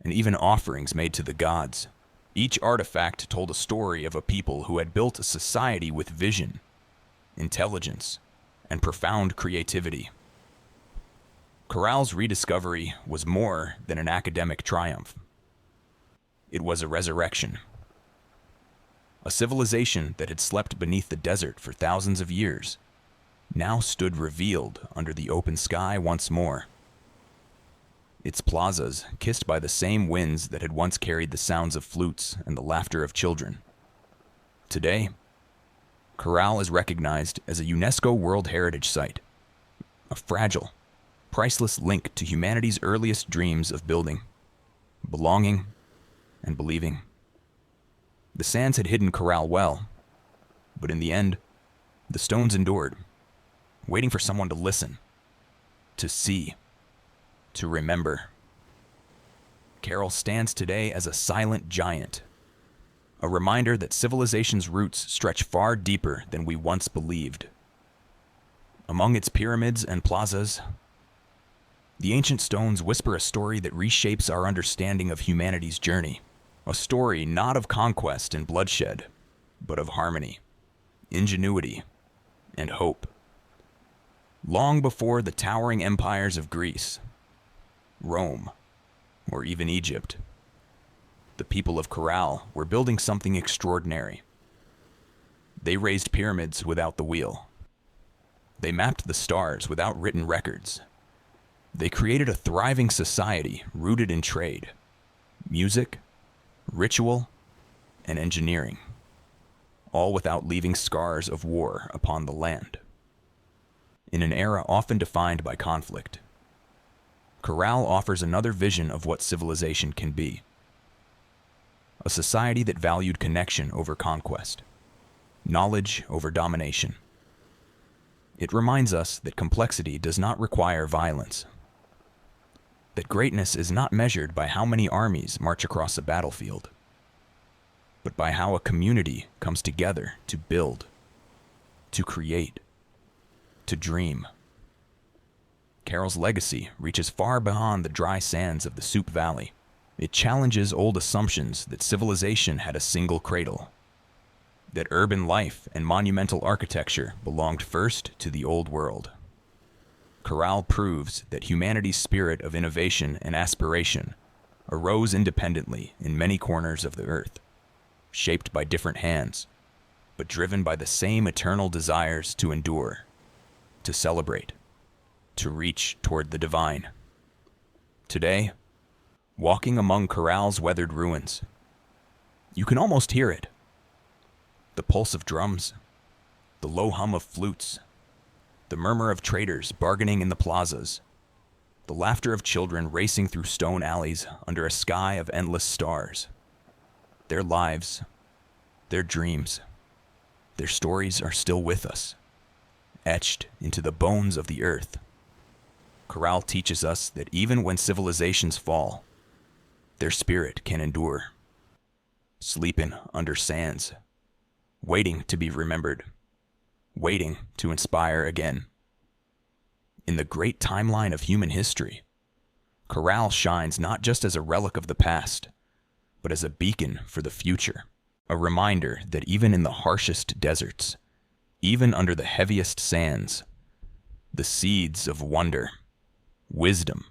and even offerings made to the gods. Each artifact told a story of a people who had built a society with vision, intelligence, and profound creativity. Corral's rediscovery was more than an academic triumph. It was a resurrection. A civilization that had slept beneath the desert for thousands of years now stood revealed under the open sky once more. Its plazas kissed by the same winds that had once carried the sounds of flutes and the laughter of children. Today, Corral is recognized as a UNESCO World Heritage Site, a fragile, priceless link to humanity's earliest dreams of building, belonging, and believing. The sands had hidden Corral well, but in the end, the stones endured, waiting for someone to listen, to see, to remember. Carol stands today as a silent giant, a reminder that civilization's roots stretch far deeper than we once believed. Among its pyramids and plazas, The ancient stones whisper a story that reshapes our understanding of humanity's journey. A story not of conquest and bloodshed, but of harmony, ingenuity, and hope. Long before the towering empires of Greece, Rome, or even Egypt, the people of Corral were building something extraordinary. They raised pyramids without the wheel. They mapped the stars without written records. They created a thriving society rooted in trade, music, ritual, and engineering, all without leaving scars of war upon the land. In an era often defined by conflict, Corral offers another vision of what civilization can be. A society that valued connection over conquest, knowledge over domination. It reminds us that complexity does not require violence, that greatness is not measured by how many armies march across a battlefield, but by how a community comes together to build, to create, to dream. Carol's legacy reaches far beyond the dry sands of the Soup Valley. It challenges old assumptions that civilization had a single cradle, that urban life and monumental architecture belonged first to the old world. Corral proves that humanity's spirit of innovation and aspiration arose independently in many corners of the earth, shaped by different hands, but driven by the same eternal desires to endure, to celebrate, to reach toward the divine. Today, walking among Corral's weathered ruins, you can almost hear it. The pulse of drums, the low hum of flutes, the murmur of traders bargaining in the plazas, the laughter of children racing through stone alleys under a sky of endless stars. Their lives, their dreams, their stories are still with us, etched into the bones of the earth. Corral teaches us that even when civilizations fall, their spirit can endure, sleeping under sands, waiting to be remembered, waiting to inspire again. In the great timeline of human history, Corral shines not just as a relic of the past, but as a beacon for the future, a reminder that even in the harshest deserts, even under the heaviest sands, the seeds of wonder, wisdom,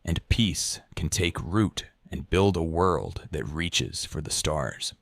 and peace can take root and build a world that reaches for the stars.